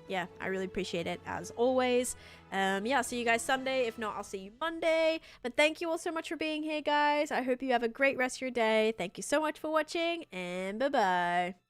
Yeah, I really appreciate it as always. Yeah, I'll see you guys Sunday. If not, I'll see you Monday. But thank you all so much for being here, guys. I hope you have a great rest of your day. Thank you so much for watching, and bye-bye.